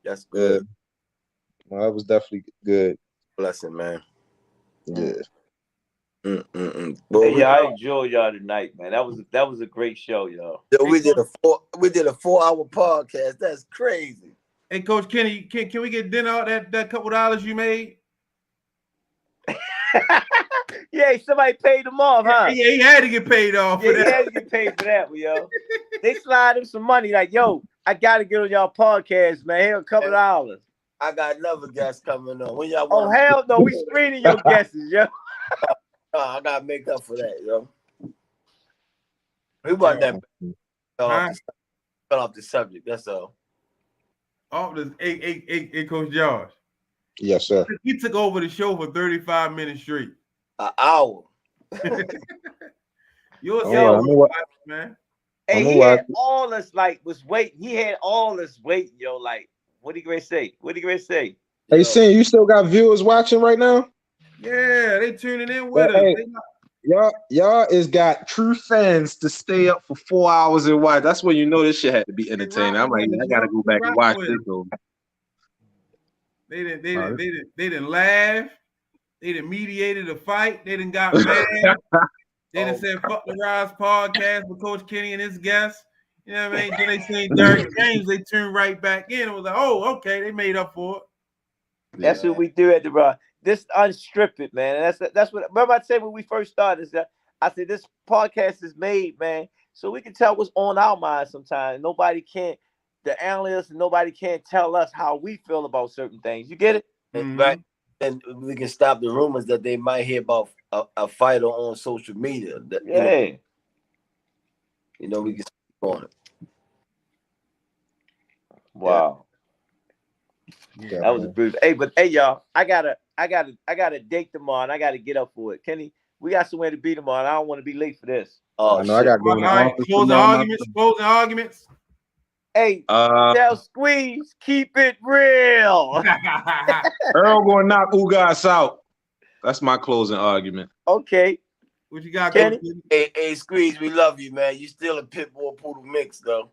that's good. Yeah. Well, that was definitely good. Blessing, man. Yeah. Well, Hey, I enjoyed y'all tonight, man. That was a great show, y'all. We did a 4-hour podcast. That's crazy. Hey, Coach Kenny, can we get dinner out that couple dollars you made? Yeah, somebody paid them off, huh? Yeah, he had to get paid off. Yeah, he had to get paid for that, yo. They slide him some money, like, yo, I gotta get on y'all podcast, man. Here, a couple dollars. I got another guest coming on. When y'all want hell no, we screening your guesses, yo. I gotta make up for that, yo. We want that off the subject. That's all. Oh, this hey, Coach Josh. Yes, sir. He took over the show for 35 minutes straight. An hour. You're man. Hey, he had all us was waiting. He had all us waiting, yo. Like, what are you gonna say? What are you gonna say? Hey, Sin, you still got viewers watching right now? Yeah, they tuning in with us. Hey, y'all is got true fans to stay up for 4 hours and watch. That's when you know this shit had to be entertaining. I'm like, I gotta go back and watch this though. They didn't laugh. They didn't mediated a fight. They didn't got mad. They didn't said fuck the Rize podcast with Coach Kenny and his guests. You know what I mean? Then they seen Derrick James. They turned right back in. It was like, oh, okay, they made up for it. That's what we do at the Rize. This unstrip it, man. That's what. Remember I said when we first started. I said this podcast is made, man, so we can tell what's on our mind. Sometimes nobody can't. The analysts and nobody can't tell us how we feel about certain things. You get it? Right. And we can stop the rumors that they might hear about a fighter on social media. Yeah. You know, we can speak on it. Wow. Yeah. That was a brutal. Hey, but hey, y'all, I gotta date tomorrow and I gotta get up for it. Kenny, we got somewhere to be tomorrow and I don't want to be late for this. Oh, no, I gotta go. Closing arguments. Hey, tell Squeeze, keep it real. Earl gonna knock Ugas out. That's my closing argument. Okay. What you got, Kenny? Hey, Squeeze, we love you, man. You still a Pitbull Poodle mix, though.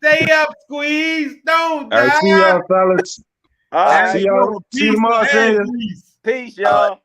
Stay up, Squeeze. Don't die. All right, see y'all, fellas. All right. See y'all tomorrow. Peace, y'all.